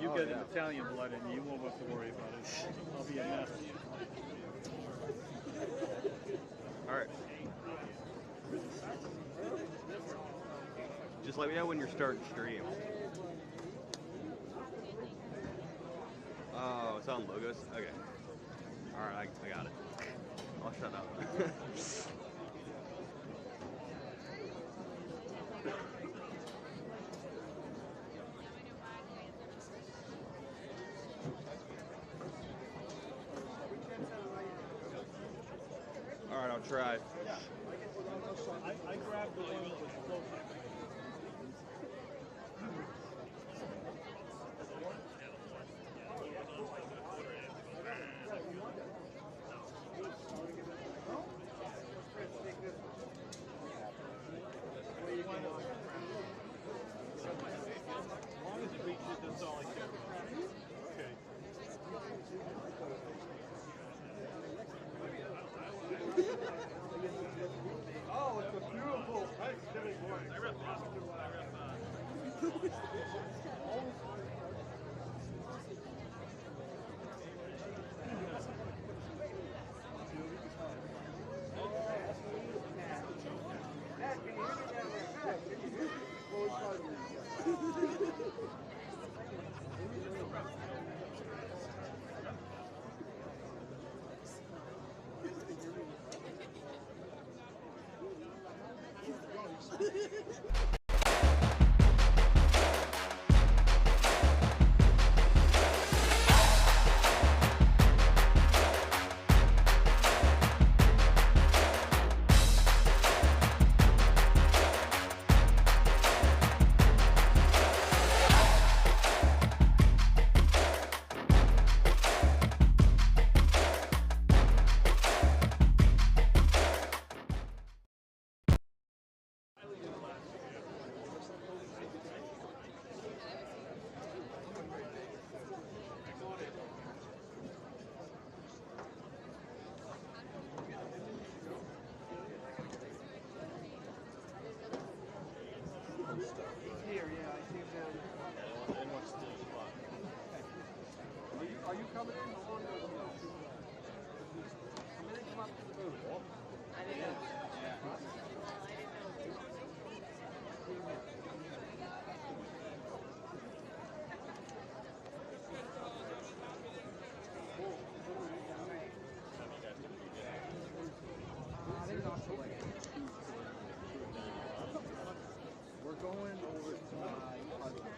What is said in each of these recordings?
you get an Italian blood in you, you won't have to worry about it. I'll be a mess. All right. Just let me know when you're starting stream. Oh, it's on logos? Okay. Alright, I got it. I'll shut up. Alright, I'll try. I grabbed the one that was closer. Oh, it's a beautiful Thanksgiving morning. Are you coming in? Come up to the booth. I didn't know. We're going over to my husband.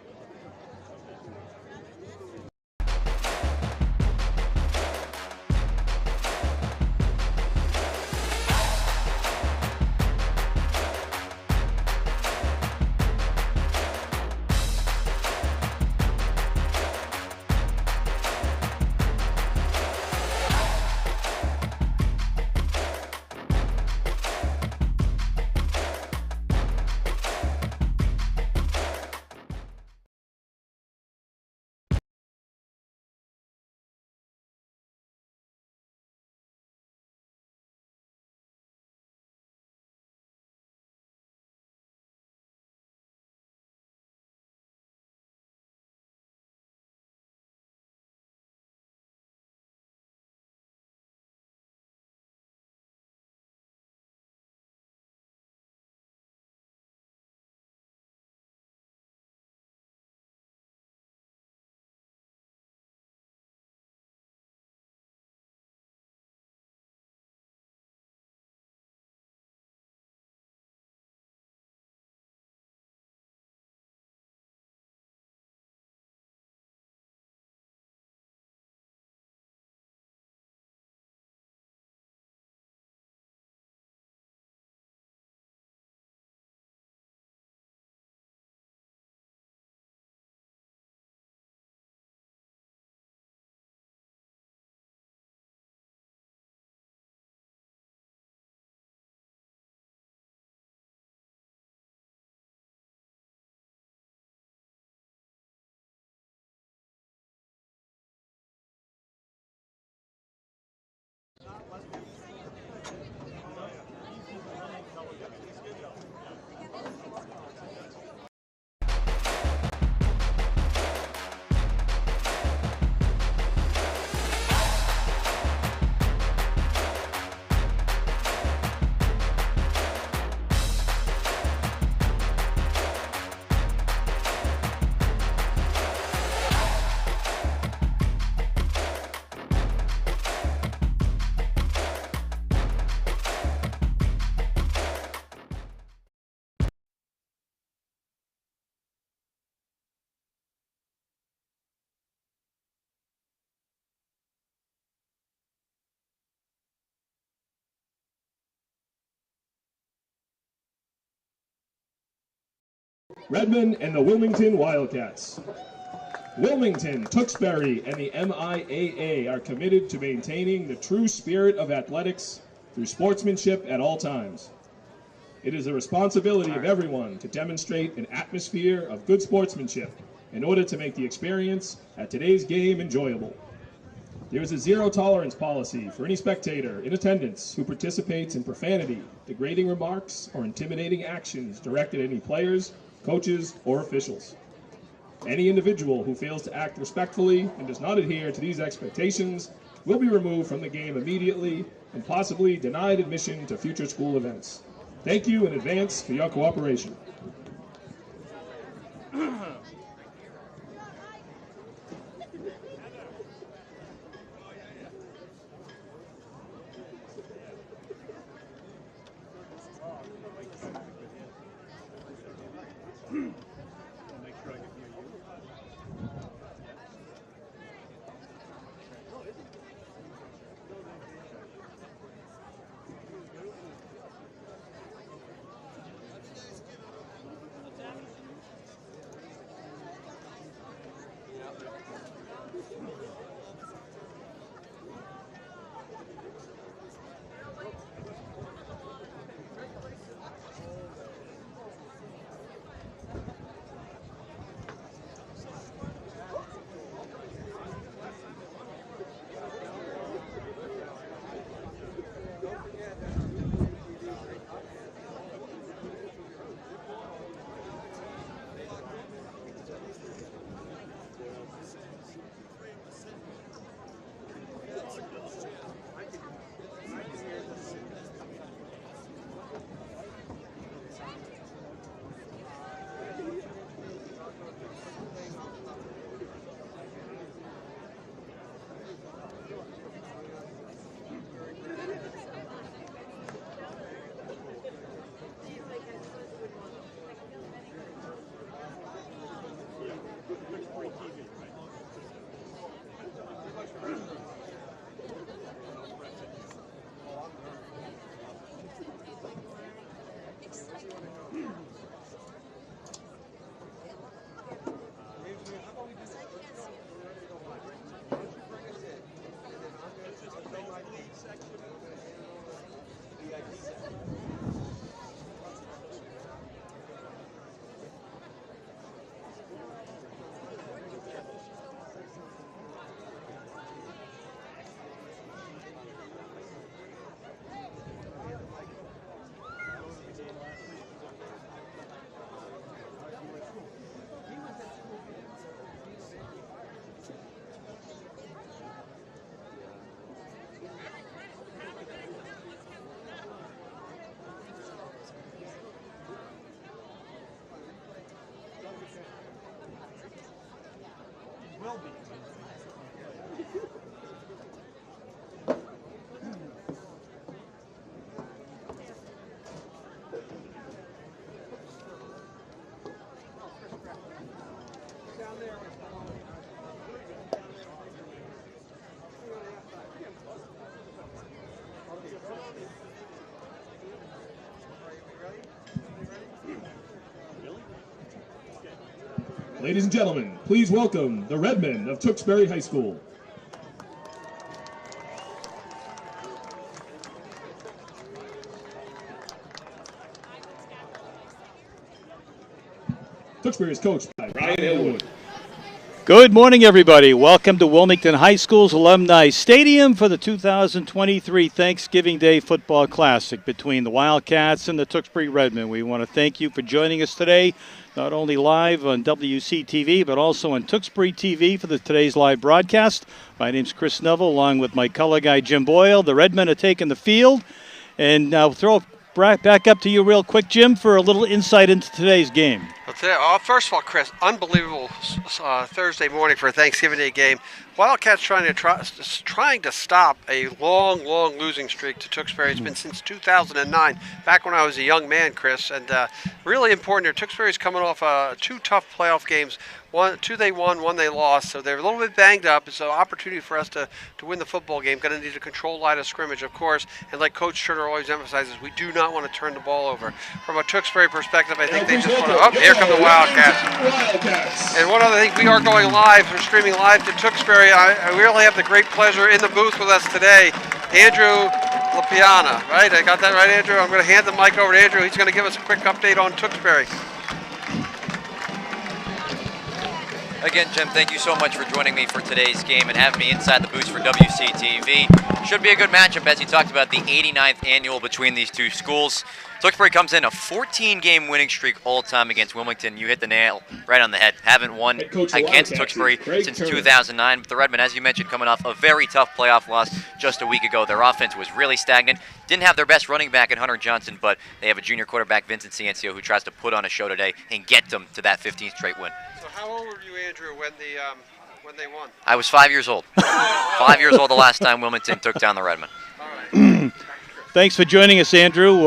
Redmond and the Wilmington Wildcats. Wilmington, Tewksbury, and the MIAA are committed to maintaining the true spirit of athletics through sportsmanship at all times. It is the responsibility of everyone to demonstrate an atmosphere of good sportsmanship in order to make the experience at today's game enjoyable. There is a zero-tolerance policy for any spectator in attendance who participates in profanity, degrading remarks, or intimidating actions directed at any players, coaches, or officials. Any individual who fails to act respectfully and does not adhere to these expectations will be removed from the game immediately and possibly denied admission to future school events. Thank you in advance for your cooperation. Will be. Ladies and gentlemen, please welcome the Redmen of Tewksbury High School. Tewksbury is coached by Ryan Elwood. Good morning, everybody. Welcome to Wilmington High School's Alumni Stadium for the 2023 Thanksgiving Day Football Classic between the Wildcats and the Tewksbury Redmen. We want to thank you for joining us today, not only live on WCTV, but also on Tewksbury TV for today's live broadcast. My name's Chris Neville, along with my color guy, Jim Boyle. The Redmen are taking the field. And I'll throw it back up to you real quick, Jim, for a little insight into today's game. First of all, Chris, unbelievable Thursday morning for a Thanksgiving Day game. Wildcats trying to stop a long losing streak to Tewksbury. It's been since 2009, back when I was a young man, Chris, and really important here. Tewksbury's coming off 2 tough playoff games. 2 they won, 1 they lost, so they're a little bit banged up. It's an opportunity for us to win the football game. Going to need to control line of scrimmage, of course, and like Coach Turner always emphasizes, we do not want to turn the ball over. From a Tewksbury perspective, I think they just want to. Oh, here come the Wildcats. And one other thing, we are going live. We're streaming live to Tewksbury. I really have the great pleasure in the booth with us today, Andrew LaPiana, right? I got that right, Andrew? I'm going to hand the mic over to Andrew. He's going to give us a quick update on Tewksbury. Again, Jim, thank you so much for joining me for today's game and having me inside the booth for WCTV. Should be a good matchup, as you talked about, the 89th annual between these two schools. Tewksbury comes in a 14-game winning streak all-time against Wilmington. You hit the nail right on the head. Haven't won against Tewksbury since 2009. But the Redmen, as you mentioned, coming off a very tough playoff loss just a week ago. Their offense was really stagnant. Didn't have their best running back in Hunter Johnson, but they have a junior quarterback, Vincent Ciencio, who tries to put on a show today and get them to that 15th straight win. So how old were you, Andrew, when they won? I was 5 years old. 5 years old the last time Wilmington took down the Redmen. All right. Thanks for joining us, Andrew.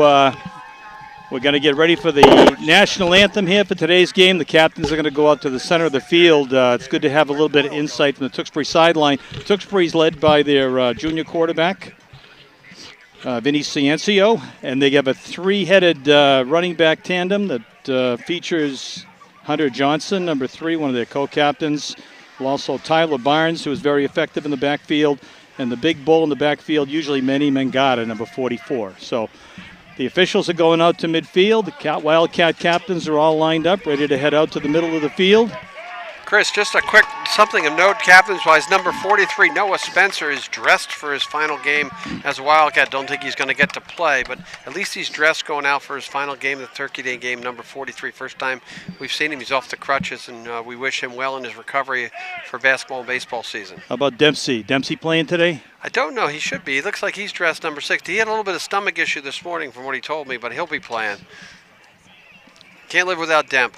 We're going to get ready for the national anthem here for today's game. The captains are going to go out to the center of the field. It's good to have a little bit of insight from the Tewksbury sideline. Tewksbury's led by their junior quarterback, Vinny Ciencio, and they have a 3-headed running back tandem that features Hunter Johnson, number 3, one of their co-captains. Also Tyler Barnes, who is very effective in the backfield, and the big bull in the backfield, usually Manny Mangata, number 44. So the officials are going out to midfield. The Wildcat captains are all lined up, ready to head out to the middle of the field. Chris, just a quick something of note, captains-wise, number 43, Noah Spencer, is dressed for his final game as a Wildcat. Don't think he's going to get to play, but at least he's dressed going out for his final game, the Turkey Day game, number 43. First time we've seen him. He's off the crutches, and we wish him well in his recovery for basketball and baseball season. How about Dempsey? Dempsey playing today? I don't know. He should be. He looks like he's dressed number 6. He had a little bit of stomach issue this morning from what he told me, but he'll be playing. Can't live without Demp.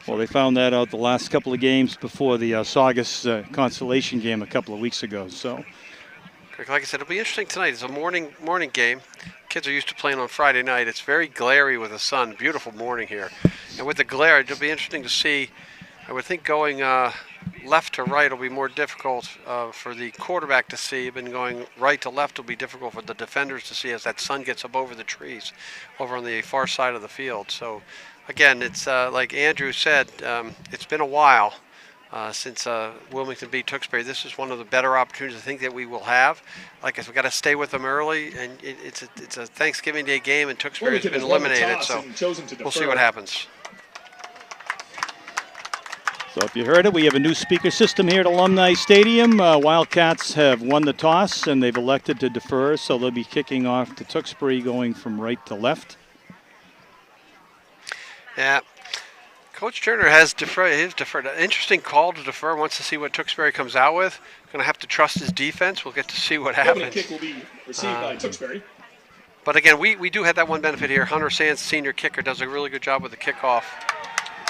Well, they found that out the last couple of games before the Saugus consolation game a couple of weeks ago. So, like I said, it'll be interesting tonight. It's a morning game. Kids are used to playing on Friday night. It's very glary with the sun. Beautiful morning here. And with the glare, it'll be interesting to see. I would think going left to right will be more difficult for the quarterback to see. But going right to left will be difficult for the defenders to see as that sun gets up over the trees over on the far side of the field. So, again, it's like Andrew said, it's been a while since Wilmington beat Tewksbury. This is one of the better opportunities I think that we will have. Like I said, we've got to stay with them early, and it's a Thanksgiving Day game, and Tewksbury has been eliminated, so we'll see what happens. So if you heard it, we have a new speaker system here at Alumni Stadium. Wildcats have won the toss, and they've elected to defer, so they'll be kicking off to Tewksbury going from right to left. Yeah, Coach Turner has deferred. He's deferred. An interesting call to defer. Wants to see what Tewksbury comes out with. Going to have to trust his defense. We'll get to see what happens. The kick will be received by Tewksbury. But again, we do have that one benefit here. Hunter Sands, senior kicker, does a really good job with the kickoff.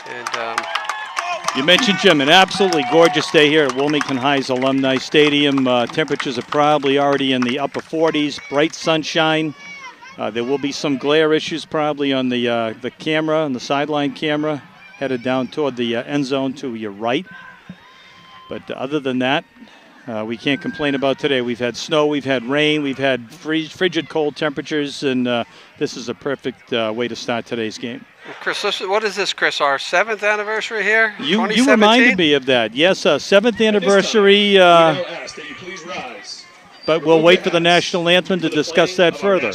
And you mentioned, Jim, an absolutely gorgeous day here at Wilmington High's Alumni Stadium. Temperatures are probably already in the upper 40s. Bright sunshine. There will be some glare issues probably on the camera, on the sideline camera, headed down toward the end zone to your right. But other than that, we can't complain about today. We've had snow, we've had rain, we've had frigid cold temperatures, and this is a perfect way to start today's game. Chris, what is this, Chris? Our 7th anniversary here? You reminded me of that. Yes, 7th anniversary. Ask that you please rise. But we'll wait for the national anthem to discuss that further.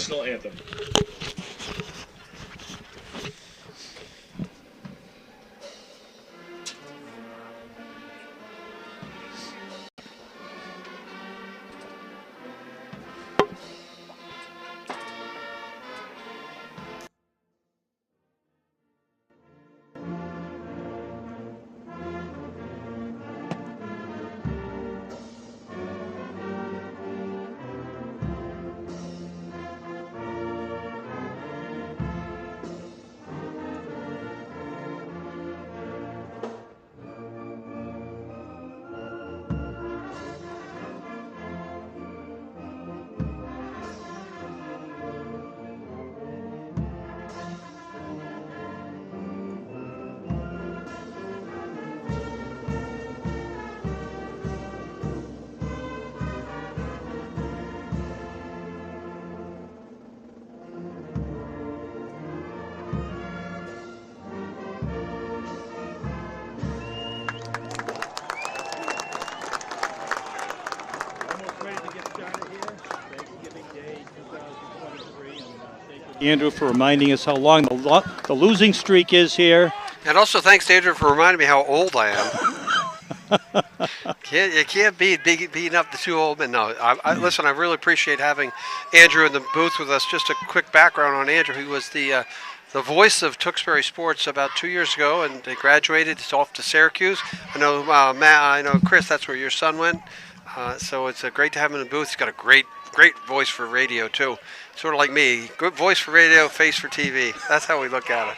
Andrew, for reminding us how long the losing streak is here. And also thanks to Andrew for reminding me how old I am. You can't beating up the two old men. No, listen, I really appreciate having Andrew in the booth with us. Just a quick background on Andrew. He was the voice of Tewksbury sports about 2 years ago, and they graduated. He's off to Syracuse. I know, Matt, I know, Chris, that's where your son went. So it's great to have him in the booth. He's got a great voice for radio, too. Sort of like me. Good voice for radio, face for TV. That's how we look at it.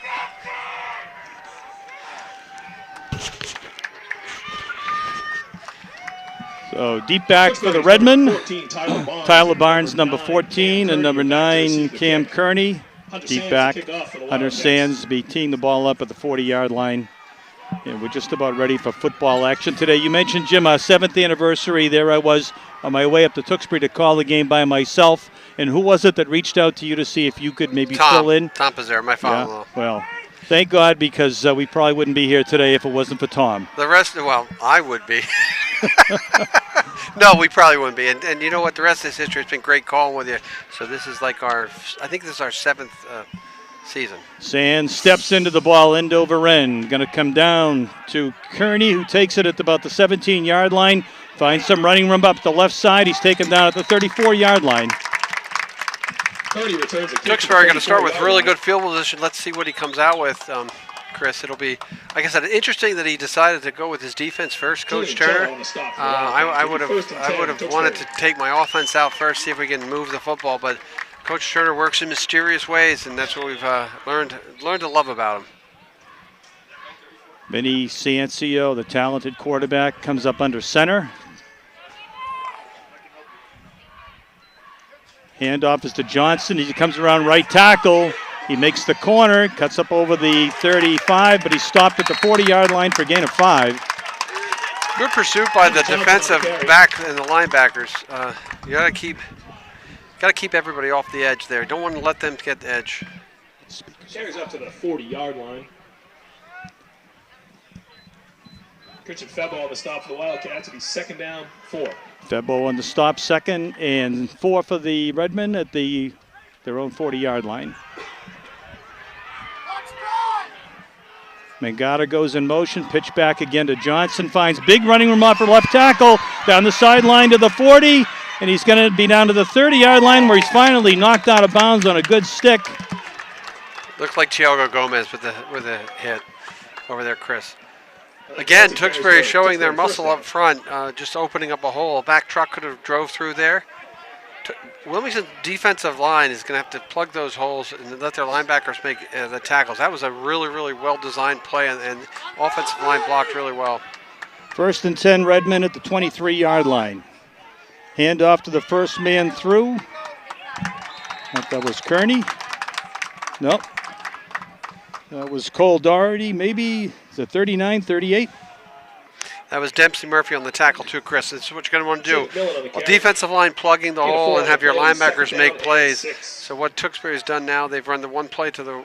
So deep back for the Redmen. Tyler Barnes, number 14, and number 9, Cam Kearney. Deep back. Hunter Sands be teeing the ball up at the 40-yard line. And we're just about ready for football action today. You mentioned, Jim, our 7th anniversary. There I was on my way up to Tewksbury to call the game by myself. And who was it that reached out to you to see if you could maybe fill in? Tom Pizzera, my father-in-law. Yeah, well, thank God, because we probably wouldn't be here today if it wasn't for Tom. The rest, well, I would be. No, we probably wouldn't be. And you know what? The rest of this history, it's been great calling with you. So this is like I think this is our 7th season. Sands steps into the ball end over end. Going to come down to Kearney, who takes it at about the 17-yard line. Finds some running room up the left side. He's taken down at the 34-yard line. Tewksbury going to start with really good field position. Let's see what he comes out with, Chris. It'll be, like I said, interesting that he decided to go with his defense first, Coach Turner. I would have wanted to take my offense out first, see if we can move the football, but Coach Turner works in mysterious ways, and that's what we've learned to love about him. Vinny Ciancio, the talented quarterback, comes up under center. Handoff is to Johnson. He comes around right tackle. He makes the corner, cuts up over the 35, but he's stopped at the 40-yard line for a gain of 5. Good pursuit by the defensive back and the linebackers. You got to keep everybody off the edge there. Don't want to let them get the edge. Carries up to the 40-yard line. Richard Febo on the stop for the Wildcats. It'll be 2nd down, 4. Febo on the stop, 2nd and 4 for the Redmen at their own 40-yard line. Mangata goes in motion, pitch back again to Johnson, finds big running room off for left tackle, down the sideline to the 40, and he's going to be down to the 30-yard line where he's finally knocked out of bounds on a good stick. Looks like Thiago Gomez with a hit over there, Chris. Again, Tewksbury showing their muscle up front, just opening up a hole. A back truck could have drove through there. Wilmington's defensive line is going to have to plug those holes and let their linebackers make the tackles. That was a really, really well-designed play, and offensive line blocked really well. 1st and 10, Redmen at the 23-yard line. Hand off to the first man through. I think that was Kearney. Nope. That was Cole Doherty, maybe. Is it 39, 38? That was Dempsey Murphy on the tackle too, Chris. This is what you're going to want to do. Well, defensive line plugging the hole and have your linebackers make plays. So what Tewksbury's done now, they've run the one play to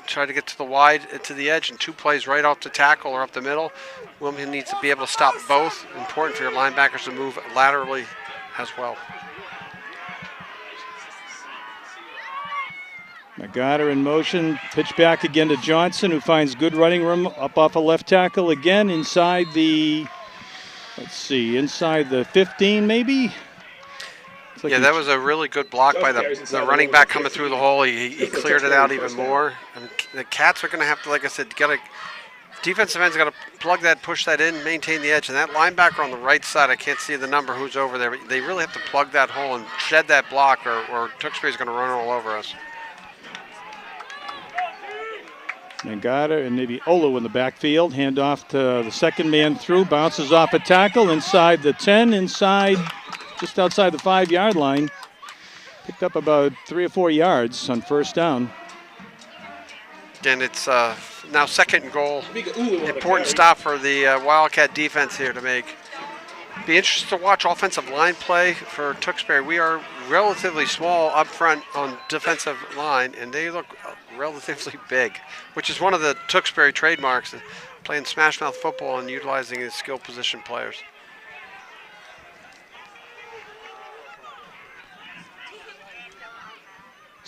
try to get to the wide, to the edge, and 2 plays right off the tackle or up the middle. Wilmington needs to be able to stop both. Important for your linebackers to move laterally as well. Magada in motion, pitch back again to Johnson, who finds good running room up off a left tackle again inside the, inside the 15 maybe? Like that was a really good block by the running back coming through the hole. He cleared it out even more. And the Cats are going to have to, like I said, defensive end's got to plug that, push that in, maintain the edge. And that linebacker on the right side, I can't see the number who's over there, but they really have to plug that hole and shed that block, or Tewksbury's going to run all over us. Mangata and maybe Olu in the backfield. Hand off to the 2nd man through. Bounces off a tackle inside the 10, just outside the 5-yard line. Picked up about 3 or 4 yards on 1st down. And it's now 2nd and goal. Important stop for the Wildcat defense here to make. Be interested to watch offensive line play for Tewksbury. We are relatively small up front on defensive line, and they look relatively big, which is one of the Tewksbury trademarks, playing smash mouth football and utilizing his skill position players.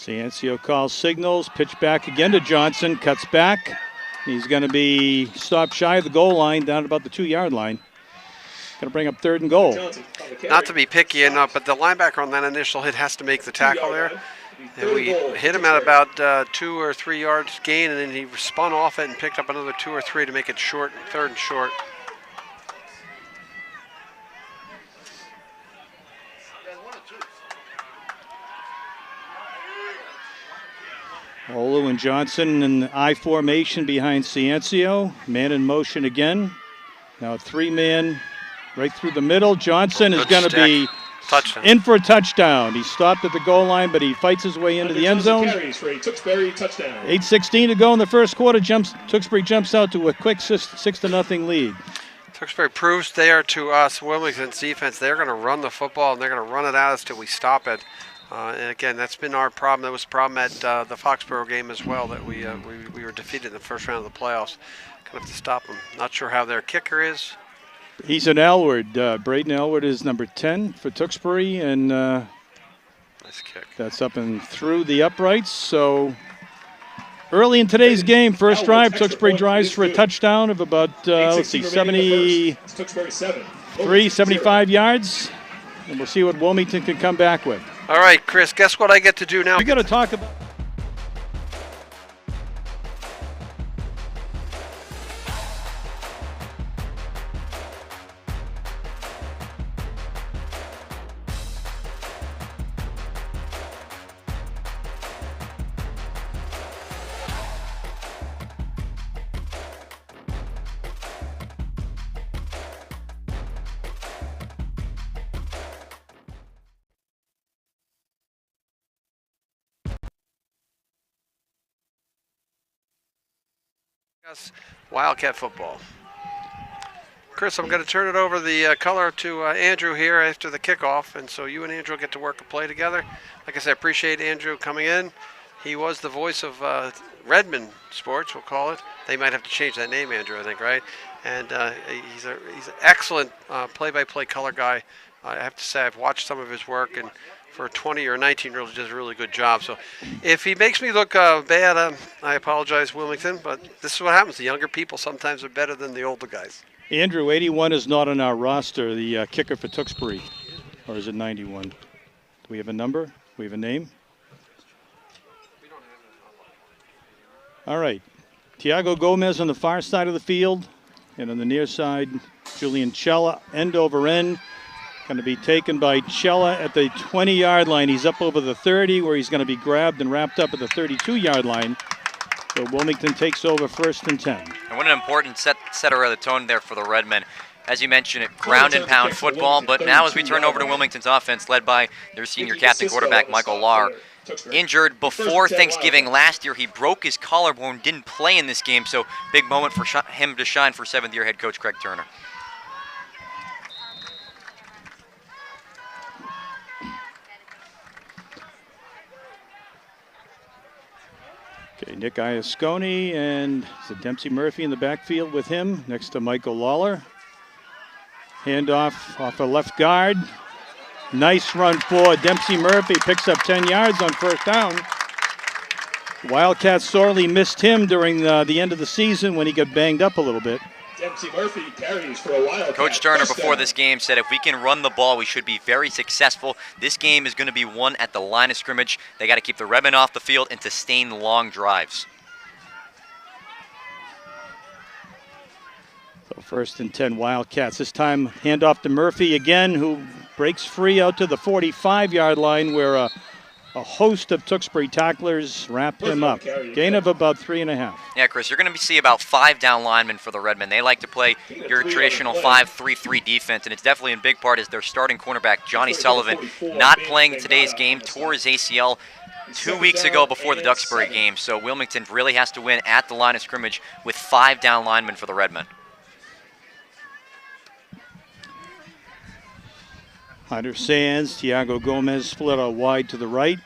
Ciancio calls signals, pitch back again to Johnson, cuts back. He's going to be stopped shy of the goal line, down about the 2-yard line. Going to bring up 3rd and goal. Not to be picky enough, but the linebacker on that initial hit has to make the tackle there. And we hit him at about 2 or 3 yards gain, and then he spun off it and picked up another 2 or 3 to make it short, 3rd and short. Olu and Johnson in I formation behind Ciancio. Man in motion again. Now 3-man right through the middle. Johnson is going to be in for a touchdown. He stopped at the goal line, but he fights his way into the end zone. 8:16 to go in the first quarter. Tewksbury jumps out to a quick 6-0 lead. Tewksbury proves there to us, Wilmington's defense, they're going to run the football, and they're going to run it at us till we stop it. And again, that's been our problem. That was a problem at the Foxborough game as well, that we were defeated in the first round of the playoffs. Going to have to stop them. Not sure how their kicker is. He's an Elward. Braden Elward is number 10 for Tewksbury, and nice kick. That's up and through the uprights. So early in today's game, first drive, Tewksbury drives for a touchdown of about, 75 yards. And we'll see what Wilmington can come back with. All right, Chris, guess what I get to do now? We got to talk about... Wildcat football. Chris, I'm going to turn it over the color to Andrew here after the kickoff, and so you and Andrew get to work and play together. Like I said, I appreciate Andrew coming in. He was the voice of Redmond Sports, we'll call it. They might have to change that name, Andrew, I think, right? And he's an excellent play-by-play color guy. I have to say I've watched some of his work, and for a 20 or 19-year-old, he does a really good job. So if he makes me look bad, I apologize, Wilmington, but this is what happens. The younger people sometimes are better than the older guys. Andrew, 81 is not on our roster, the kicker for Tewksbury. Or is it 91? Do we have a number? Do we have a name? All right. Tiago Gomez on the far side of the field. And on the near side, Julian Cella, end over end. Going to be taken by Cella at the 20-yard line. He's up over the 30, where he's going to be grabbed and wrapped up at the 32-yard line. So Wilmington takes over 1st and 10. And what an important setter of the tone there for the Redmen. As you mentioned, ground and pound football, but now as we turn over to Wilmington's offense, led by their senior captain quarterback, Michael Lahr, injured before Thanksgiving last year. He broke his collarbone, didn't play in this game, so big moment for him to shine for 7th-year head coach Craig Turner. Okay, Nick Iasconi and Dempsey Murphy in the backfield with him, next to Michael Lawler. Handoff off a left guard. Nice run for Dempsey Murphy, picks up 10 yards on 1st down. Wildcats sorely missed him during the end of the season when he got banged up a little bit. Dempsey Murphy carries for a Wildcat. Coach Turner before this game said if we can run the ball, we should be very successful. This game is going to be won at the line of scrimmage. They got to keep the Redmen off the field and sustain long drives. So 1st and 10 Wildcats. This time handoff to Murphy again, who breaks free out to the 45-yard line where a host of Tewksbury tacklers wrap him up. Gain of about 3.5. Yeah, Chris, you're going to see about 5 down linemen for the Redmen. They like to play your traditional 5-3-3 defense, and it's definitely in big part is their starting cornerback, Johnny Sullivan, not playing in today's game, tore his ACL 2 weeks ago before the Tewksbury game. So Wilmington really has to win at the line of scrimmage with 5 down linemen for the Redmen. Hunter Sands, Tiago Gomez split out wide to the right.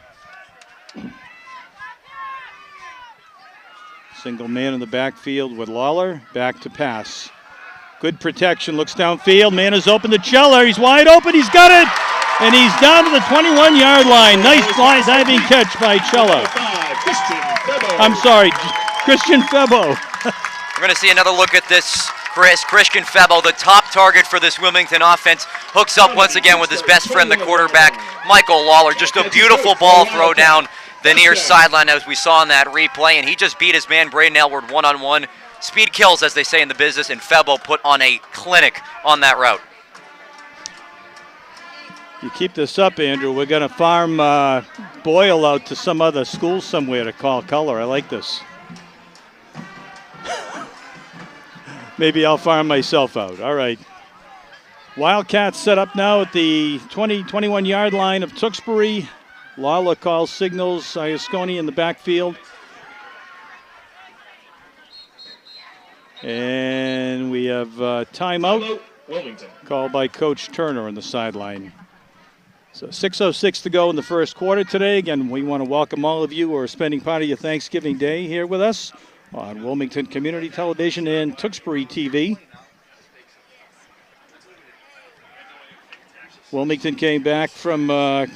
Single man in the backfield with Lawler. Back to pass. Good protection, looks downfield. Man is open to Cheller. He's wide open. He's got it. And he's down to the 21-yard line. Nice fly diving catch by Cello. I'm sorry, Christian Febo. We're going to see another look at this, Chris. Christian Febo, the top target for this Wilmington offense, hooks up once again with his best friend, the quarterback, Michael Lawler. Just a beautiful ball throw down the near sideline as we saw in that replay, and he just beat his man Braden Elward one-on-one. Speed kills, as they say in the business, and Febo put on a clinic on that route. You keep this up, Andrew, we're going to farm Boyle out to some other school somewhere to call color. I like this. Maybe I'll farm myself out. All right. Wildcats set up now at the 21-yard line of Tewksbury. Lawler calls signals. Iasconi in the backfield. And we have timeout called by Coach Turner on the sideline. So 6:06 to go in the first quarter today. Again, we want to welcome all of you who are spending part of your Thanksgiving Day here with us on Wilmington Community Television and Tewksbury TV. Wilmington came back from a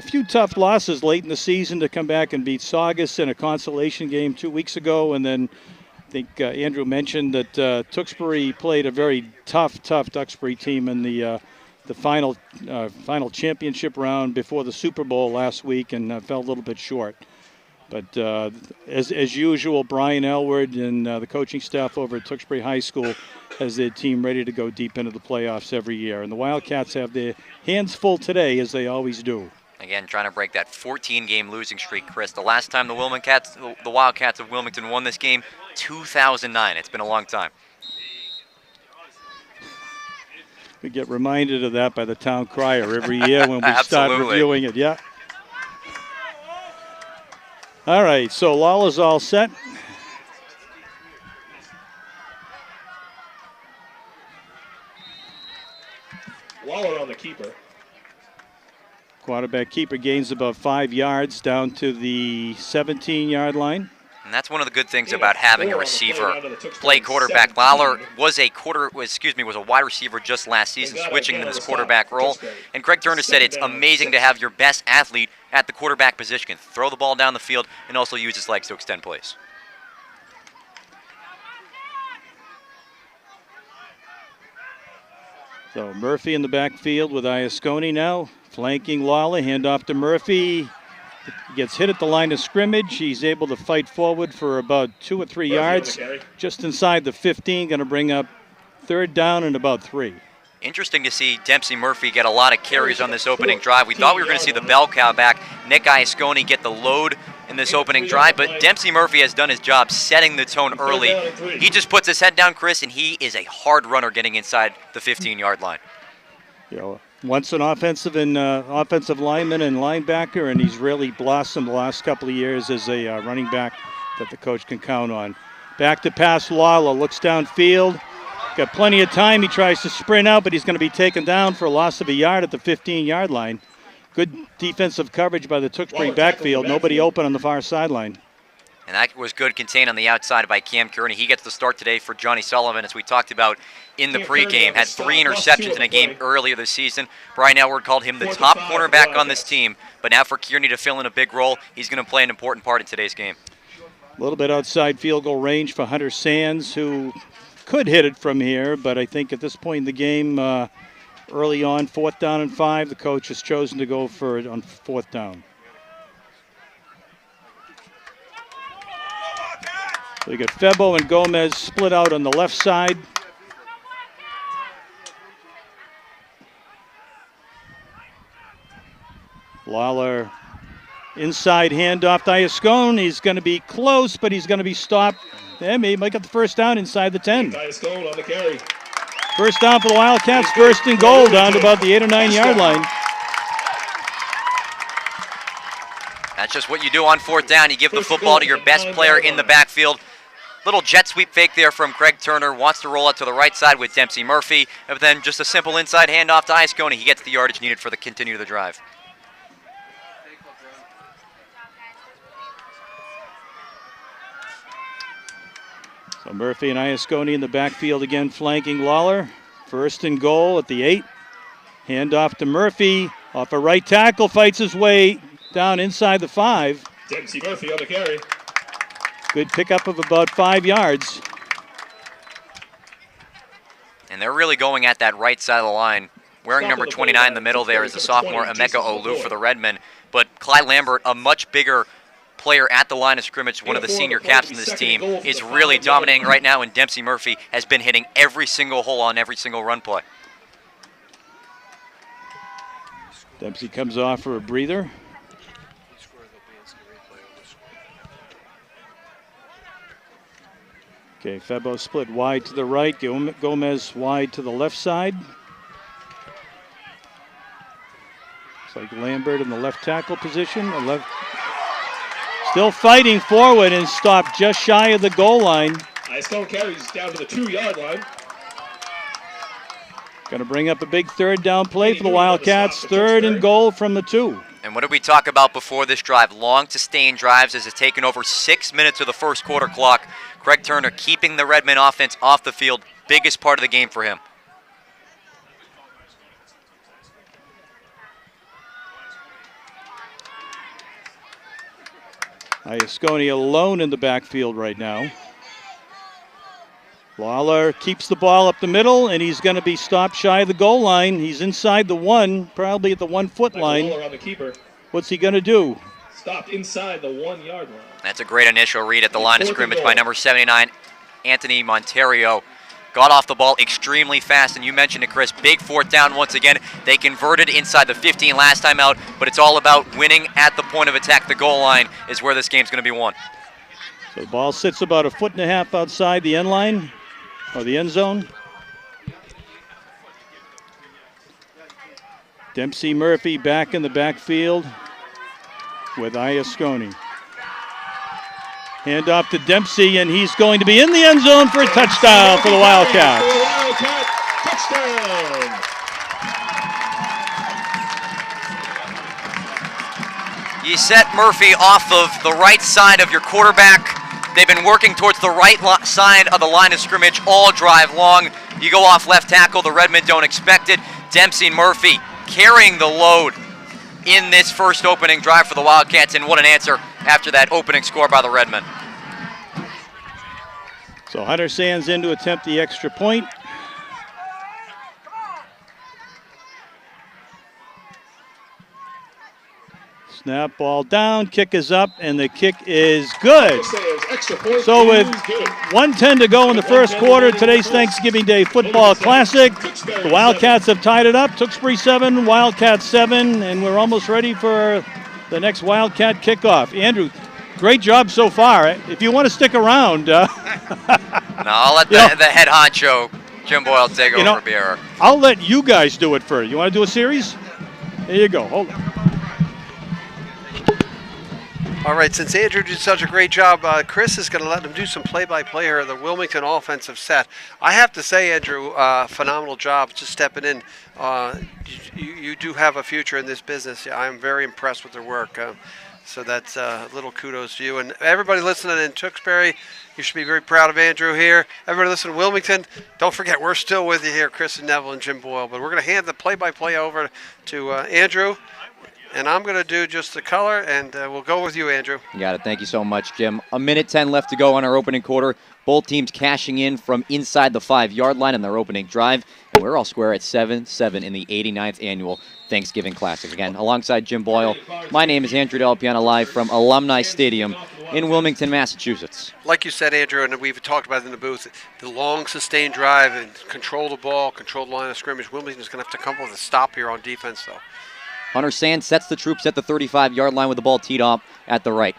few tough losses late in the season to come back and beat Saugus in a consolation game 2 weeks ago. And then I think Andrew mentioned that Tewksbury played a very tough Tewksbury team in the final championship round before the Super Bowl last week and fell a little bit short. But as usual, Brian Elward and the coaching staff over at Tewksbury High School has their team ready to go deep into the playoffs every year. And the Wildcats have their hands full today, as they always do. Again, trying to break that 14-game losing streak, Chris. The last time the Wildcats of Wilmington won this game, 2009. It's been a long time. We get reminded of that by the town crier every year when we start reviewing it. Yeah. All right, so Lawler's all set. Lawler on the keeper. Quarterback keeper gains about 5 yards down to the 17-yard line. And that's one of the good things about having a receiver play quarterback. Lawler was a wide receiver just last season, switching to this quarterback role. And Greg Turner said it's amazing to have your best athlete at the quarterback position, can throw the ball down the field and also use his legs to extend plays. So Murphy in the backfield with Iasconi now, flanking Lawler, handoff to Murphy. He gets hit at the line of scrimmage. He's able to fight forward for about 2 or 3 yards. Just inside the 15, going to bring up third down and about 3. Interesting to see Dempsey Murphy get a lot of carries on this opening drive. We thought we were going to see the bell cow back, Nick Iasconi get the load in this opening drive, but Dempsey Murphy has done his job setting the tone early. He just puts his head down, Chris, and he is a hard runner getting inside the 15-yard line. You know, once an offensive lineman and linebacker, and he's really blossomed the last couple of years as a running back that the coach can count on. Back to pass, Lawler looks downfield. Got plenty of time. He tries to sprint out, but he's going to be taken down for a loss of a yard at the 15-yard line. Good defensive coverage by the Tewksbury backfield. Nobody open on the far sideline. And that was good contained on the outside by Cam Kearney. He gets the start today for Johnny Sullivan, as we talked about in the pregame. Had 3 interceptions in a game earlier this season. Brian Elward called him the top cornerback on this team. But now for Kearney to fill in a big role, he's going to play an important part in today's game. A little bit outside field goal range for Hunter Sands, who could hit it from here, but I think at this point in the game, early on, 4th down and 5, the coach has chosen to go for it on 4th down. So you got Febo and Gomez split out on the left side. Lawler inside handoff to Iasconi. He's going to be close, but he's going to be stopped. Yeah, he might get the first down inside the 10. Iasconi on the carry. First down for the Wildcats, first and goal down to about the 8 or 9 yard line. That's just what you do on 4th down. You give the football to your best player in the backfield. Little jet sweep fake there from Craig Turner. Wants to roll out to the right side with Dempsey Murphy. But then just a simple inside handoff to Iasconi. He gets the yardage needed for the continue the drive. So Murphy and Iasconi in the backfield again, flanking Lawler. First and goal at the 8. Handoff to Murphy. Off a right tackle, fights his way down inside the 5. Dempsey Murphy on the carry. Good pickup of about 5 yards. And they're really going at that right side of the line. Wearing number 29 in the middle there is the sophomore Emeka Olu for the Redmen. But Clyde Lambert, a much bigger player at the line of scrimmage, one of the senior captains of this team, is really dominating right now, and Dempsey Murphy has been hitting every single hole on every single run play. Dempsey comes off for a breather. Okay, Febo split wide to the right, Gomez wide to the left side. It's like Lambert in the left tackle position. Still fighting forward and stopped just shy of the goal line. Stone carries down to the 2-yard line. Going to bring up a big third down play for the Wildcats. 3rd and goal from the 2. And what did we talk about before this drive? Long sustained drives as it's taken over 6 minutes of the first quarter clock. Craig Turner keeping the Redmen offense off the field. Biggest part of the game for him. Iasconi alone in the backfield right now. Lawler keeps the ball up the middle, and he's going to be stopped shy of the goal line. He's inside the 1, probably at the 1-foot line. What's he going to do? Stopped inside the 1-yard line. That's a great initial read at the line of scrimmage by number 79, Anthony Monterio. Got off the ball extremely fast, and you mentioned it, Chris. Big 4th down once again. They converted inside the 15 last time out, but it's all about winning at the point of attack. The goal line is where this game's going to be won. So the ball sits about 1.5 feet outside the end line, or the end zone. Dempsey Murphy back in the backfield with Iasconi. Hand off to Dempsey, and he's going to be in the end zone for a touchdown for the Wildcats. Touchdown! You set Murphy off of the right side of your quarterback. They've been working towards the right side of the line of scrimmage all drive long. You go off left tackle, the Redmen don't expect it. Dempsey Murphy carrying the load in this first opening drive for the Wildcats, and what an answer after that opening score by the Redmen. So Hunter Sands in to attempt the extra point. Snap, ball down, kick is up, and the kick is good. So with 1:10 to go in the first quarter, today's Thanksgiving Day Football Classic, the Wildcats have tied it up. Tewksbury 7, Wildcats 7, and we're almost ready for the next Wildcat kickoff. Andrew, great job so far. If you want to stick around. No, I'll let the head honcho, Jim Boyle, take over Bearer. I'll let you guys do it first. You want to do a series? There you go. Hold on. All right, since Andrew did such a great job, Chris is going to let him do some play-by-play here of the Wilmington offensive set. I have to say, Andrew, phenomenal job just stepping in. You do have a future in this business. I'm very impressed with their work. So that's little kudos to you. And everybody listening in Tewksbury, you should be very proud of Andrew here. Everybody listening in Wilmington, don't forget, we're still with you here, Chris and Neville and Jim Boyle. But we're going to hand the play-by-play over to Andrew. And I'm going to do just the color, and we'll go with you, Andrew. You got it. Thank you so much, Jim. 1:10 left to go on our opening quarter. Both teams cashing in from inside the 5-yard line in their opening drive. And we're all square at 7-7 in the 89th Annual Thanksgiving Classic. Again, alongside Jim Boyle, my name is Andrew Del Piano, live from Alumni Stadium in Wilmington, Massachusetts. Like you said, Andrew, and we've talked about it in the booth, the long, sustained drive and control the ball, control the line of scrimmage. Wilmington's going to have to come up with a stop here on defense, though. Hunter Sands sets the troops at the 35-yard line with the ball teed off at the right.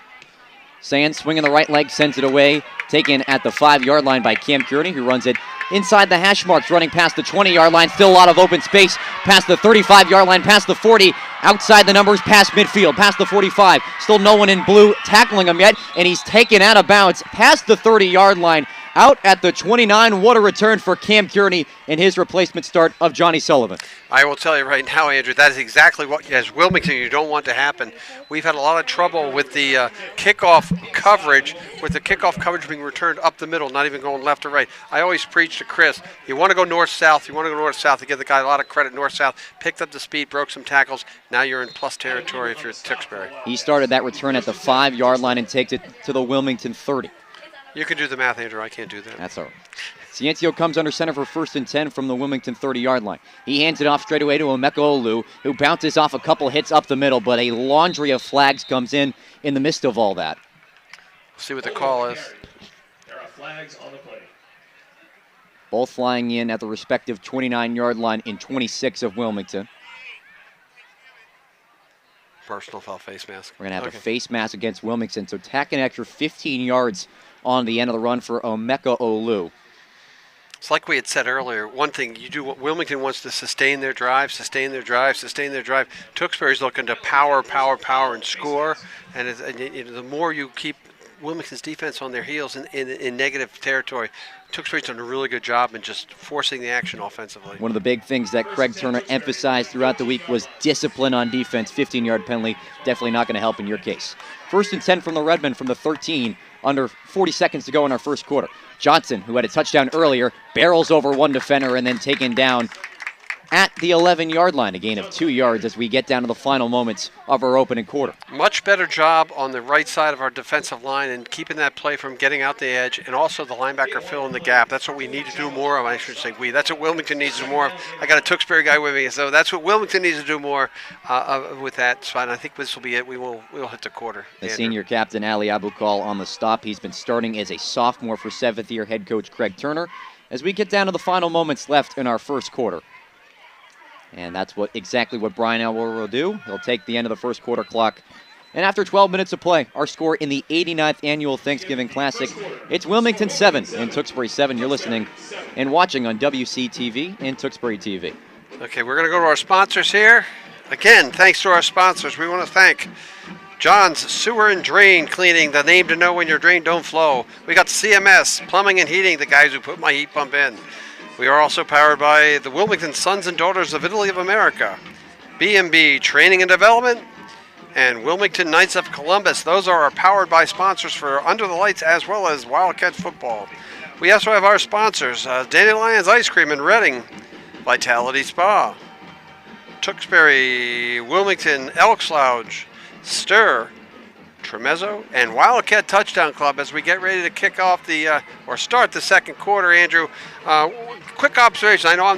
Sands swinging the right leg, sends it away. Taken at the 5-yard line by Cam Kearney, who runs it inside the hash marks, running past the 20-yard line. Still a lot of open space. Past the 35-yard line, past the 40. Outside the numbers, past midfield, past the 45. Still no one in blue tackling him yet, and he's taken out of bounds past the 30-yard line. out at the 29. What a return for Cam Kearney in his replacement start of Johnny Sullivan. I will tell you right now, Andrew, that is exactly what, as Wilmington, you don't want to happen. We've had a lot of trouble with the kickoff coverage, being returned up the middle, not even going left or right. I always preach to Chris, you want to go north-south, to give the guy a lot of credit, north-south, picked up the speed, broke some tackles. Now you're in plus territory if you're at Tewksbury. He started that return at the 5-yard line and takes it to the Wilmington 30. You can do the math, Andrew. I can't do that. That's all right. Ciencio comes under center for 1st and 10 from the Wilmington 30-yard line. He hands it off straight away to Emeka Olu, who bounces off a couple hits up the middle, but a laundry of flags comes in the midst of all that. See what the call is. There are flags on the play. Both flying in at the respective 29-yard line in 26 of Wilmington. Personal foul face mask. We're going to have a face mask against Wilmington, so tack an extra 15 yards on the end of the run for Emeka Olu. It's like we had said earlier. One thing you do, Wilmington wants to sustain their drive. Tewksbury's looking to power, and score. And the more you keep Wilmington's defense on their heels in negative territory, Tewksbury's done a really good job in just forcing the action offensively. One of the big things that Craig Turner emphasized throughout the week was discipline on defense. 15-yard penalty, definitely not going to help in your case. 1st and 10 from the Redmen from the 13, under 40 seconds to go in our first quarter. Johnson, who had a touchdown earlier, barrels over one defender and then taken down at the 11-yard line, a gain of 2 yards as we get down to the final moments of our opening quarter. Much better job on the right side of our defensive line and keeping that play from getting out the edge, and also the linebacker filling the gap. That's what we need to do more of. I should say we. That's what Wilmington needs to do more of. I got a Tewksbury guy with me, so that's what Wilmington needs to do more with that spot. And I think this will be it. We'll hit the quarter. The senior captain, Ali Abukal, on the stop. He's been starting as a sophomore for 7th-year head coach Craig Turner as we get down to the final moments left in our first quarter. And that's exactly what Brian Elwer will do. He'll take the end of the first quarter clock. And after 12 minutes of play, our score in the 89th Annual Thanksgiving Classic, it's Wilmington 7 and Tewksbury 7. You're listening and watching on WCTV and Tewksbury TV. Okay, we're going to go to our sponsors here. Again, thanks to our sponsors. We want to thank John's Sewer and Drain Cleaning, the name to know when your drain don't flow. We got CMS, Plumbing and Heating, the guys who put my heat pump in. We are also powered by the Wilmington Sons and Daughters of Italy of America, B&B Training and Development, and Wilmington Knights of Columbus. Those are our powered by sponsors for Under the Lights as well as Wildcat football. We also have our sponsors, Dandelions Ice Cream in Reading, Vitality Spa, Tewksbury, Wilmington Elks Lounge, Stir, Tremezzo, and Wildcat Touchdown Club as we get ready to kick off or start the second quarter. Andrew, quick observation. I know I'm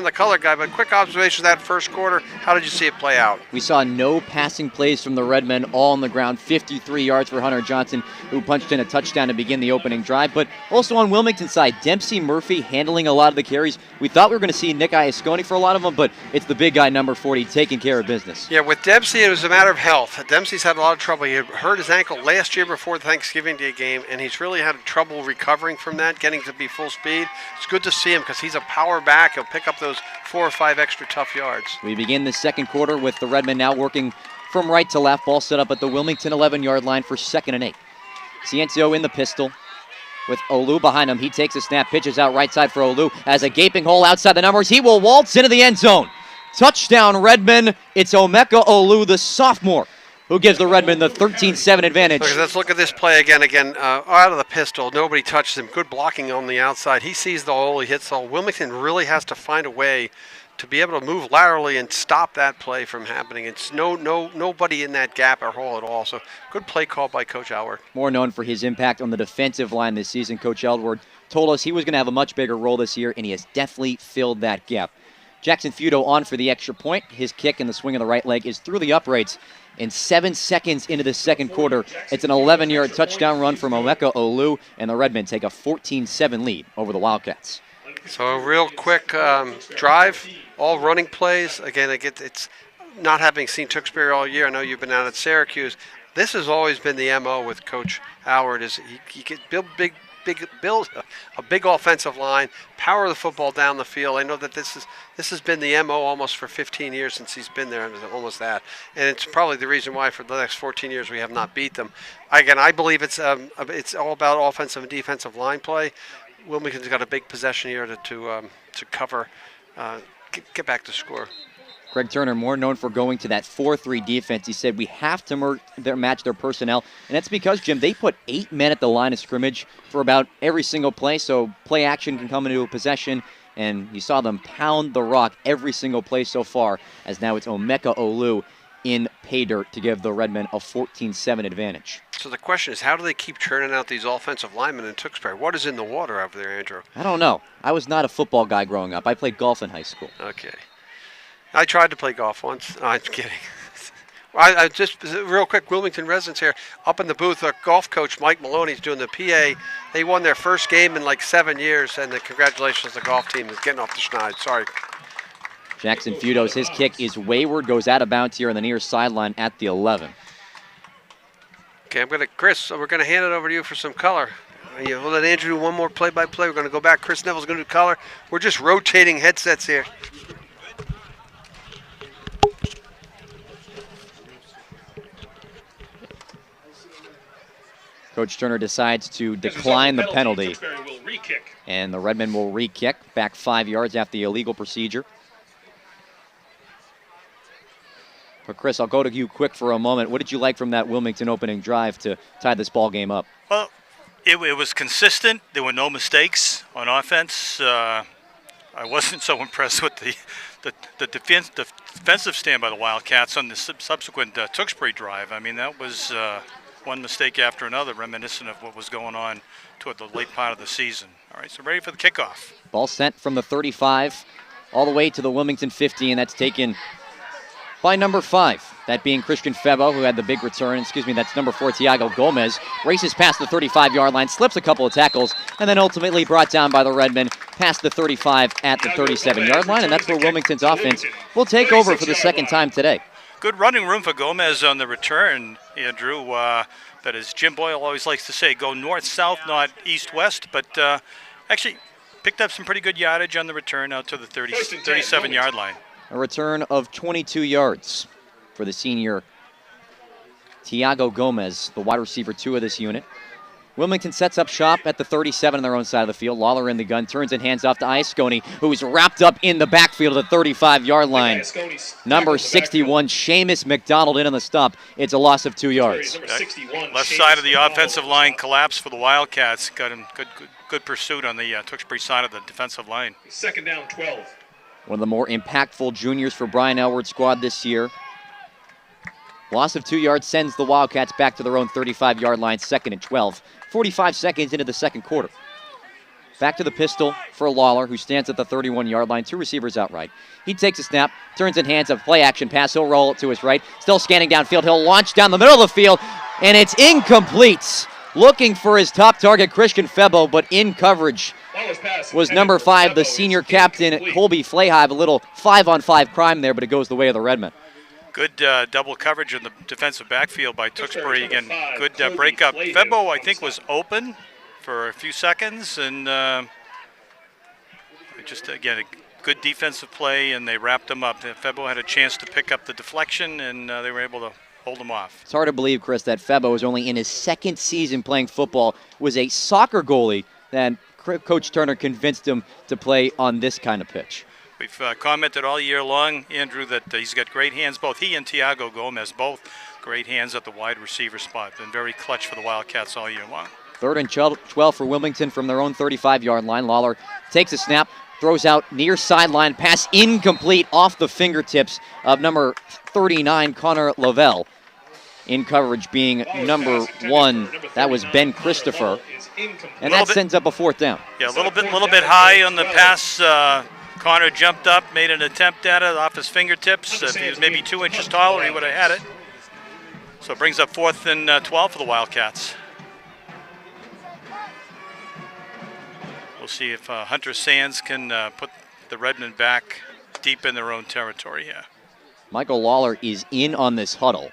the color guy, but quick observation of that first quarter. How did you see it play out? We saw no passing plays from the Redmen, all on the ground. 53 yards for Hunter Johnson, who punched in a touchdown to begin the opening drive. But also on Wilmington's side, Dempsey Murphy handling a lot of the carries. We thought we were going to see Nick Iasconi for a lot of them, but it's the big guy, number 40, taking care of business. Yeah, with Dempsey, it was a matter of health. Dempsey's had a lot of trouble. He had hurt his ankle last year before the Thanksgiving Day game, and he's really had trouble recovering from that, getting to be full speed. It's good to see him because he's a power back. He'll pick up those 4 or 5 extra tough yards. We begin the second quarter with the Redmen now working from right to left. Ball set up at the Wilmington 11-yard line for 2nd and 8. Ciencio in the pistol with Olu behind him. He takes a snap, pitches out right side for Olu. Has a gaping hole outside the numbers. He will waltz into the end zone. Touchdown, Redmen. It's Emeka Olu, the sophomore, who gives the Redmen the 13-7 advantage. Let's look at this play again. Out of the pistol. Nobody touches him. Good blocking on the outside. He sees the hole. He hits the hole. Wilmington really has to find a way to be able to move laterally and stop that play from happening. It's nobody in that gap or hole at all. So good play call by Coach Elward. More known for his impact on the defensive line this season, Coach Elward told us he was going to have a much bigger role this year, and he has definitely filled that gap. Jackson Feudo on for the extra point. His kick and the swing of the right leg is through the uprights. And 7 seconds into the second quarter, it's an 11-yard touchdown run from Emeka Olu, and the Redmen take a 14-7 lead over the Wildcats. So a real quick drive, all running plays. Again, it's not having seen Tewksbury all year. I know you've been out at Syracuse. This has always been the MO with Coach Howard. Is he can build build a big offensive line, power the football down the field. I know that this has been the MO almost for 15 years since he's been there, almost that. And it's probably the reason why for the next 14 years we have not beat them. Again, I believe it's all about offensive and defensive line play. Wilmington's got a big possession here to cover, get back to score. Greg Turner, more known for going to that 4-3 defense. He said we have to match their personnel, and that's because, Jim, they put 8 men at the line of scrimmage for about every single play, so play action can come into a possession, and you saw them pound the rock every single play so far, as now it's Omeka Olu in pay dirt to give the Redmen a 14-7 advantage. So the question is, how do they keep churning out these offensive linemen in Tewksbury? What is in the water over there, Andrew? I don't know. I was not a football guy growing up. I played golf in high school. Okay. I tried to play golf once. No, I'm kidding. I just, real quick, Wilmington residents here. Up in the booth, our golf coach, Mike Maloney's doing the PA. They won their first game in like 7 years, and congratulations to the golf team is getting off the schneid. Sorry. Jackson Fudos, his kick is wayward, goes out of bounds here on the near sideline at the 11. Okay, Chris, so we're going to hand it over to you for some color. We'll let Andrew do one more play-by-play. We're going to go back. Chris Neville's going to do color. We're just rotating headsets here. Coach Turner decides to decline the penalty, and the Redmen will re-kick back 5 yards after the illegal procedure. But Chris, I'll go to you quick for a moment. What did you like from that Wilmington opening drive to tie this ball game up? Well, it was consistent. There were no mistakes on offense. I wasn't so impressed with the defensive stand by the Wildcats on the subsequent Tewksbury drive. I mean, that was one mistake after another, reminiscent of what was going on toward the late part of the season. All right, so ready for the kickoff. Ball sent from the 35 all the way to the Wilmington 50, and that's taken by number 5, that being Christian Febo, who had the big return. That's number 4, Tiago Gomez. Races past the 35-yard line, slips a couple of tackles, and then ultimately brought down by the Redmen past the 35 at the 37-yard line, and that's where Wilmington's offense will take over for the second time today. Good running room for Gomez on the return, Andrew. But as Jim Boyle always likes to say, go north-south, not east-west. But actually picked up some pretty good yardage on the return out to the 37-yard line. A return of 22 yards for the senior Tiago Gomez, the wide receiver 2 of this unit. Wilmington sets up shop at the 37 on their own side of the field. Lawler in the gun, turns and hands off to Iasconi, who's wrapped up in the backfield at the 35-yard line. Number 61, Seamus McDonald in on the stop. It's a loss of 2 yards. Left side of the offensive line collapsed for the Wildcats. Got him good pursuit on the Tewksbury side of the defensive line. Second down, 12. One of the more impactful juniors for Brian Elward's squad this year. Loss of 2 yards sends the Wildcats back to their own 35-yard line, 2nd and 12. 45 seconds into the second quarter. Back to the pistol for Lawler, who stands at the 31-yard line, 2 receivers outright. He takes a snap, turns and hands a play-action pass. He'll roll it to his right. Still scanning downfield. He'll launch down the middle of the field, and it's incomplete. Looking for his top target, Christian Febo, but in coverage was number 5, the senior captain, Colby Flahive. A little 5-on-5 crime there, but it goes the way of the Redmen. Good double coverage in the defensive backfield by Tewksbury. Again, good breakup. Febo, I think, was open for a few seconds, and just, again, a good defensive play, and they wrapped him up. Febo had a chance to pick up the deflection, and they were able to hold him off. It's hard to believe, Chris, that Febo was only in his 2nd season playing football, was a soccer goalie, that Coach Turner convinced him to play on this kind of pitch. We've commented all year long, Andrew, that he's got great hands. Both he and Tiago Gomez, both great hands at the wide receiver spot. Been very clutch for the Wildcats all year long. 3rd and 12 for Wilmington from their own 35-yard line. Lawler takes a snap, throws out near sideline, pass incomplete off the fingertips of number 39, Connor Lavelle. In coverage being number 1, that was Ben Christopher. And that sends up a 4th down. Yeah, a little bit high on the pass. Connor jumped up, made an attempt at it off his fingertips. If he was maybe 2 inches taller, he would have had it. So it brings up 4th and 12 for the Wildcats. We'll see if Hunter Sands can put the Redmen back deep in their own territory here. Michael Lawler is in on this huddle.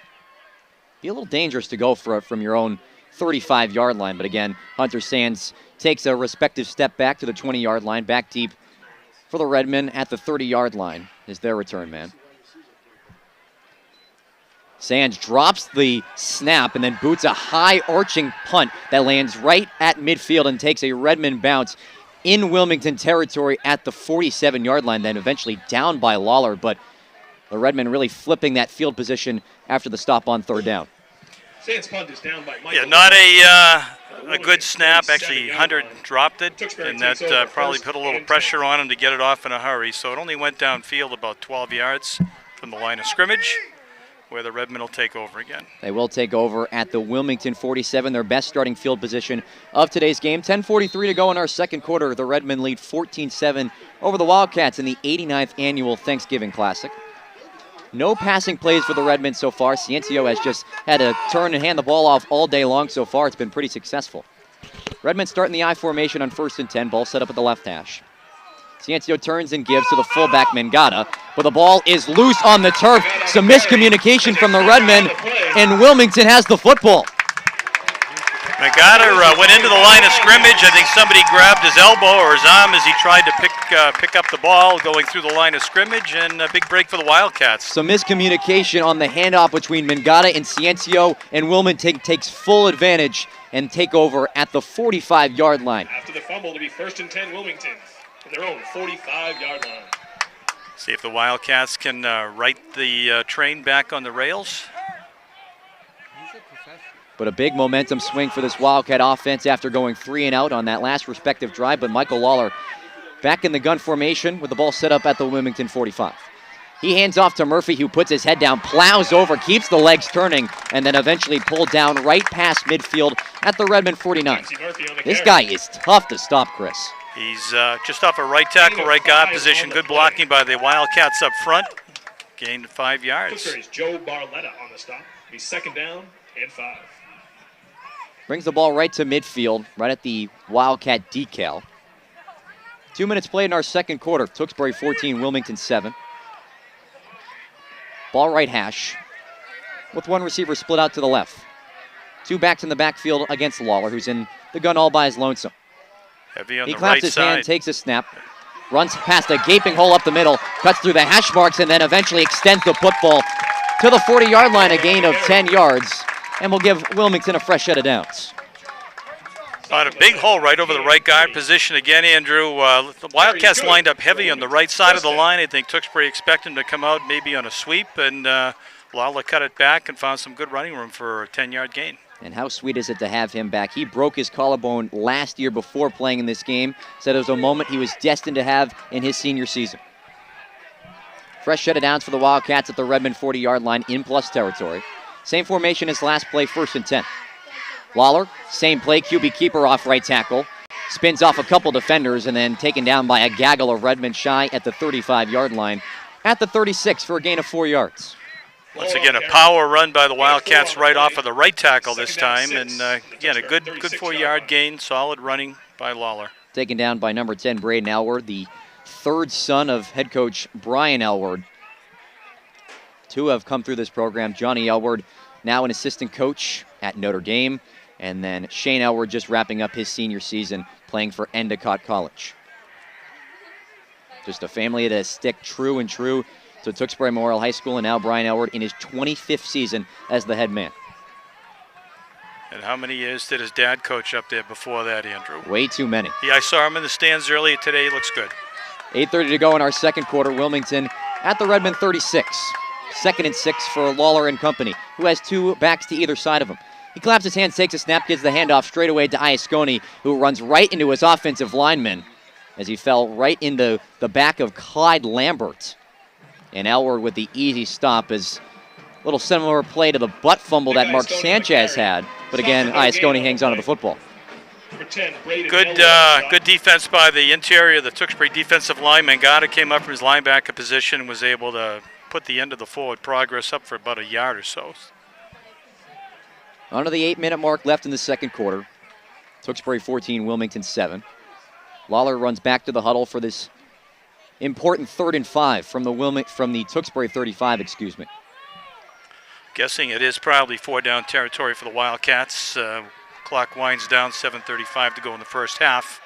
Be a little dangerous to go from your own 35-yard line. But again, Hunter Sands takes a respective step back to the 20-yard line, back deep for the Redmen at the 30-yard line is their return man. Sands drops the snap and then boots a high arching punt that lands right at midfield and takes a Redmond bounce in Wilmington territory at the 47-yard line, then eventually down by Lawler, but the Redmen really flipping that field position after the stop on third down. Sands punt is down by Michael. Yeah, not a good snap. Actually, Hunter dropped it, and that probably put a little pressure on him to get it off in a hurry. So it only went downfield about 12 yards from the line of scrimmage, where the Redmen will take over again. They will take over at the Wilmington 47, their best starting field position of today's game. 10:43 to go in our second quarter. The Redmen lead 14-7 over the Wildcats in the 89th annual Thanksgiving Classic. No passing plays for the Redmen so far. Ciencio has just had to turn and hand the ball off all day long so far. It's been pretty successful. Redmen starting the I formation on 1st and 10. Ball set up at the left hash. Ciencio turns and gives to the fullback Mangata, but the ball is loose on the turf. Some miscommunication from the Redmen, and Wilmington has the football. Mangata went into the line of scrimmage. I think somebody grabbed his elbow or his arm as he tried to pick up the ball going through the line of scrimmage, and a big break for the Wildcats. Some miscommunication on the handoff between Mangata and Ciencio, and Wilmington takes full advantage and take over at the 45-yard line. After the fumble to be 1st and 10 Wilmington. Their own 45-yard line. See if the Wildcats can right the train back on the rails. But a big momentum swing for this Wildcat offense after going 3 and out on that last respective drive. But Michael Lawler back in the gun formation with the ball set up at the Wilmington 45. He hands off to Murphy, who puts his head down, plows over, keeps the legs turning, and then eventually pulled down right past midfield at the Redmond 49. This guy is tough to stop, Chris. He's just off a right tackle, right guard position. Good blocking by the Wildcats up front. Gained 5 yards. Tewksbury's Joe Barletta on the stop. He's 2nd down and 5. Brings the ball right to midfield, right at the Wildcat decal. 2 minutes played in our second quarter. Tewksbury 14, Wilmington 7. Ball right hash with one receiver split out to the left. 2 backs in the backfield against Lawler, who's in the gun all by his lonesome. Heavy on He the claps right his side. hand, takes a snap, runs past a gaping hole up the middle, cuts through the hash marks, and then eventually extends the football to the 40-yard line, a gain of 10 yards, and will give Wilmington a fresh set of downs. On a big hole right over the right guard position again, Andrew. The Wildcats lined up heavy on the right side of the line. I think Tewksbury expected him to come out maybe on a sweep, and Lawler cut it back and found some good running room for a 10-yard gain. And how sweet is it to have him back? He broke his collarbone last year before playing in this game. Said it was a moment he was destined to have in his senior season. Fresh set of downs for the Wildcats at the Redmond 40-yard line in plus territory. Same formation as last play, 1st and 10. Lawler, same play, QB keeper off right tackle. Spins off a couple defenders and then taken down by a gaggle of Redmond shy at the 35-yard line. At the 36 for a gain of 4 yards. Once again, a power run by the Wildcats right off of the right tackle this time. And again, a good 4-yard gain, solid running by Lawler. Taken down by number 10, Braden Elward, the 3rd son of head coach Brian Elward. 2 have come through this program. Johnny Elward, now an assistant coach at Notre Dame. And then Shane Elward just wrapping up his senior season playing for Endicott College. Just a family that has stick true and true to Tewksbury Memorial High School, and now Brian Elward in his 25th season as the head man. And how many years did his dad coach up there before that, Andrew? Way too many. Yeah, I saw him in the stands earlier today. Looks good. 8:30 to go in our second quarter. Wilmington at the Redmond 36. 2nd and 6 for Lawler and company, who has 2 backs to either side of him. He claps his hands, takes a snap, gives the handoff straight away to Iasconi, who runs right into his offensive lineman as he fell right into the back of Clyde Lambert. And Elward with the easy stop is a little similar play to the butt fumble that Mark Sanchez had. But again, Iasconi hangs on to the football. Good defense by the interior, the Tewksbury defensive line. Mangata came up from his linebacker position and was able to put the end of the forward progress up for about a yard or so. Under the 8-minute mark left in the second quarter. Tewksbury 14, Wilmington 7. Lawler runs back to the huddle for this important 3rd and 5 from the Tewksbury 35, excuse me. Guessing it is probably 4 down territory for the Wildcats. clock winds down, 7:35 to go in the first half.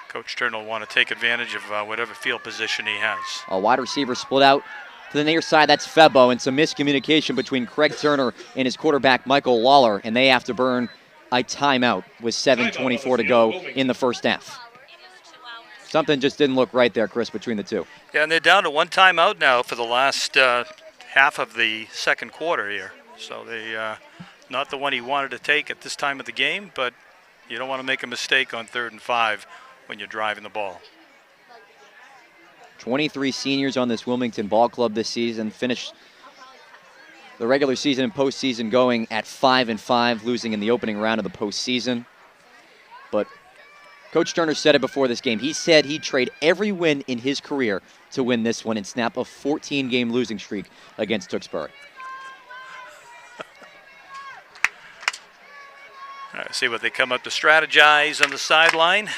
Coach Turner will want to take advantage of whatever field position he has. A wide receiver split out to the near side. That's Febo, and some miscommunication between Craig Turner and his quarterback, Michael Lawler, and they have to burn a timeout with 7:24 to go in the first half. Something just didn't look right there, Chris, between the two. Yeah, and they're down to one timeout now for the last half of the second quarter here. So they not the one he wanted to take at this time of the game, but you don't want to make a mistake on 3rd and 5 when you're driving the ball. 23 seniors on this Wilmington ball club this season, finished the regular season and postseason going at 5-5, losing in the opening round of the postseason. But Coach Turner said it before this game. He said he'd trade every win in his career to win this one and snap a 14-game losing streak against Tewksbury. All right, see what they come up to strategize on the sideline.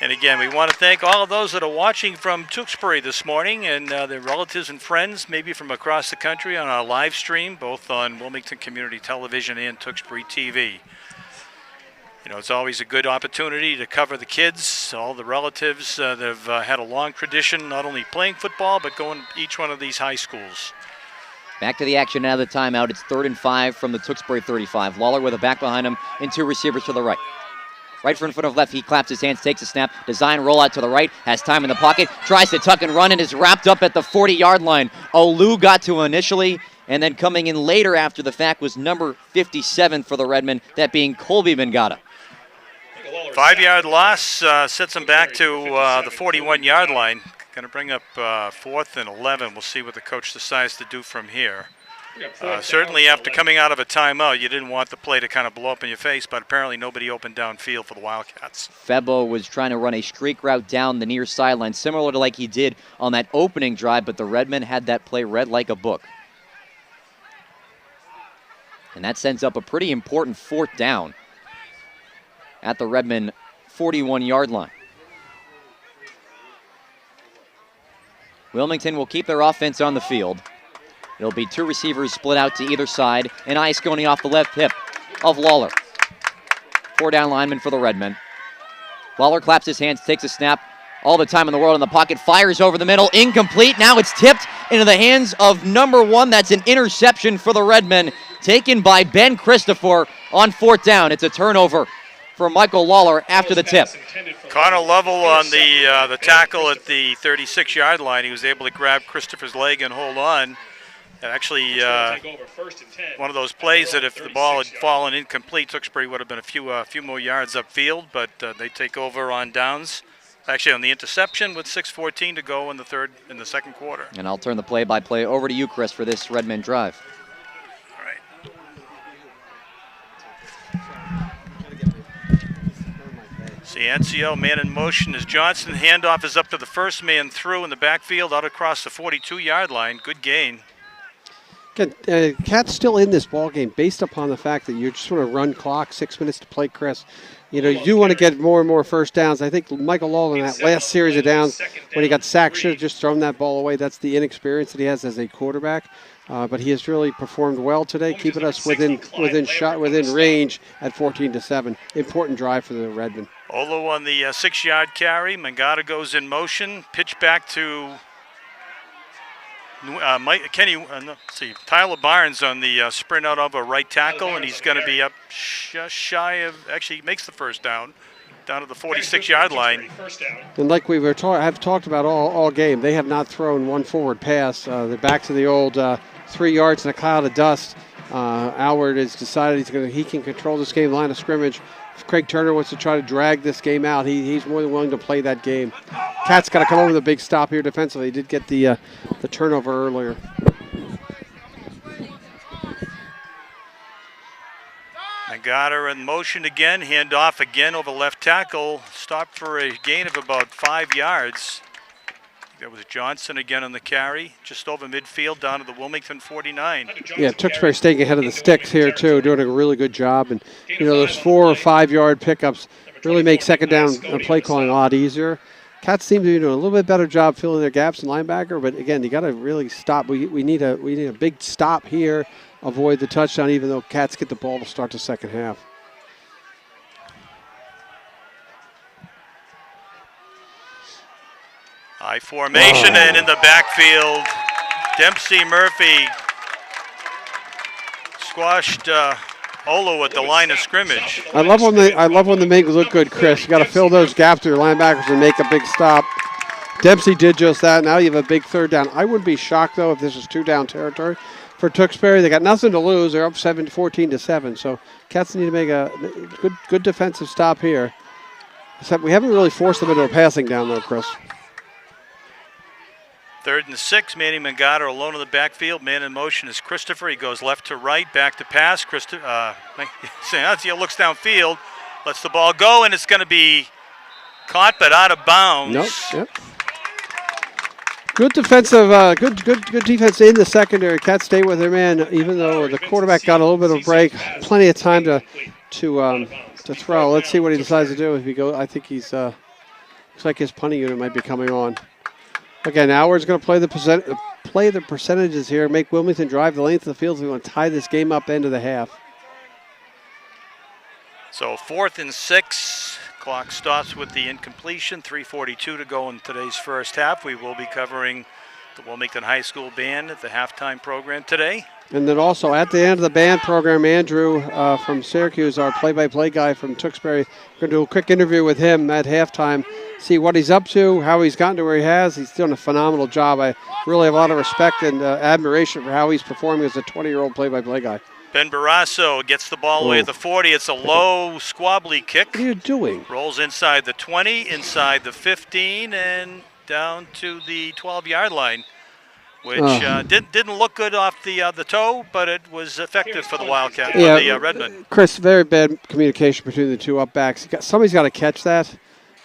And again, we want to thank all of those that are watching from Tewksbury this morning and their relatives and friends, maybe from across the country on our live stream, both on Wilmington Community Television and Tewksbury TV. You know, it's always a good opportunity to cover the kids, all the relatives that have had a long tradition, not only playing football, but going to each one of these high schools. Back to the action now, the timeout. It's 3rd and 5 from the Tewksbury 35. Lawler with a back behind him and two receivers to the right. Right foot in front of left, he claps his hands, takes a snap, design rollout to the right, has time in the pocket, tries to tuck and run, and is wrapped up at the 40-yard line. Olu got to initially, and then coming in later after the fact was number 57 for the Redmen, that being Colby Bengata. 5-yard loss sets them back to the 41-yard line. Going to bring up 4th and 11. We'll see what the coach decides to do from here. Certainly after coming out of a timeout, you didn't want the play to kind of blow up in your face, but apparently nobody opened downfield for the Wildcats. Febo was trying to run a streak route down the near sideline, similar to like he did on that opening drive, but the Redmen had that play read like a book. And that sends up a pretty important 4th down at the Redmen 41-yard line. Wilmington will keep their offense on the field. It'll be two receivers split out to either side, and ice going off the left hip of Lawler. 4 down linemen for the Redmen. Lawler claps his hands, takes a snap, all the time in the world in the pocket, fires over the middle, incomplete. Now it's tipped into the hands of number 1. That's an interception for the Redmen, taken by Ben Christopher on 4th down. It's a turnover for Michael Lawler after the tip. Connor Lovell on the tackle at the 36-yard line. He was able to grab Christopher's leg and hold on. Actually, one of those plays that if the ball had fallen incomplete, Tewksbury would have been a few more yards upfield, but they take over on downs. Actually, on the interception with 6:14 to go in the second quarter. And I'll turn the play-by-play over to you, Chris, for this Redmen drive. All right. Ciancio, man in motion is Johnson. Handoff is up to the first man through in the backfield, out across the 42-yard line. Good gain. Again, Cat's still in this ball game based upon the fact that you just want to run clock, 6 minutes to play, Chris. You know, you do want to get more and more first downs. I think Michael Lawler in that last series of downs when he got sacked should have just thrown that ball away. That's the inexperience that he has as a quarterback. But he has really performed well today, keeping us within range at 14-7. Important drive for the Redmen. Olo on the 6-yard carry. Mangata goes in motion. Pitch back to Tyler Barnes on the sprint out of a right tackle, and he's going to be up just shy of, actually he makes the first down to the 46-yard line. And like we have talked about all game, they have not thrown one forward pass. They're back to the old 3 yards in a cloud of dust. Alward has decided he can control this game, line of scrimmage. If Craig Turner wants to try to drag this game out, he's more than willing to play that game. Cat's got to come over with a big stop here defensively. He did get the turnover earlier. Mangata in motion again, handoff again over left tackle. Stopped for a gain of about 5 yards. That was Johnson again on the carry, just over midfield down to the Wilmington 49. Yeah, Tewksbury staying ahead of the sticks here too, doing a really good job. And you know, those 4 or 5 yard pickups really make second down play calling a lot easier. Cats seem to be doing a little bit better job filling their gaps in linebacker, but again, you got to really stop. We need a big stop here avoid the touchdown, even though Cats get the ball to start the second half. High formation, and in the backfield, Dempsey Murphy squashed Olo at the line of scrimmage. I love when they make it look good, Chris. You got to fill those gaps to your linebackers and make a big stop. Dempsey did just that. Now you have a big third down. I wouldn't be shocked though if this is 2-down territory for Tewksbury. They got nothing to lose. They're up 14-7. So Cats need to make a good defensive stop here. Except we haven't really forced them into a passing down though, Chris. 3rd and 6, Manny Mangata alone in the backfield. Man in motion is Christopher. He goes left to right, back to pass. Sanazio looks downfield, lets the ball go, and it's going to be caught but out of bounds. Nope. Yep. Good defensive, good defense in the secondary. Cats stay with their man, even though the quarterback got a little bit of a break. Plenty of time to throw. Let's see what he decides to do. If he goes, I think he's looks like his punting unit might be coming on. Again, Howard's going to play the percentages here, make Wilmington drive the length of the field. So we want to tie this game up end of the half. So 4th and 6. Clock stops with the incompletion. 3:42 to go in today's first half. We will be covering the Wilmington High School band at the halftime program today. And then also at the end of the band program, Andrew from Syracuse, our play-by-play guy from Tewksbury, we're going to do a quick interview with him at halftime, see what he's up to, how he's gotten to where he has. He's doing a phenomenal job. I really have a lot of respect and admiration for how he's performing as a 20-year-old play-by-play guy. Ben Barrasso gets the ball away at the 40. It's a low, squabbly kick. What are you doing? Rolls inside the 20, inside the 15, and down to the 12-yard line, which didn't look good off the toe, but it was effective for the Wildcat, for the Redmen. Chris, very bad communication between the two up backs. Somebody's got to catch that.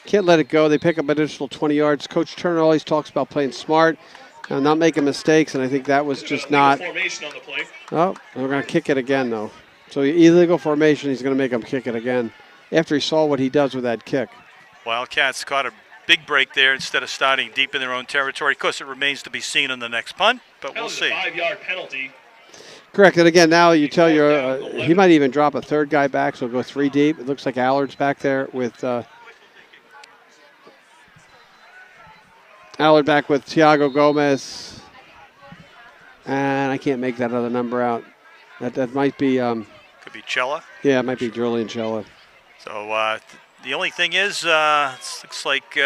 Can't let it go. They pick up an additional 20 yards. Coach Turner always talks about playing smart, not making mistakes, and I think that was just not. Oh, we're going to kick it again, though. So illegal formation, he's going to make him kick it again after he saw what he does with that kick. Wildcats caught a big break there instead of starting deep in their own territory. Of course, it remains to be seen on the next punt, but we'll see. 5-yard penalty. Correct, and again, now you tell your he might even drop a third guy back, so go 3 deep. It looks like Allard's back there with Allard back with Thiago Gomez. And I can't make that other number out. That might be... could be Cella. Yeah, it might be Julian Cella. So the only thing is, it looks like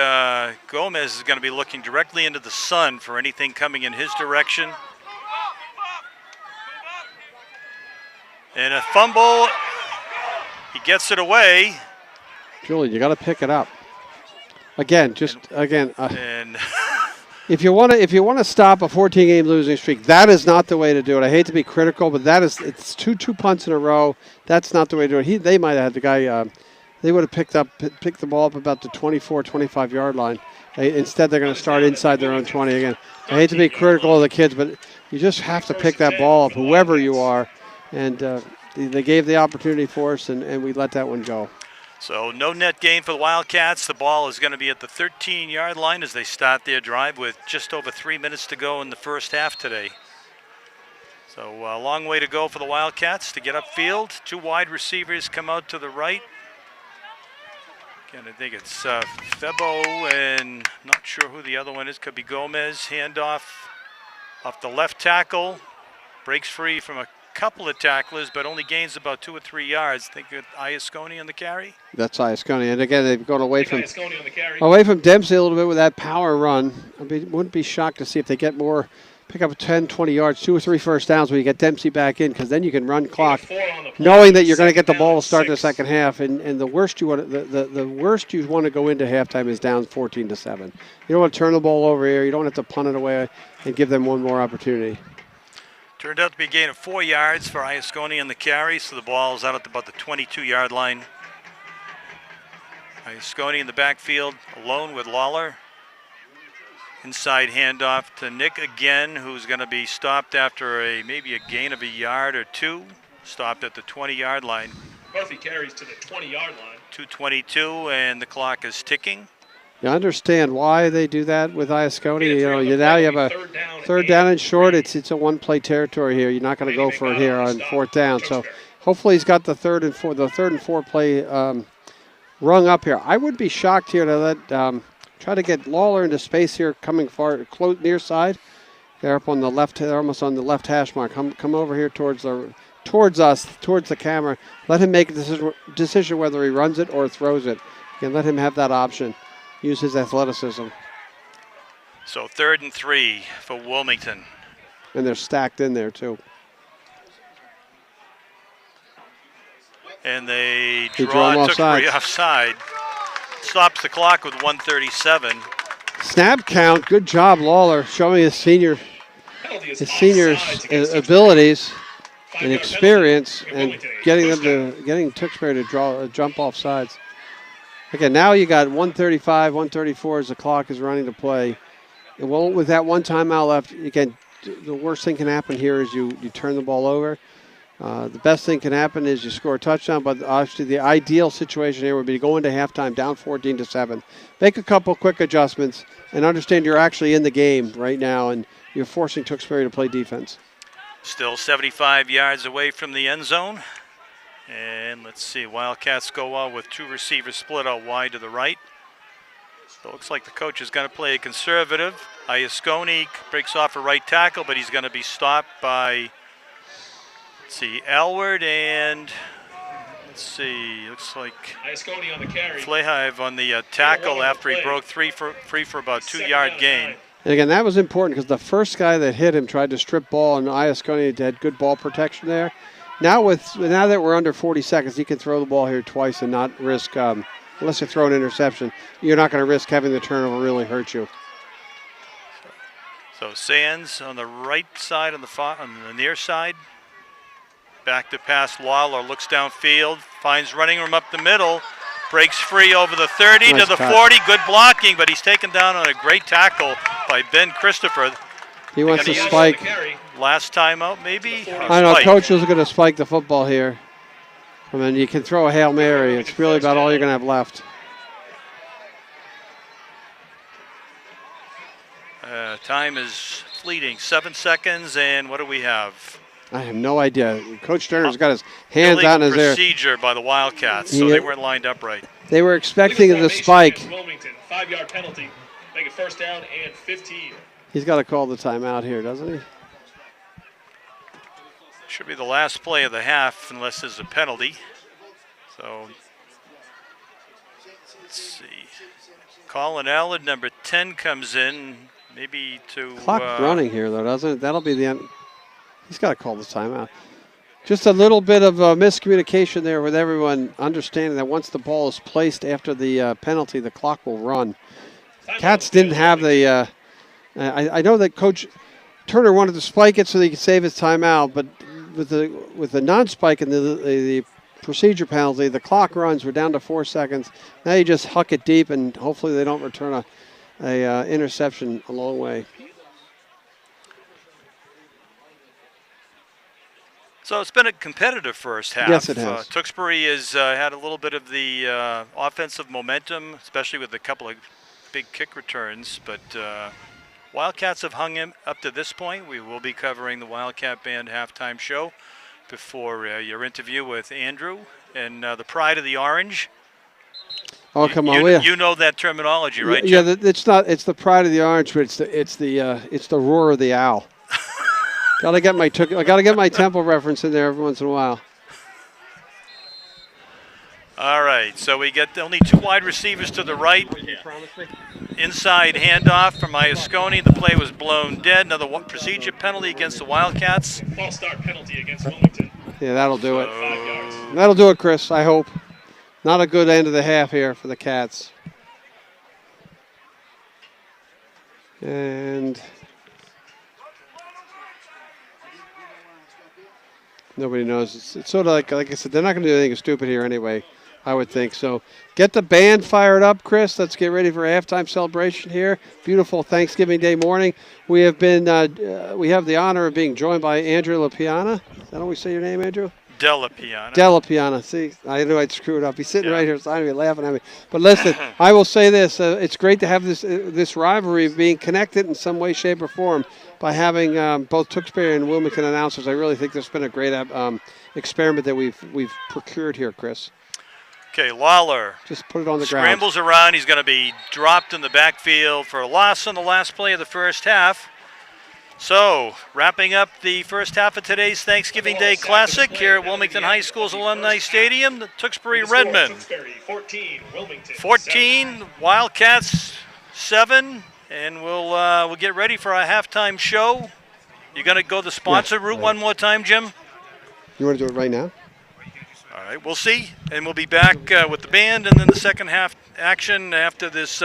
Gomez is going to be looking directly into the sun for anything coming in his direction. And a fumble. He gets it away. Julian, you got to pick it up. Again, If you want to stop a 14-game losing streak, that is not the way to do it. I hate to be critical, but it's two punts in a row. That's not the way to do it. They might have had the guy. They would have picked the ball up about the 24, 25-yard line. Instead, they're going to start inside their own 20 again. I hate to be critical of the kids, but you just have to pick that ball up, whoever you are. And they gave the opportunity for us, and we let that one go. So no net gain for the Wildcats. The ball is going to be at the 13-yard line as they start their drive with just over 3 minutes to go in the first half today. So a long way to go for the Wildcats to get upfield. 2 wide receivers come out to the right. Again, I think it's Febo and not sure who the other one is. Could be Gomez. Handoff off the left tackle. Breaks free from a couple of tacklers, but only gains about 2 or 3 yards. Think of Iasconi on the carry. That's Iasconi, and again they've gone away from Dempsey a little bit with that power run. Wouldn't be shocked to see if they get more, pick up 10, 20 yards, 2 or 3 first downs when you get Dempsey back in, because then you can run clock, knowing that you're going to get the ball to start in the second half. And the worst you want to go into halftime is down 14-7. You don't want to turn the ball over here. You don't have to punt it away and give them one more opportunity. Turned out to be a gain of 4 yards for Iasconi on the carry, so the ball is out at about the 22-yard line. Iasconi in the backfield, alone with Lawler. Inside handoff to Nick again, who's going to be stopped after maybe a gain of a yard or 2. Stopped at the 20-yard line. Murphy carries to the 20-yard line. 2:22, and the clock is ticking. You understand why they do that with Iasconi. Now you have a third down and short. It's a one-play territory here. You're not going to go for it here on fourth down. So hopefully he's got the third and four play rung up here. I would be shocked here to let try to get Lawler into space here, coming far close near side. They're up on the left. They're almost on the left hash mark. Come over here towards us, towards the camera. Let him make a decision whether he runs it or throws it. And let him have that option. Use his athleticism. So 3rd and 3 for Wilmington. And they're stacked in there, too. And they draw Tewksbury offside. Stops the clock with 1:37. Snap count. Good job, Lawler, showing his senior abilities and experience, and getting Tewksbury to jump off sides. Again, now you got 1:35, 1:34 as the clock is running to play. And with that one timeout left, again, the worst thing can happen here is you turn the ball over. The best thing can happen is you score a touchdown, but obviously the ideal situation here would be to go into halftime down 14-7. Make a couple quick adjustments and understand you're actually in the game right now and you're forcing Tewksbury to play defense. Still 75 yards away from the end zone. And let's see, Wildcats go out with 2 receivers split out wide to the right. So it looks like the coach is going to play a conservative. Iasconi breaks off a right tackle, but he's going to be stopped by, let's see, Alward and, let's see, looks like Iasconi on the carry. Flahive on the tackle after he broke free for about 2-yard gain. And again, that was important because the first guy that hit him tried to strip ball, and Iasconi had good ball protection there. Now that we're under 40 seconds, you can throw the ball here twice and not risk, unless you throw an interception, you're not going to risk having the turnover really hurt you. So Sands on the right side, on the near side. Back to pass, Lawler looks downfield, finds running room up the middle, breaks free over the 30 nice to the cut. 40. Good blocking, but he's taken down on a great tackle by Ben Christopher. He wants to spike. Last time out, maybe? I know, coach was going to spike the football here. I mean, you can throw a Hail Mary. It's really about all you're going to have left. Time is fleeting. 7 seconds, and what do we have? I have no idea. Coach Turner's got his hands on his ear. Procedure by the Wildcats, so they weren't lined up right. They were expecting the spike. Wilmington, 5-yard penalty. Make it 1st down and 15. He's got to call the timeout here, doesn't he? Should be the last play of the half unless there's a penalty. So, let's see. Colin Allard, number 10, comes in, maybe to... Clock running here, though, doesn't it? That'll be the end. He's got to call the timeout. Just a little bit of miscommunication there with everyone understanding that once the ball is placed after the penalty, the clock will run. Cats didn't have the... I know that Coach Turner wanted to spike it so he could save his timeout, but with the non-spike and the procedure penalty, the clock runs. We're down to 4 seconds. Now you just huck it deep, and hopefully they don't return a interception a long way. So it's been a competitive first half. Yes, it has. Tewksbury has had a little bit of the offensive momentum, especially with a couple of big kick returns, but Wildcats have hung him up to this point. We will be covering the Wildcat Band halftime show before your interview with Andrew and the Pride of the Orange. Oh, come on! You know that terminology, right? Yeah, Jim? it's not. It's the Pride of the Orange, but it's the roar of the owl. I gotta get my Temple reference in there every once in a while. All right, so we get only 2 wide receivers to the right. Inside handoff from Iasconi. The play was blown dead. Another procedure penalty against the Wildcats. False start penalty against Wilmington. Yeah, that'll do it. 5 yards. That'll do it, Chris, I hope. Not a good end of the half here for the Cats. And nobody knows. It's sort of like I said, they're not going to do anything stupid here anyway, I would think. So get the band fired up, Chris. Let's get ready for a halftime celebration here. Beautiful Thanksgiving Day morning. We have the honor of being joined by Andrew LaPiana. Is that how we say your name, Andrew? Della Piana. Della Piana. See, I knew I'd screw it up. He's sitting right here beside me laughing at me. But listen, I will say this. It's great to have this rivalry being connected in some way, shape, or form by having both Tewksbury and Wilmington announcers. I really think there's been a great experiment that we've procured here, Chris. Okay, Lawler just put it on the ground. Scrambles around. He's going to be dropped in the backfield for a loss on the last play of the first half. So, wrapping up the first half of today's Thanksgiving Day Classic here at Wilmington High School's Alumni Stadium, the Tewksbury Redmen. 14, Wildcats 7, and we'll get ready for our halftime show. You're going to go the sponsor route one more time, Jim? You want to do it right now? All right, we'll see, and we'll be back with the band and then the second half action after this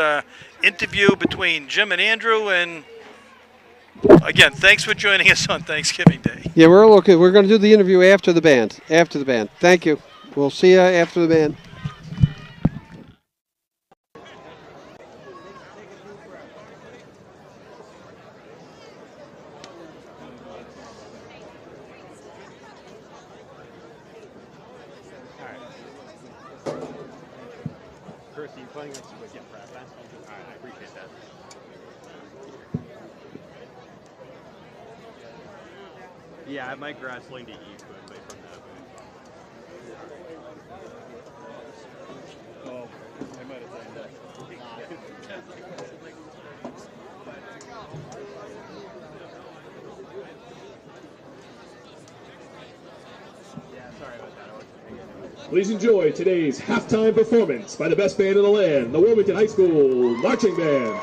interview between Jim and Andrew. And again, thanks for joining us on Thanksgiving Day. Yeah, we're okay. We're going to do the interview after the band. After the band. Thank you. We'll see you after the band. Chris, are you playing this with your prep? All right, I appreciate that. Yeah, I might grab Sling to eat quickly from that. Oh, I might have done that. Yeah, sorry about that. Please enjoy today's halftime performance by the best band in the land, the Wilmington High School Marching Band.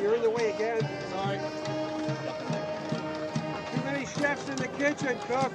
you're in the way again. Sorry. Too many chefs in the kitchen, cook.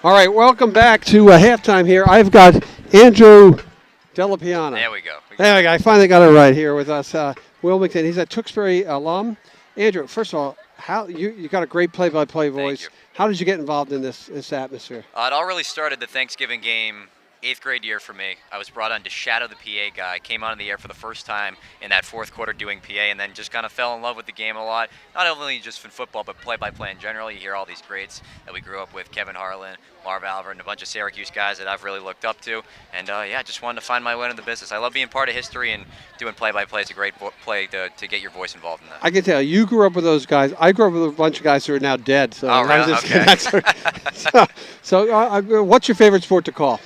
All right, welcome back to halftime here. I've got Andrew Delapiana. There we go. There we go. I finally got it right here with us. Wilmington. He's a Tewksbury alum. Andrew, first of all, how you got a great play-by-play voice. you. How did you get involved in this atmosphere? It all really started the Thanksgiving game, 8th grade year for me. I was brought on to shadow the PA guy. Came on in the air for the first time in that fourth quarter doing PA, and then just kind of fell in love with the game a lot. Not only just in football, but play-by-play in general. You hear all these greats that we grew up with: Kevin Harlan, Marv Alver, and a bunch of Syracuse guys that I've really looked up to. And yeah, just wanted to find my way into the business. I love being part of history, and doing play-by-play is a great play to get your voice involved in that. I can tell you grew up with those guys. I grew up with a bunch of guys who are now dead. So oh, really? Okay. so what's your favorite sport to call?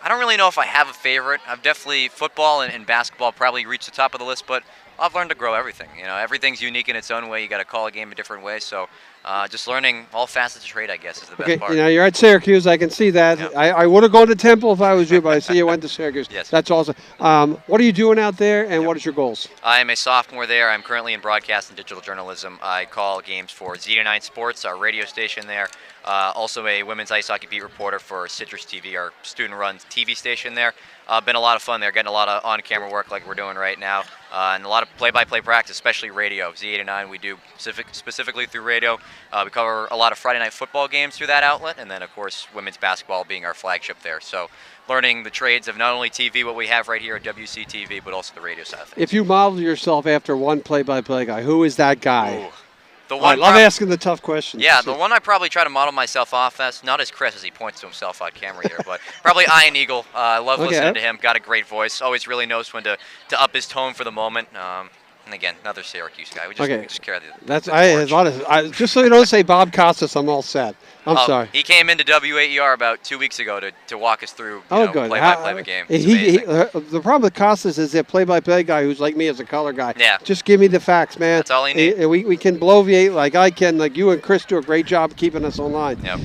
I don't really know if I have a favorite. I've definitely football and basketball probably reached the top of the list, but I've learned to grow everything. You know, everything's unique in its own way. You got to call a game a different way. So just learning all facets of trade, I guess, is the best part. You know, you're at Syracuse. I can see that. Yep. I would have gone to Temple if I was you, but I see you went to Syracuse. Yes. That's awesome. What are you doing out there, and what is your goals? I am a sophomore there. I'm currently in broadcast and digital journalism. I call games for Z9 Sports, our radio station there. Also a women's ice hockey beat reporter for Citrus TV, our student-run TV station there. Been a lot of fun there, getting a lot of on-camera work like we're doing right now, and a lot of play-by-play practice, especially radio. Z89 we do specifically through radio. We cover a lot of Friday night football games through that outlet, and then of course women's basketball being our flagship there. So learning the trades of not only TV, what we have right here at WCTV, but also the radio side of things. If you modeled yourself after one play-by-play guy, who is that guy? Ooh. I love asking the tough questions. Yeah, the one I probably try to model myself off as, not as Chris as he points to himself on camera here, but probably Ian Eagle. I love listening to him. Got a great voice. Always really knows when to up his tone for the moment. And again, another Syracuse guy. We just carry the torch. Just so you don't say Bob Costas, I'm all set. I'm sorry. He came into W8ER about 2 weeks ago to walk us through play-by-play of the game. The problem with Costas is that play-by-play guy who's like me as a color guy. Yeah. Just give me the facts, man. That's all he needs. We can bloviate like I can. Like you and Chris do a great job keeping us online. Yep.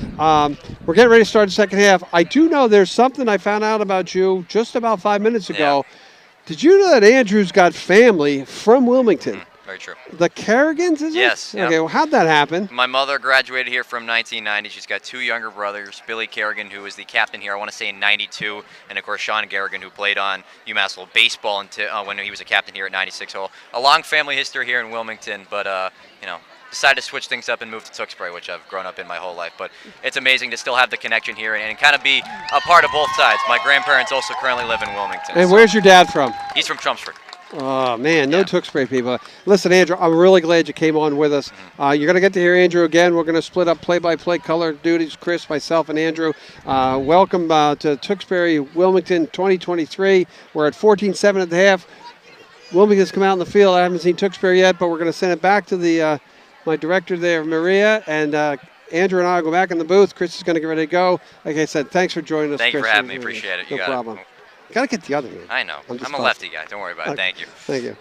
We're getting ready to start the second half. I do know there's something I found out about you just about 5 minutes ago. Yeah. Did you know that Andrew's got family from Wilmington? Very true. The Kerrigans, is it? Yes. Okay, well, how'd that happen? My mother graduated here from 1990. She's got 2 younger brothers, Billy Kerrigan, who was the captain here, I want to say in 92, and of course Sean Garrigan, who played on UMass baseball until, when he was a captain here at 96. So a long family history here in Wilmington, but, decided to switch things up and move to Tewksbury, which I've grown up in my whole life. But it's amazing to still have the connection here and kind of be a part of both sides. My grandparents also currently live in Wilmington. And where's your dad from? He's from Chelmsford. Oh, man, no Tewksbury people. Listen, Andrew, I'm really glad you came on with us. You're going to get to hear Andrew again. We're going to split up play-by-play color duties, Chris, myself, and Andrew. Welcome to Tewksbury, Wilmington 2023. We're at 14-7 at the half. Wilmington's come out in the field. I haven't seen Tewksbury yet, but we're going to send it back to the my director there, Maria, and Andrew and I will go back in the booth. Chris is going to get ready to go. Like I said, thanks for joining us, Thank you Chris. for having me. Appreciate it. You No got problem. it. Got to get the other man. I know. I'm a lefty guy. Don't worry about it. Thank you. Thank you.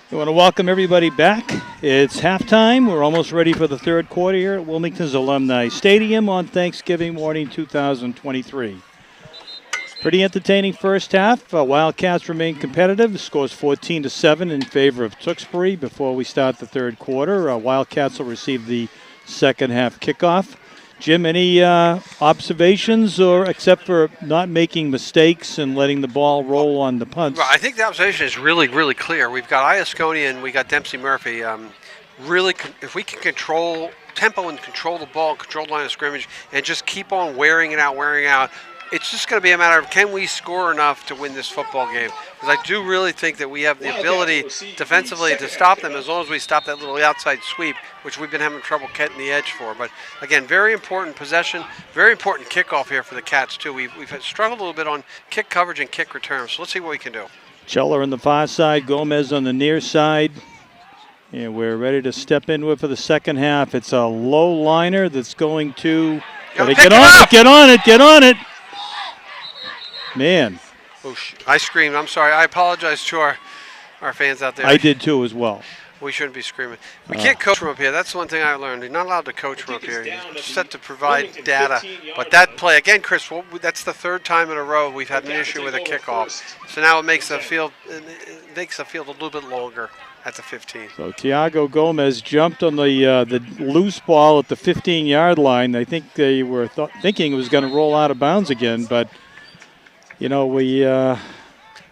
I want to welcome everybody back. It's halftime. We're almost ready for the third quarter here at Wilmington's Alumni Stadium on Thanksgiving morning 2023. Pretty entertaining first half. Wildcats remain competitive. The score's 14-7 in favor of Tewksbury before we start the third quarter. Wildcats will receive the second half kickoff. Jim, any observations, or except for not making mistakes and letting the ball roll on the punts? Well, I think the observation is really, really clear. We've got Iasconi and we got Dempsey Murphy. Really, if we can control tempo and control the ball, control the line of scrimmage, and just keep on wearing it out, it's just going to be a matter of can we score enough to win this football game. Because I do really think that we have the ability defensively to stop them as long as we stop that little outside sweep, which we've been having trouble getting the edge for. But again, very important possession, very important kickoff here for the Cats too. We've struggled a little bit on kick coverage and kick return, so let's see what we can do. Cheller on the far side, Gomez on the near side. And we're ready to step in with for the second half. It's a low liner that's going to get on it. Man. Oosh, I screamed. I'm sorry. I apologize to our fans out there. I did too as well. We shouldn't be screaming. We can't coach from up here. That's one thing I learned. You're not allowed to coach from up here. You're set to provide data. But that play, again, Chris, that's the third time in a row we've had an issue with a kickoff. So now it makes the field a little bit longer at the 15. So Tiago Gomez jumped on the loose ball at the 15-yard line. I think they were thinking it was going to roll out of bounds again, but you know, we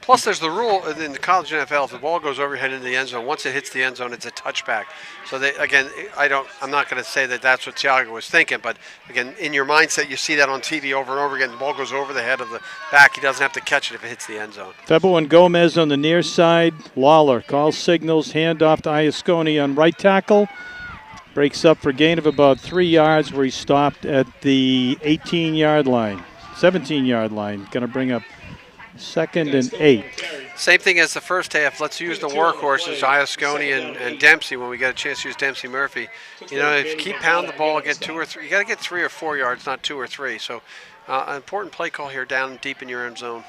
Plus, there's the rule in the college NFL: if the ball goes over your head into the end zone, once it hits the end zone, it's a touchback. So I'm not going to say that that's what Thiago was thinking, but again, in your mindset, you see that on TV over and over again. The ball goes over the head of the back; he doesn't have to catch it if it hits the end zone. Febo and Gomez on the near side. Lawler calls signals, handoff to Iasconi on right tackle. Breaks up for gain of about 3 yards, where he stopped at the 18-yard line, 17-yard line. Going to bring up 2nd and 8. Same thing as the first half. Let's use the workhorses, Iasconi and Dempsey, when we get a chance to use Dempsey Murphy. You know, if you keep pounding the ball, get 2 or 3. You got to get 3 or 4 yards, not 2 or 3. So, an important play call here, down deep in your end zone.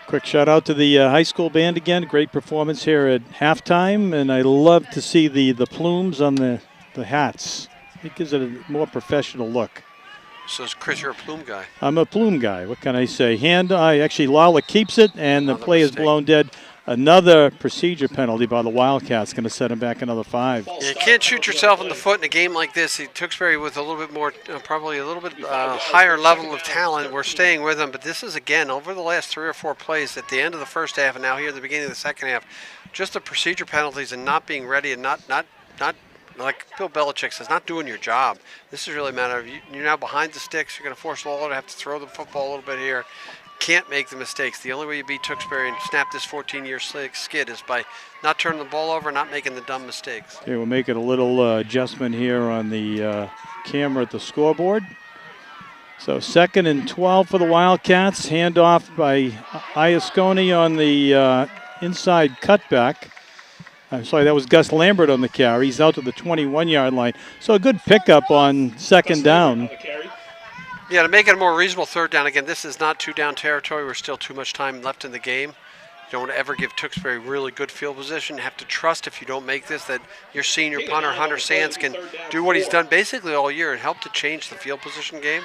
Quick shout out to the high school band again. Great performance here at halftime, and I love to see the plumes on the hats. It gives it a more professional look. So, Chris, you're a plume guy. I'm a plume guy. What can I say? Actually, Lawler keeps it, and the play is blown dead. Another procedure penalty by the Wildcats, going to set him back another 5. Yeah, you can't shoot yourself in the foot in a game like this. Tewksbury with a little bit more, probably a little bit higher level of talent. We're staying with them, but this is, again, over the last 3 or 4 plays at the end of the first half and now here at the beginning of the second half, just the procedure penalties and not being ready and not like Bill Belichick says, not doing your job. This is really a matter of you're now behind the sticks. You're going to force Lawler to have to throw the football a little bit here. Can't make the mistakes. The only way you beat Tewksbury and snap this 14-year skid is by not turning the ball over, not making the dumb mistakes. Okay, we'll make it a little adjustment here on the camera at the scoreboard. So 2nd and 12 for the Wildcats. Handoff by Iasconi on the inside cutback. I'm sorry, that was Gus Lambert on the carry. He's out to the 21-yard line. So a good pickup on 2nd down. Yeah, to make it a more reasonable 3rd down. Again, this is not 2-down territory. We're still too much time left in the game. You don't want to ever give Tewksbury really good field position. You have to trust, if you don't make this, that your senior punter, Hunter Sands, can do what he's done basically all year and help to change the field position game.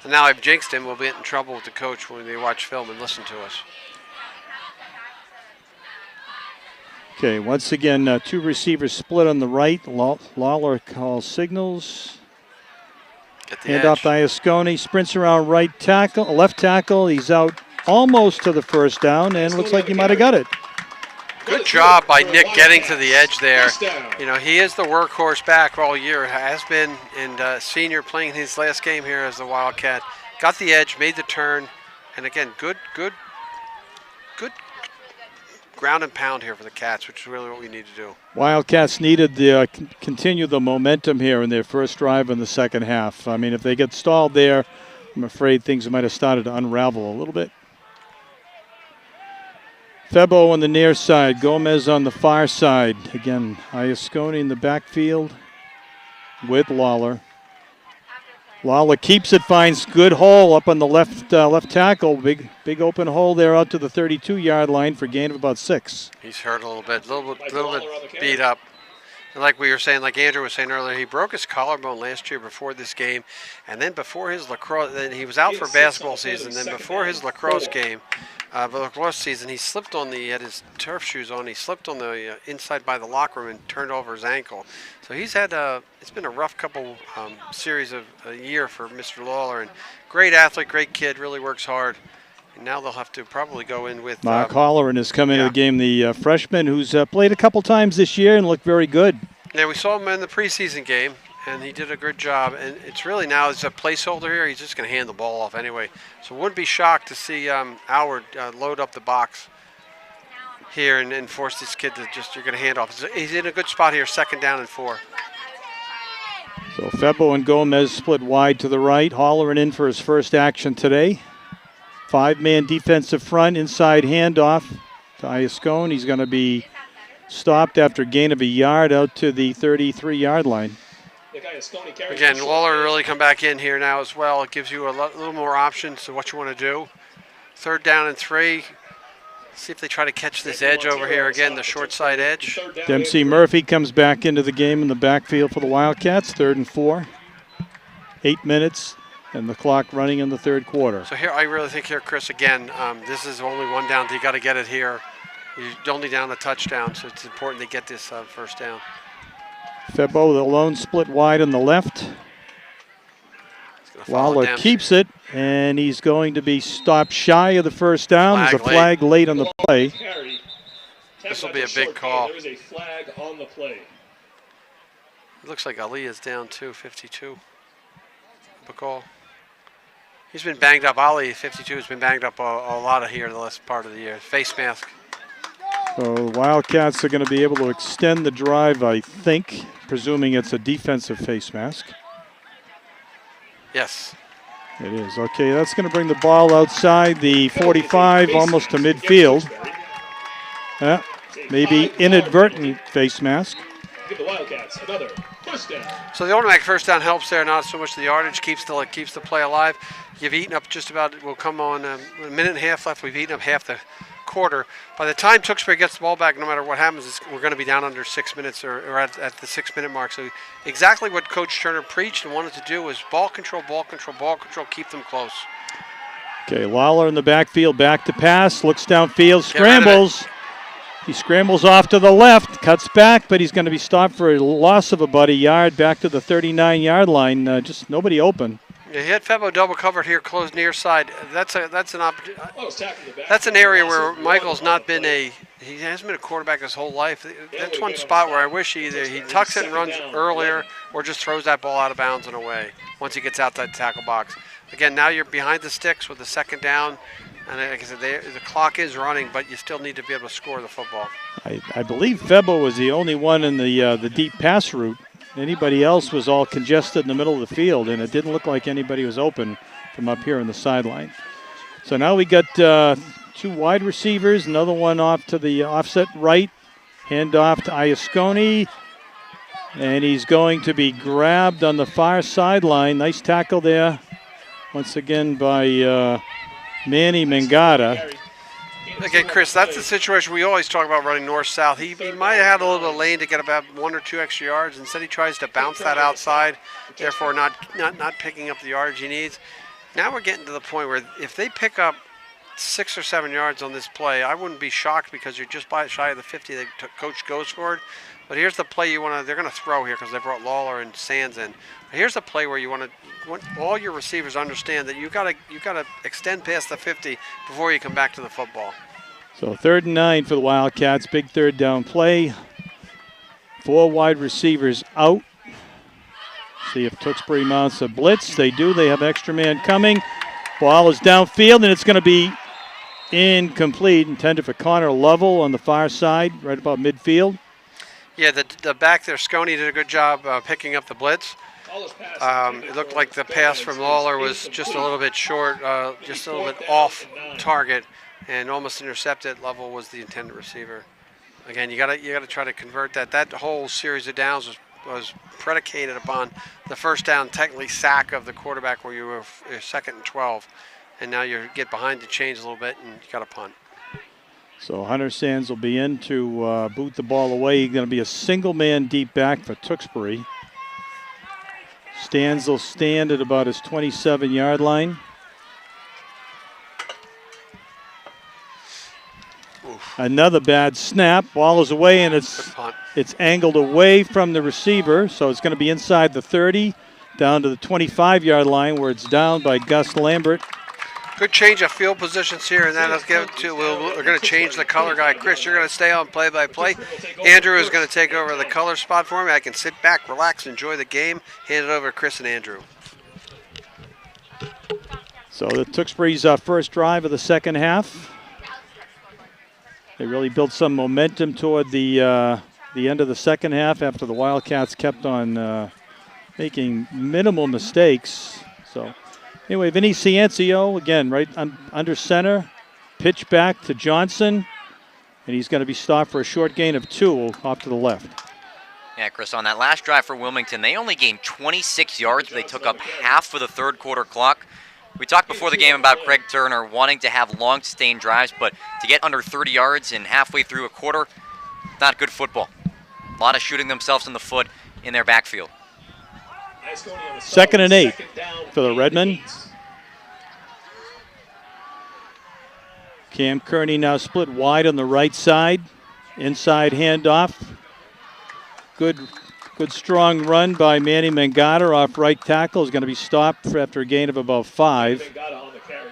And now I've jinxed him. We'll be in trouble with the coach when they watch film and listen to us. Okay, once again, 2 receivers split on the right. Lawler calls signals. Hand off to Iasconi, sprints around left tackle. He's out almost to the 1st down, and looks like he might have got it. Good job by Nick getting to the edge there. You know, he is the workhorse back all year, has been, and senior playing his last game here as the Wildcat. Got the edge, made the turn, and again, good ground and pound here for the Cats, which is really what we need to do. Wildcats needed to continue the momentum here in their first drive in the second half. I mean, if they get stalled there, I'm afraid things might have started to unravel a little bit. Febo on the near side, Gomez on the far side. Again, Iasconi in the backfield with Lawler. Lawler keeps it, finds good hole up on the left tackle. Big open hole there out to the 32-yard line for gain of about 6. He's hurt a little bit beat up. And like we were saying, like Andrew was saying earlier, he broke his collarbone last year before this game, and then before his lacrosse, then he was out for basketball season. Then before his lacrosse game, lacrosse season, he slipped on he had his turf shoes on. He slipped on the inside by the locker room and turned over his ankle. So he's had it's been a rough couple series of a year for Mr. Lawler. And great athlete, great kid, really works hard. And now they'll have to probably go in with Mark Holleran has come into the game, the freshman who's played a couple times this year and looked very good. Yeah, we saw him in the preseason game, and he did a good job. And it's really now as a placeholder here, he's just going to hand the ball off anyway. So wouldn't be shocked to see Howard load up the box here and force this kid to you're going to hand off. He's in a good spot here, 2nd down and 4. So Febo and Gomez split wide to the right. Holleran in for his first action today. 5-man defensive front, inside handoff to Iasconi. He's going to be stopped after gain of a yard out to the 33-yard line. Again, Lawler really come back in here now as well. It gives you a little more options to what you want to do. 3rd down and 3. See if they try to catch this edge over here again, the short side edge. Dempsey Murphy comes back into the game in the backfield for the Wildcats. 3rd and 4. 8 minutes and the clock running in the 3rd quarter. So here, I really think here, Chris, again, this is only 1 down. You got to get it here. You're only down a touchdown, so it's important they get this 1st down. Febo, the lone split wide on the left. Waller keeps it, and he's going to be stopped shy of the first down. There's a flag late on the play. This will be a big call. There is a flag on the play. It looks like Ali is down too, 52. Bacall. He's been banged up. Ali, 52, has been banged up a lot here the last part of the year. Face mask. So the Wildcats are going to be able to extend the drive, I think, presuming it's a defensive face mask. Yes. It is. Okay, that's going to bring the ball outside the 45, almost to midfield. Maybe inadvertent face mask. Give the Wildcats another first down. So the automatic first down helps there, not so much the yardage, keeps the play alive. You've eaten up just about, we'll come on a minute and a half left. We've eaten up half the quarter. By the time Tewksbury gets the ball back, no matter what happens, we're going to be down under 6 minutes or at the 6 minute mark. So exactly what Coach Turner preached and wanted to do was ball control, keep them close. Okay, Lawler in the backfield, back to pass, looks downfield, scrambles. He scrambles off to the left, cuts back, but he's going to be stopped for a loss of about a yard back to the 39-yard line. Just nobody open. Yeah, he had Febo double covered here, close near side. That's an opportunity. That's an area where Michael's not been he hasn't been a quarterback his whole life. That's one spot where I wish either he tucks it and runs earlier or just throws that ball out of bounds and away once he gets out that tackle box. Again, now you're behind the sticks with the second down. And like I said, the clock is running, but you still need to be able to score the football. I believe Febo was the only one in the deep pass route. Anybody else was all congested in the middle of the field, and it didn't look like anybody was open from up here on the sideline. So now we got two wide receivers, another one off to the offset right, hand off to Iasconi, and he's going to be grabbed on the far sideline. Nice tackle there, once again by Manny Mangata. Again, Chris, that's the situation we always talk about running north-south. He might have had a little bit of lane to get about 1 or 2 extra yards. Instead, he tries to bounce that outside, therefore not picking up the yardage he needs. Now we're getting to the point where if they pick up 6 or 7 yards on this play, I wouldn't be shocked because you're just shy of the 50 that coach goes for it. But here's the play you want to. They're going to throw here because they brought Lawler and Sands in. But here's the play where you want all your receivers understand that you got to extend past the 50 before you come back to the football. So 3rd and 9 for the Wildcats. Big third down play. 4 wide receivers out. See if Tewksbury mounts a blitz. They do. They have extra man coming. Ball is downfield, and it's going to be incomplete. Intended for Connor Lovell on the far side, right about midfield. Yeah, the back there, Sconey did a good job picking up the blitz. It looked like the pass from Lawler was just a little bit short, just a little bit off target, and almost intercepted. Lovell was the intended receiver. Again, you got to try to convert that. That whole series of downs was predicated upon the first down, technically sack of the quarterback where you were 2nd and 12, and now you get behind the chains a little bit and you got to punt. So Hunter Sands will be in to boot the ball away. He's going to be a single man deep back for Tewksbury. Sands will stand at about his 27-yard line. Oof. Another bad snap. Ball is away, and it's angled away from the receiver, so it's going to be inside the 30, down to the 25-yard line where it's down by Gus Lambert. Good change of field positions here, and then let's give it to, we're going to change the color guy. Chris, you're going to stay on play-by-play. Andrew is going to take over the color spot for me. I can sit back, relax, enjoy the game. Hand it over to Chris and Andrew. So the Tewksbury's first drive of the second half. They really built some momentum toward the end of the second half after the Wildcats kept on making minimal mistakes. So anyway, Vinny Ciancio, again, right under center. Pitch back to Johnson. And he's going to be stopped for a short gain of 2 off to the left. Yeah, Chris, on that last drive for Wilmington, they only gained 26 yards, but they took up half of the third quarter clock. We talked before the game about Craig Turner wanting to have long, sustained drives, but to get under 30 yards and halfway through a quarter, not good football. A lot of shooting themselves in the foot in their backfield. 2nd and 8 for the Redmen. Cam Kearney now split wide on the right side. Inside handoff. Good Good strong run by Manny Mangata off right tackle. Is going to be stopped after a gain of about 5. Going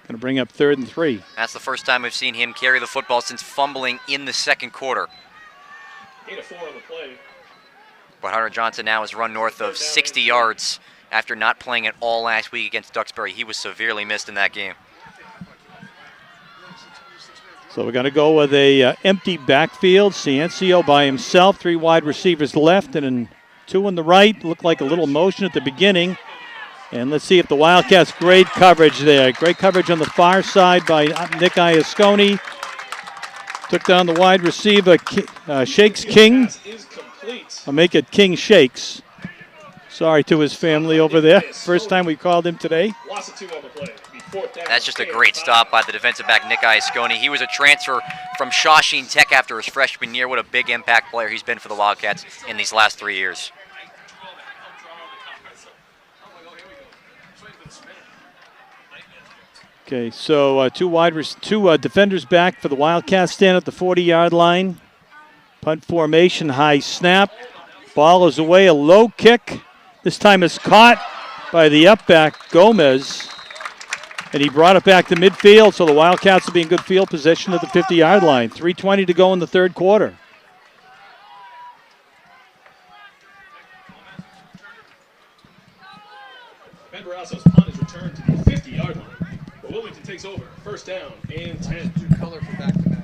to bring up 3rd and 3. That's the first time we've seen him carry the football since fumbling in the second quarter. 8 of 4 on the play. But Hunter Johnson now has run north of 60 yards after not playing at all last week against Tewksbury. He was severely missed in that game. So we're going to go with a empty backfield. Ciencio by himself, 3 wide receivers left, and then 2 on the right. Looked like a little motion at the beginning. And let's see if the Wildcats, great coverage there. Great coverage on the far side by Nick Iasconi. Took down the wide receiver, Shakes King. I'll make it King Shakes. Sorry to his family over there. First time we called him today. That's just a great stop by the defensive back, Nick Iasconi. He was a transfer from Shawsheen Tech after his freshman year. What a big impact player he's been for the Wildcats in these last 3 years. Okay, so two defenders back for the Wildcats. Stand at the 40-yard line. Punt formation, high snap. Ball is away, a low kick. This time it's caught by the up-back, Gomez. And he brought it back to midfield, so the Wildcats will be in good field position at the 50-yard line. 3:20 to go in the third quarter. Ben Barrasso's punt is returned to the 50-yard line. But Wilmington takes over. First down and 10. Color for back-to-back.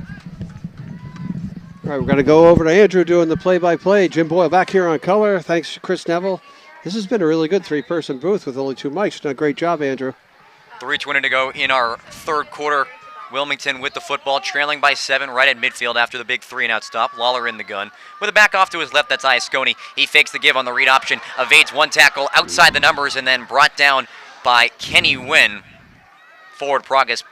All right, we're going to go over to Andrew doing the play-by-play. Jim Boyle back here on color. Thanks to Chris Neville. This has been a really good 3-person booth with only 2 mics. Done a great job, Andrew. 3:20 to go in our third quarter. Wilmington with the football, trailing by 7 right at midfield after the big 3-and-out stop. Lawler in the gun. With a back off to his left, that's Iasconi. He fakes the give on the read option, evades one tackle outside the numbers, and then brought down by Kenny Wynn. Forward progress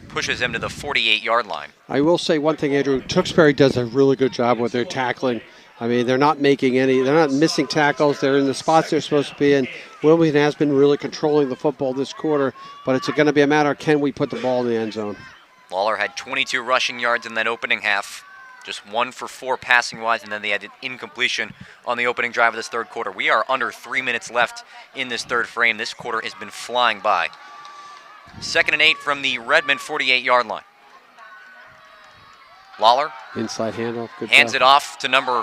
pushes him to the 48-yard line. I will say one thing, Andrew. Tewksbury does a really good job with their tackling. I mean, they're not missing tackles. They're in the spots they're supposed to be in. Wilmington has been really controlling the football this quarter, but it's going to be a matter of can we put the ball in the end zone. Lawler had 22 rushing yards in that opening half. Just 1 for 4 passing-wise, and then they had an incompletion on the opening drive of this third quarter. We are under 3 minutes left in this third frame. This quarter has been flying by. 2nd and 8 from the Redmond 48-yard line. Lawler inside handoff. Good hands job. it off to number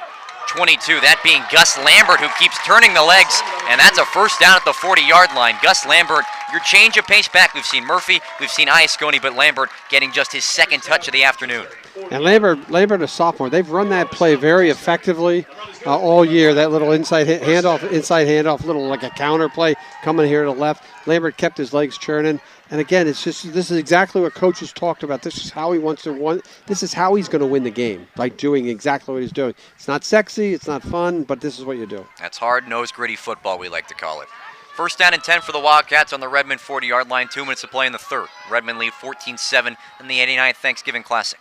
22, that being Gus Lambert, who keeps turning the legs, and that's a first down at the 40-yard line. Gus Lambert, your change of pace back. We've seen Murphy, we've seen Iasconi, but Lambert getting just his 2nd touch of the afternoon. And Lambert, a sophomore, they've run that play very effectively all year. That little inside handoff, little like a counter play coming here to the left. Lambert kept his legs churning. And again, this is exactly what coaches talked about. This is how he wants to win. This is how he's going to win the game, by doing exactly what he's doing. It's not sexy, it's not fun, but this is what you do. That's hard-nosed, gritty football, we like to call it. First down and 10 for the Wildcats on the Redmond 40-yard line. 2 minutes to play in the third. Redmond lead 14-7 in the 89th Thanksgiving Classic.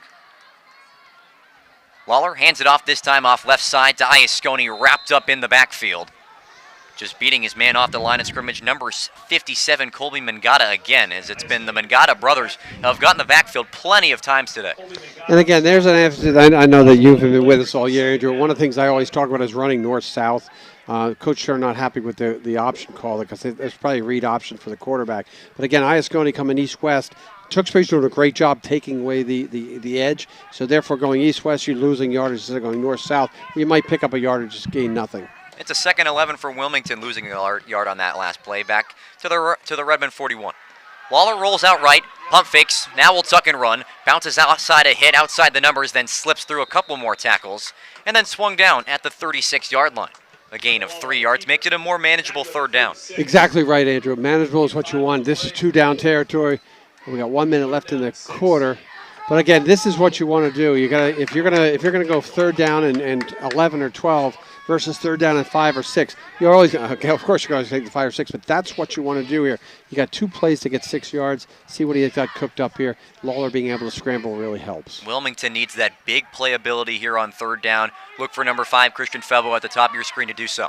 Lawler hands it off, this time off left side to Iasconi, wrapped up in the backfield. Just beating his man off the line of scrimmage, number 57, Colby Mangata again, as it's been the Mangata brothers who have gotten the backfield plenty of times today. And again, there's an emphasis. I know that you've been with us all year, Andrew. One of the things I always talk about is running north-south. Coach Stern not happy with the option call because there's probably a read option for the quarterback. But again, Iasconi coming east-west. Tewksbury's doing a great job taking away the edge. So therefore, going east-west, you're losing yardage instead of going north-south. You might pick up a yard and just gain nothing. It's a 2nd 11 for Wilmington, losing a yard on that last play. Back to the Redmond 41. Lawler rolls out right, pump fakes, now will tuck and run, bounces outside a hit, outside the numbers, then slips through a couple more tackles, and then swung down at the 36-yard line. A gain of 3 yards makes it a more manageable third down. Exactly right, Andrew. Manageable is what you want. This is 2-down territory. We got 1 minute left in the quarter. But again, this is what you want to do. You gotta if you're gonna go third down and 11 or 12 versus third down and 5 or 6. You're always of course you're going to take the 5 or 6, but that's what you want to do here. You got 2 plays to get 6 yards. See what he got cooked up here. Lawler being able to scramble really helps. Wilmington needs that big playability here on third down. Look for number 5, Christian Febo, at the top of your screen to do so.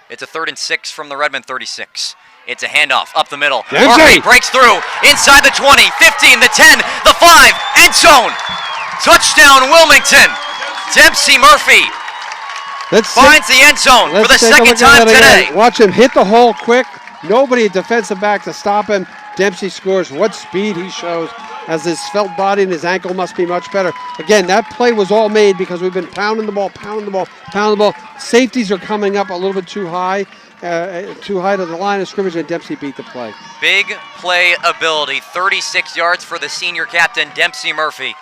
It's a 3rd and 6 from the Redmond 36. It's a handoff up the middle. Murphy breaks through inside the 20, 15, the 10, the 5, end zone. Touchdown Wilmington. Dempsey Murphy Finds the end zone for the take a second look at time it again. today. Watch him hit the hole quick. Nobody at defensive back to stop him. Dempsey scores. What speed he shows, as his felt body and his ankle must be much better. Again, that play was all made because we've been pounding the ball. Safeties are coming up a little bit too high to the line of scrimmage, and Dempsey beat the play. Big play ability, 36 yards for the senior captain, Dempsey Murphy.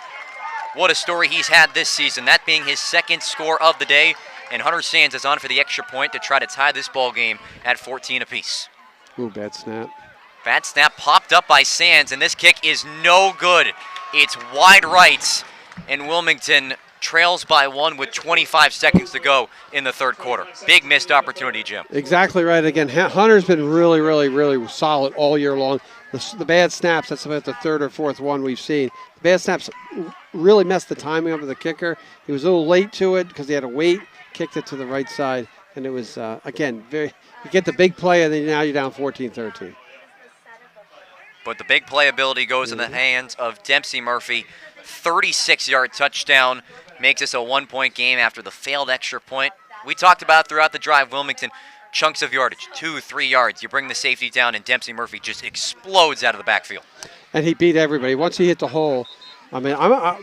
What a story he's had this season, that being his second score of the day. And Hunter Sands is on for the extra point to try to tie this ball game at 14 apiece. Ooh, bad snap. Bad snap popped up by Sands, and this kick is no good. It's wide right, and Wilmington trails by 1 with 25 seconds to go in the third quarter. Big missed opportunity, Jim. Exactly right. Again, Hunter's been really solid all year long. The bad snaps, that's about the third or fourth one we've seen. The bad snaps really messed the timing up of the kicker. He was a little late to it because he had to wait, kicked it to the right side, and it was, again, you get the big play, and then now you're down 14-13. But the big playability goes in the hands of Dempsey Murphy. 36-yard touchdown makes this a 1-point game after the failed extra point. We talked about throughout the drive, Wilmington, chunks of yardage, 2-3 yards. You bring the safety down, and Dempsey Murphy just explodes out of the backfield. And he beat everybody. Once he hit the hole, I mean,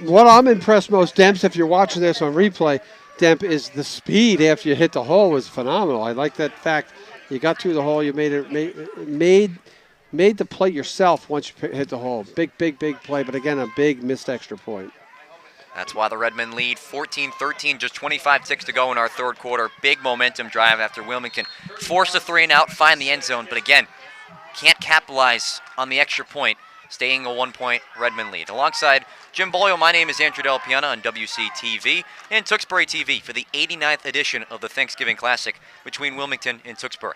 what I'm impressed most, Demps, if you're watching this on replay, Demp, is the speed after you hit the hole was phenomenal. I like that fact. You got through the hole, you made the play yourself once you hit the hole. Big play, but again, a big missed extra point. That's why the Redmen lead 14-13, just 25 ticks to go in our third quarter. Big momentum drive after Wilmington forced a 3-and-out, find the end zone, but again, can't capitalize on the extra point, staying a 1-point Redmen lead. Alongside Jim Boyle, my name is Andrew Del Piana on WCTV and Tewksbury TV for the 89th edition of the Thanksgiving Classic between Wilmington and Tewksbury.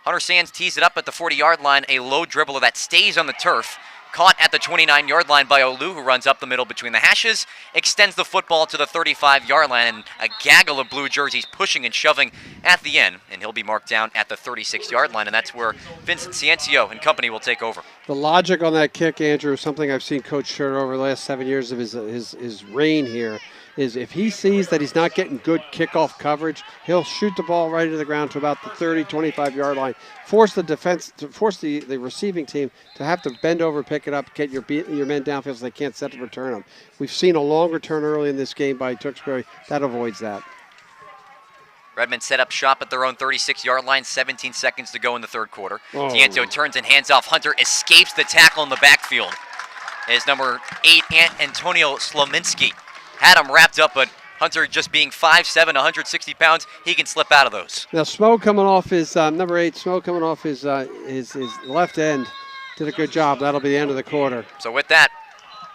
Hunter Sands tees it up at the 40-yard line, a low dribbler that stays on the turf. Caught at the 29-yard line by Olu, who runs up the middle between the hashes, extends the football to the 35-yard line, and a gaggle of blue jerseys pushing and shoving at the end, and he'll be marked down at the 36-yard line, and that's where Vincent Ciencio and company will take over. The logic on that kick, Andrew, is something I've seen Coach Schroeder over the last 7 years of his reign here, is if he sees that he's not getting good kickoff coverage, he'll shoot the ball right into the ground to about the 30, 25-yard line, force the defense, to force the receiving team to have to bend over, pick it up, get your men downfield so they can't set to return them. We've seen a long return early in this game by Tewksbury. That avoids that. Redmond set up shop at their own 36-yard line, 17 seconds to go in the third quarter. Ciencio turns and hands off. Hunter escapes the tackle in the backfield. As number 8, Antonio Slominski had him wrapped up, but Hunter just being 5'7", 160 pounds, he can slip out of those. Now Smo coming off his number 8, Smo coming off his left end, did a good job. That'll be the end of the quarter. So with that,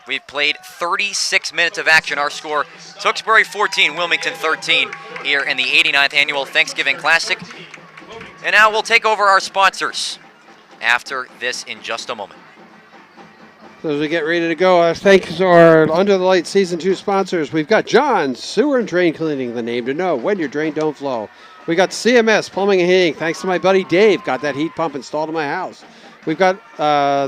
we've played 36 minutes of action. Our score, Tewksbury 14, Wilmington 13, here in the 89th Annual Thanksgiving Classic. And now we'll take over our sponsors after this in just a moment. So as we get ready to go, our thanks to our Under the Light Season 2 sponsors. We've got John's Sewer and Drain Cleaning, the name to know when your drain don't flow. We got CMS Plumbing and Heating, thanks to my buddy Dave, got that heat pump installed in my house. We've got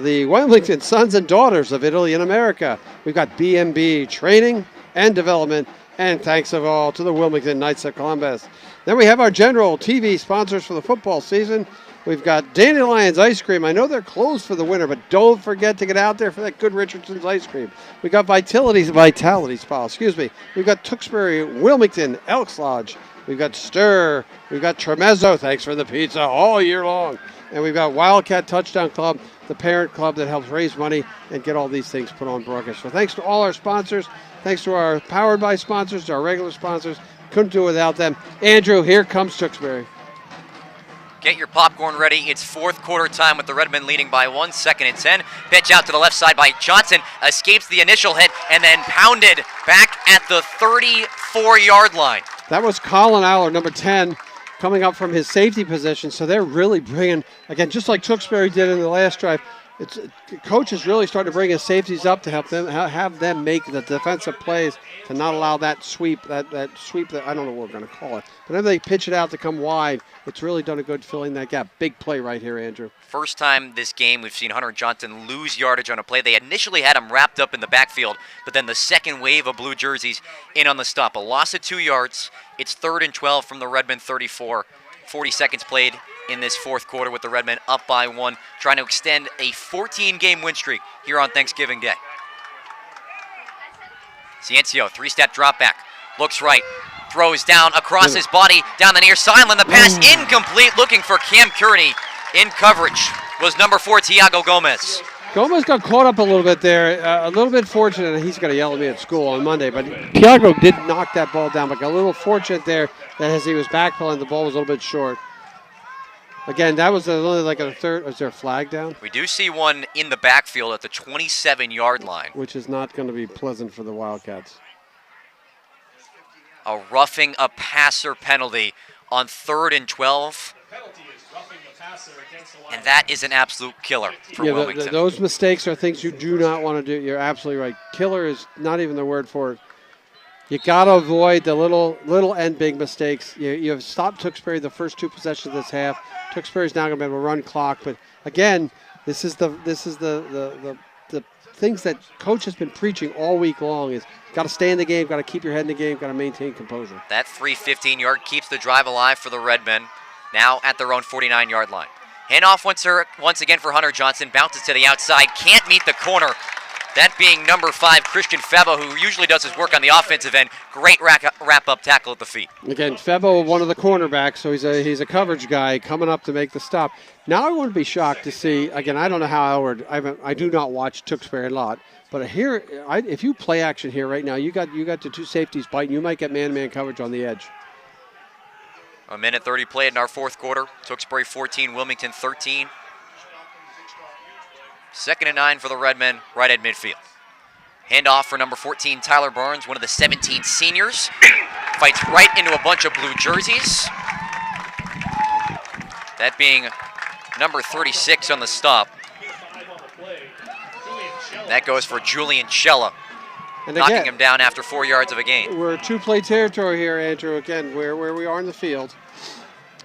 the Wilmington Sons and Daughters of Italy and America. We've got B&B Training and Development, and thanks of all to the Wilmington Knights of Columbus. Then we have our general TV sponsors for the football season. We've got Dandelions Ice Cream. I know they're closed for the winter, but don't forget to get out there for that good Richardson's ice cream. We got Vitality Spa, We've got Tewksbury, Wilmington, Elks Lodge. We've got Stir. We've got Tremezzo. Thanks for the pizza all year long. And we've got Wildcat Touchdown Club, the parent club that helps raise money and get all these things put on broadcast. So thanks to all our sponsors. Thanks to our Powered By sponsors, to our regular sponsors. Couldn't do it without them. Andrew, here comes Tewksbury. Get your popcorn ready. It's fourth quarter time with the Redmen leading by 1 second and 10. Pitch out to the left side by Johnson. Escapes the initial hit and then pounded back at the 34-yard line. That was Colin Aller, number 10, coming up from his safety position. So they're really bringing, again, just like Tewksbury did in the last drive, it's coach is really starting to bring his safeties up to help them have them make the defensive plays to not allow that sweep that I don't know what we're going to call it. Whenever they pitch it out to come wide, it's really done a good filling that gap. Big play right here, Andrew. First time this game we've seen Hunter Johnson lose yardage on a play. They initially had him wrapped up in the backfield, but then the second wave of blue jerseys in on the stop. A loss of 2 yards. It's 3rd and 12 from the Redmen 34. 40 seconds played in this fourth quarter with the Redmen up by 1, trying to extend a 14-game win streak here on Thanksgiving Day. Ciencio, 3-step drop back, looks right, throws down across his body, down the near sideline. The pass incomplete, looking for Cam Kearney. In coverage was number 4, Tiago Gomez. Gomez got caught up a little bit there, a little bit fortunate, and he's going to yell at me at school on Monday, but Tiago did knock that ball down, but got a little fortunate there that as he was backpedaling, the ball was a little bit short. Again, that was only like a third. Was there a flag down? We do see one in the backfield at the 27-yard line. Which is not going to be pleasant for the Wildcats. A roughing a passer penalty on 3rd and 12. And that is an absolute killer for Wilmington. Those mistakes are things you do not want to do. You're absolutely right. Killer is not even the word for it. You got to avoid the little and big mistakes. You have stopped Tewksbury the first 2 possessions of this half. Tewksbury's now going to be able to run clock, but again, this is the things that coach has been preaching all week long is got to stay in the game, got to keep your head in the game, got to maintain composure. That 3:15 keeps the drive alive for the Redmen. Now at their own 49-yard line. Handoff once again for Hunter Johnson. Bounces to the outside. Can't meet the corner. That being number 5, Christian Febo, who usually does his work on the offensive end. Great wrap-up tackle at the feet. Again, Febo, one of the cornerbacks, so he's a coverage guy coming up to make the stop. Now I wouldn't be shocked to see, again, I don't know how Howard, I do not watch Tewksbury a lot, but here, if you play action here right now, you got the 2 safeties biting, you might get man-to-man coverage on the edge. A minute 30 played in our fourth quarter. Tewksbury 14, Wilmington 13. 2nd and 9 for the Redmen, right at midfield. Handoff for number 14, Tyler Barnes, one of the 17 seniors. Fights right into a bunch of blue jerseys. That being number 36 on the stop. That goes for Julian Chella. And knocking him down after 4 yards of a gain. We're 2-play territory here, Andrew, again, where we are in the field.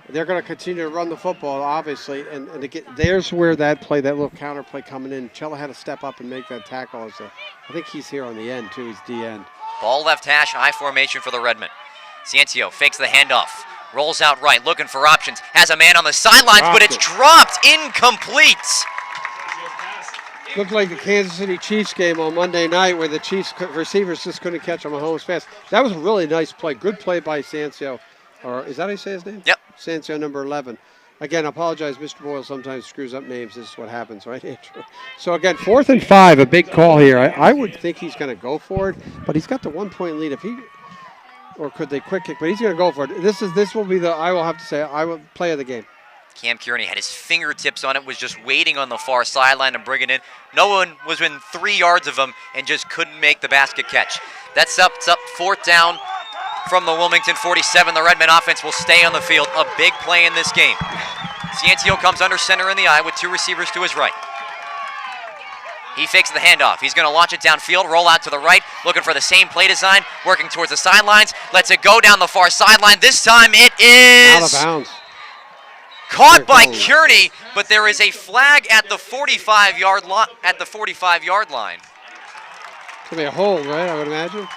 They're going to continue to run the football, obviously, and again, there's where that little counter play coming in. Chella had to step up and make that tackle. I think he's here on the end, too. He's D-end. Ball left hash, high formation for the Redmen. Ciencio fakes the handoff, rolls out right, looking for options, has a man on the sidelines, but it's dropped, incomplete. Looked like the Kansas City Chiefs game on Monday night where the Chiefs receivers just couldn't catch Mahomes pass. That was a really nice play. Good play by Ciencio. Or is that how you say his name? Yep. Ciencio, number 11. Again, I apologize. Mr. Boyle sometimes screws up names. This is what happens, right, Andrew? So, again, 4th and 5, a big call here. I would think he's going to go for it, but he's got the 1-point lead. Or could they quick kick? But he's going to go for it. This will be I will have to say, play of the game. Cam Kearney had his fingertips on it, was just waiting on the far sideline to bring it in. No one was within 3 yards of him and just couldn't make the basket catch. That's up 4th down from the Wilmington 47. The Redmen offense will stay on the field. A big play in this game. Ciencio comes under center in the eye with 2 receivers to his right. He fakes the handoff. He's going to launch it downfield, roll out to the right, looking for the same play design, working towards the sidelines. Lets it go down the far sideline. This time it is out of bounds. Caught by Kearney, but there is a flag at the 45-yard line. It's going to be a hold, right, I would imagine?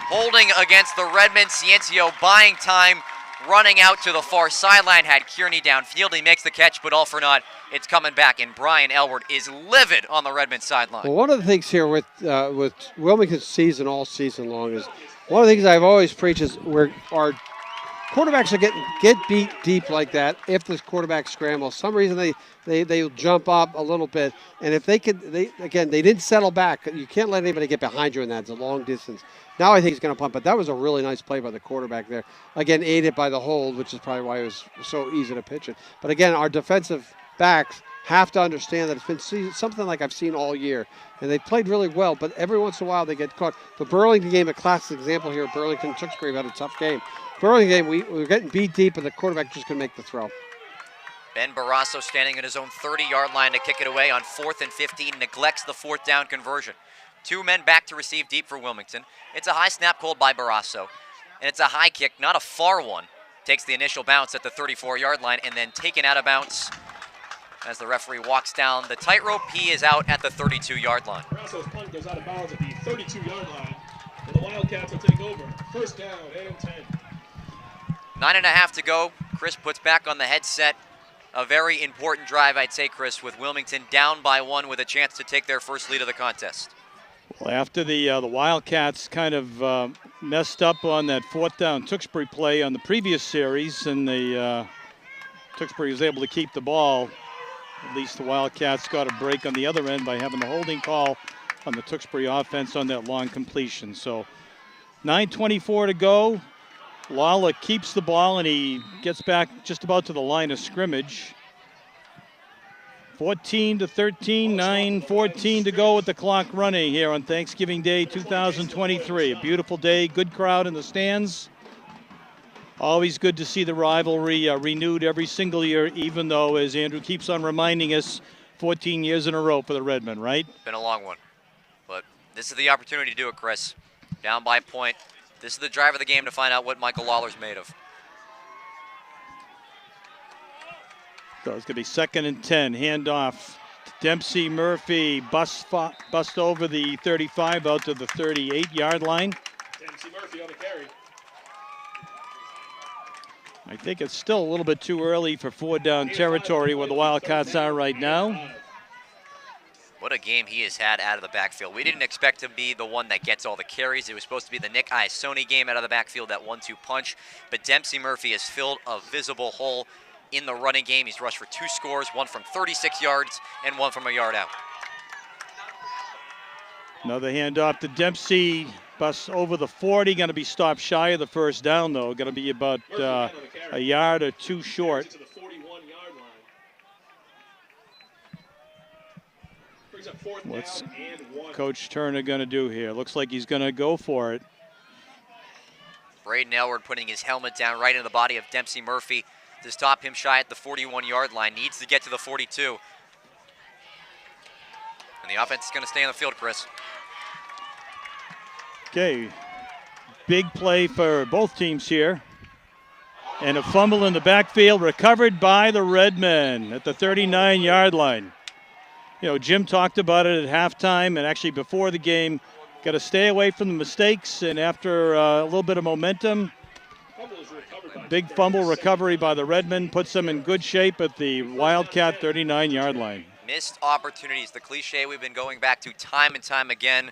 Holding against the Redmen. Ciencio buying time, running out to the far sideline, had Kearney downfield. He makes the catch, but all for naught. It's coming back, and Brian Elward is livid on the Redmen sideline. Well, one of the things here with Wilmington's season all season long is one of the things I've always preached is where our quarterbacks are get beat deep like that. If the quarterback scrambles, some reason they'll jump up a little bit, and if they didn't settle back. You can't let anybody get behind you in that. It's a long distance. Now I think he's going to punt, but that was a really nice play by the quarterback there. Again, aided by the hold, which is probably why it was so easy to pitch it. But again, our defensive backs have to understand that it's been something like I've seen all year. And they played really well, but every once in a while they get caught. The Burlington game, a classic example here. Burlington, Tewksbury had a tough game. Burlington game, we were getting beat deep, and the quarterback just couldn't make the throw. Ben Barrasso standing at his own 30-yard line to kick it away on 4th and 15, neglects the 4th down conversion. 2 men back to receive deep for Wilmington. It's a high snap called by Barrasso, and it's a high kick, not a far one. Takes the initial bounce at the 34-yard line and then taken out of bounds as the referee walks down the tightrope. He is out at the 32-yard line. Barrasso's punt goes out of bounds at the 32-yard line, and the Wildcats will take over. First down and 10. 9.5 to go. Chris puts back on the headset. A very important drive, I'd say, Chris, with Wilmington down by 1 with a chance to take their first lead of the contest. Well, after the Wildcats kind of messed up on that 4th down Tewksbury play on the previous series, and the Tewksbury was able to keep the ball. At least the Wildcats got a break on the other end by having the holding call on the Tewksbury offense on that long completion. So 9:24 to go. Lawler keeps the ball, and he gets back just about to the line of scrimmage. 14-13, 9:14 to go with the clock running here on Thanksgiving Day 2023. A beautiful day, good crowd in the stands. Always good to see the rivalry renewed every single year, even though, as Andrew keeps on reminding us, 14 years in a row for the Redmen, right? Been a long one, but this is the opportunity to do it, Chris. Down by a point. This is the drive of the game to find out what Michael Lawler's made of. So it's going to be 2nd and 10. Handoff. Dempsey Murphy bust over the 35 out to the 38-yard line. Dempsey Murphy on the carry. I think it's still a little bit too early for 4-down territory where the Wildcats are right now. What a game he has had out of the backfield. We didn't expect him to be the one that gets all the carries. It was supposed to be the Nick Iasoni game out of the backfield, that 1-2 punch. But Dempsey Murphy has filled a visible hole in the running game. He's rushed for 2 scores, 1 from 36 yards and 1 from a yard out. Another handoff to Dempsey. Bus over the 40. Going to be stopped shy of the first down, though. Going to be about a yard or 2 short. What's Coach Turner going to do here? Looks like he's going to go for it. Braden Elward putting his helmet down right into the body of Dempsey Murphy to stop him shy at the 41-yard line. Needs to get to the 42. And the offense is going to stay on the field, Chris. Okay, big play for both teams here. And a fumble in the backfield recovered by the Redmen at the 39-yard line. You know, Jim talked about it at halftime and actually before the game. Got to stay away from the mistakes, and after a little bit of momentum, big fumble recovery by the Redmen puts them in good shape at the Wildcat 39-yard line. Missed opportunities, the cliche we've been going back to time and time again,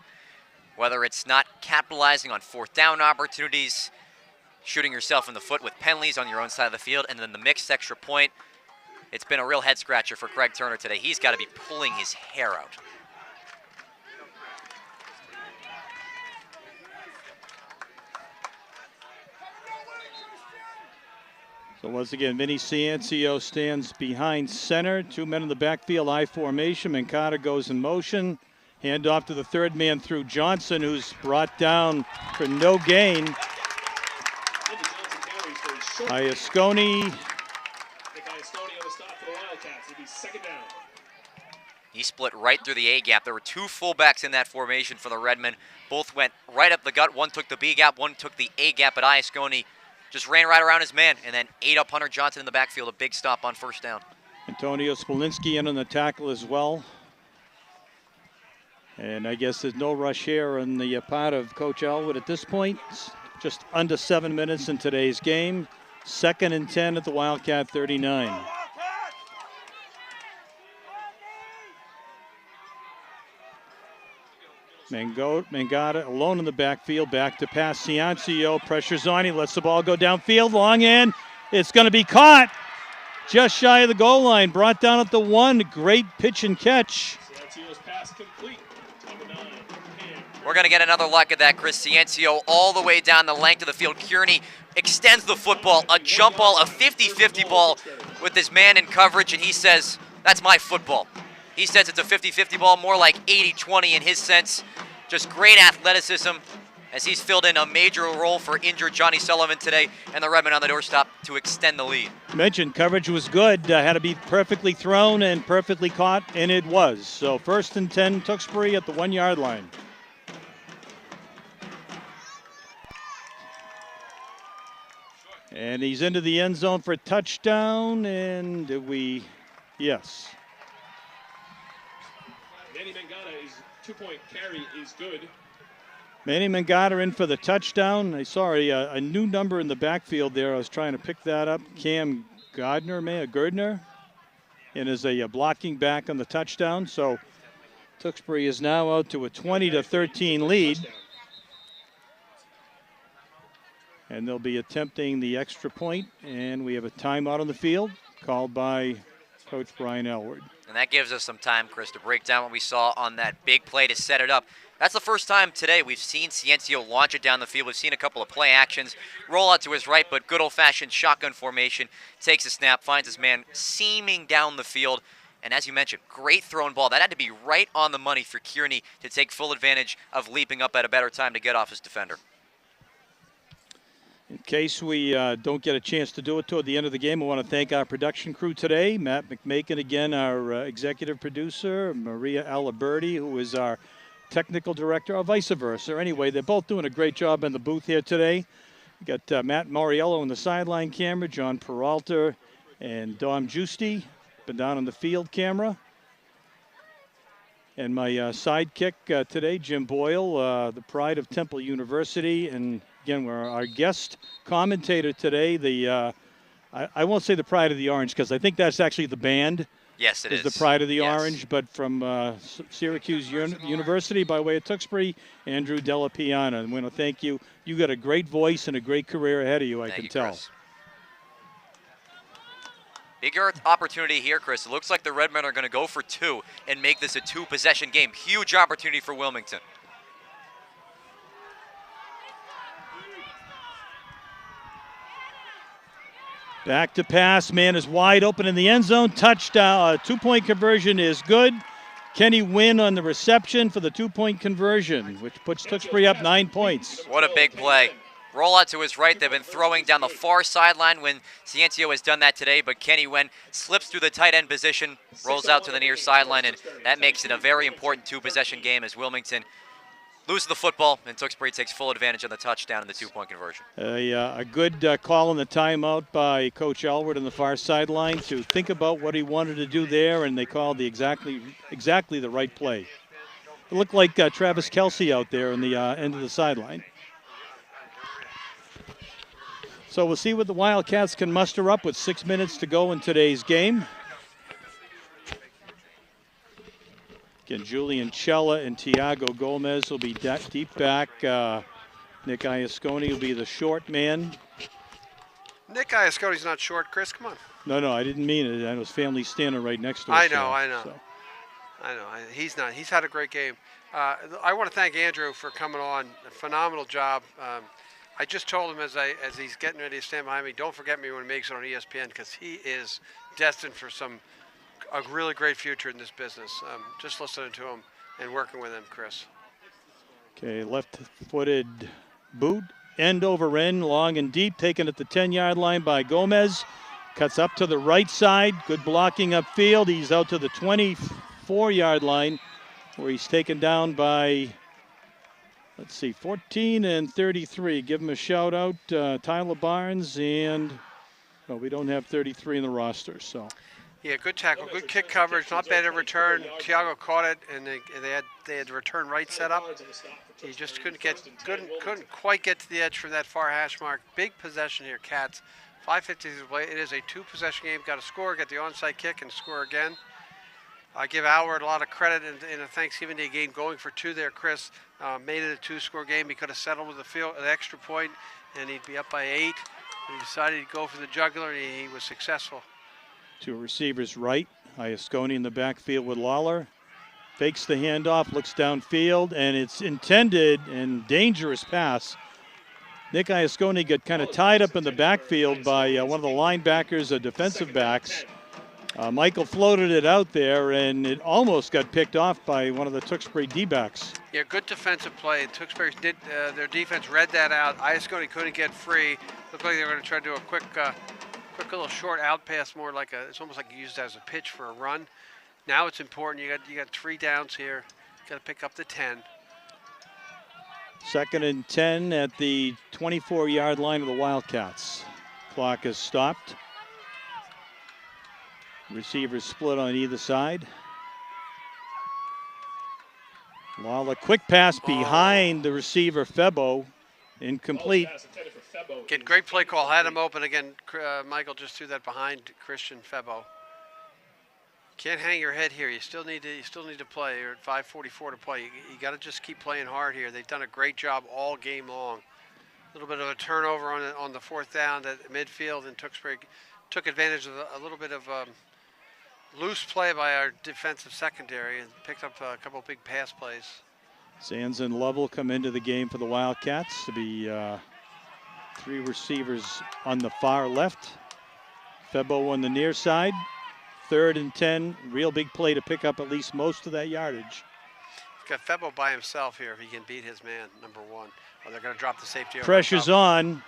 whether it's not capitalizing on 4th down opportunities, shooting yourself in the foot with penalties on your own side of the field, and then the mixed extra point. It's been a real head scratcher for Craig Turner today. He's got to be pulling his hair out. So once again, Vinny Ciancio stands behind center. 2 men in the backfield, I formation. Mancata goes in motion. Hand off to the 3rd man through Johnson, who's brought down for no gain. Iasconi. He split right through the A-gap. There were 2 fullbacks in that formation for the Redmen. Both went right up the gut. One took the B-gap, one took the A-gap, but Iasconi just ran right around his man and then ate up Hunter Johnson in the backfield. A big stop on 1st down. Antonio Smolinski in on the tackle as well. And I guess there's no rush here on the part of Coach Elwood at this point. It's just under 7 minutes in today's game. 2nd and 10 at the Wildcat 39. Mangata alone in the backfield, back to pass. Ciancio pressure's on. He lets the ball go downfield. Long end. It's going to be caught just shy of the goal line. Brought down at the 1. Great pitch and catch. Ciancio's pass complete. We're going to get another look at that. Chris Ciancio all the way down the length of the field. Kearney extends the football, a jump ball, a 50-50 ball with this man in coverage, and he says, that's my football. He says it's a 50-50 ball, more like 80-20 in his sense. Just great athleticism, as he's filled in a major role for injured Johnny Sullivan today, and the Redmen on the doorstep to extend the lead. Mentioned coverage was good. Had to be perfectly thrown and perfectly caught, and it was. So 1st and 10, Tewksbury at the 1-yard line. And he's into the end zone for a touchdown, and yes. Manny Mangata's 2-point carry is good. Manny Mangata in for the touchdown. I saw a new number in the backfield there. I was trying to pick that up. Cam Gardner, and is a blocking back on the touchdown. So Tewksbury is now out to a 20-13 lead. And they'll be attempting the extra point, and we have a timeout on the field called by Coach Brian Elward. And that gives us some time, Chris, to break down what we saw on that big play to set it up. That's the first time today we've seen Ciencio launch it down the field. We've seen a couple of play actions, roll out to his right, but good old-fashioned shotgun formation. Takes a snap, finds his man seaming down the field. And as you mentioned, great thrown ball. That had to be right on the money for Kearney to take full advantage of leaping up at a better time to get off his defender. In case we don't get a chance to do it toward the end of the game, I want to thank our production crew today. Matt McMakin, again, our executive producer, Maria Aliberti, who is our technical director, or vice versa. Anyway, they're both doing a great job in the booth here today. We got Matt Moriello in the sideline camera, John Peralta and Dom Giusti, been down on the field camera. And my sidekick today, Jim Boyle, the pride of Temple University, and again, we're our guest commentator today. I won't say the pride of the Orange because I think that's actually the band. Yes, it is. The pride of the Yes. Orange, but from Syracuse University by way of Tewksbury, Andrew Delapiana. And I want to thank you. You got a great voice and a great career ahead of you, I can tell. Chris. Bigger opportunity here, Chris. It looks like the Redmen are going to go for 2 and make this a 2-possession game. Huge opportunity for Wilmington. Back to pass. Man is wide open in the end zone. Touchdown. 2-point conversion is good. Kenny Wynn on the reception for the 2-point conversion, which puts Tewksbury up 9 points. What a big play. Roll out to his right. They've been throwing down the far sideline when Ciencio has done that today, but Kenny Wynn slips through the tight end position, rolls out to the near sideline, and that makes it a very important 2-possession game as Wilmington loses the football, and Tewksbury takes full advantage of the touchdown and the 2-point conversion. A good call on the timeout by Coach Elward on the far sideline to think about what he wanted to do there, and they called the exactly the right play. It looked like Travis Kelsey out there in the end of the sideline. So we'll see what the Wildcats can muster up with 6 minutes to go in today's game. Again, Julian Cella and Tiago Gomez will be deep back. Nick Iasconi will be the short man. Nick Iasconi's not short, Chris. Come on. No, I didn't mean it. I know his family's standing right next to us. I know. So. I know. He's not. He's had a great game. I want to thank Andrew for coming on. A phenomenal job. I just told him as he's getting ready to stand behind me, don't forget me when he makes it on ESPN because he is destined for a really great future in this business. Just listening to him and working with him, Chris. Okay, left-footed boot, end over end, long and deep, taken at the 10-yard line by Gomez. Cuts up to the right side, good blocking upfield. He's out to the 24-yard line where he's taken down by, 14 and 33. Give him a shout out, Tyler Barnes, and we don't have 33 in the roster, so. Yeah, good tackle, good kick coverage, not bad at return. Tiago caught it, and they had the return right set up. He just couldn't quite get to the edge from that far hash mark. Big possession here, Cats. 5:50 to play. It is a 2-possession game. Got to score, get the onside kick, and score again. I give Alward a lot of credit in a Thanksgiving Day game, going for 2 there. Chris made it a 2-score game. He could have settled with an extra point, and he'd be up by 8. He decided to go for the jugular, and he was successful. 2 receivers right. Iasconi in the backfield with Lawler. Fakes the handoff, looks downfield, and it's intended and dangerous pass. Nick Iasconi got kind of tied up in the backfield by one of the linebackers, defensive backs. Michael floated it out there, and it almost got picked off by one of the Tewksbury D-backs. Yeah, good defensive play. Tewksbury did their defense read that out. Iasconi couldn't get free. Looked like they were going to try to do a quick little short out pass, more like it's almost like used as a pitch for a run. Now it's important. You got 3 downs here. Got to pick up the 10. 2nd and 10 at the 24-yard line of the Wildcats. Clock is stopped. Receivers split on either side. Lala, quick pass behind the receiver, Febo. Incomplete. Again, great play call. Had him open again. Michael just threw that behind Christian Febo. Can't hang your head here. You still need to play. You're at 5:44 to play. You got to just keep playing hard here. They've done a great job all game long. A little bit of a turnover on the 4th down at midfield, and Tewksbury took advantage of a little bit of loose play by our defensive secondary and picked up a couple of big pass plays. Sands and Lovell come into the game for the Wildcats to be 3 receivers on the far left. Febo on the near side. 3rd and 10, real big play to pick up at least most of that yardage. He's got Febo by himself here if he can beat his man, number 1. Or they're going to drop the safety over. Pressure's on.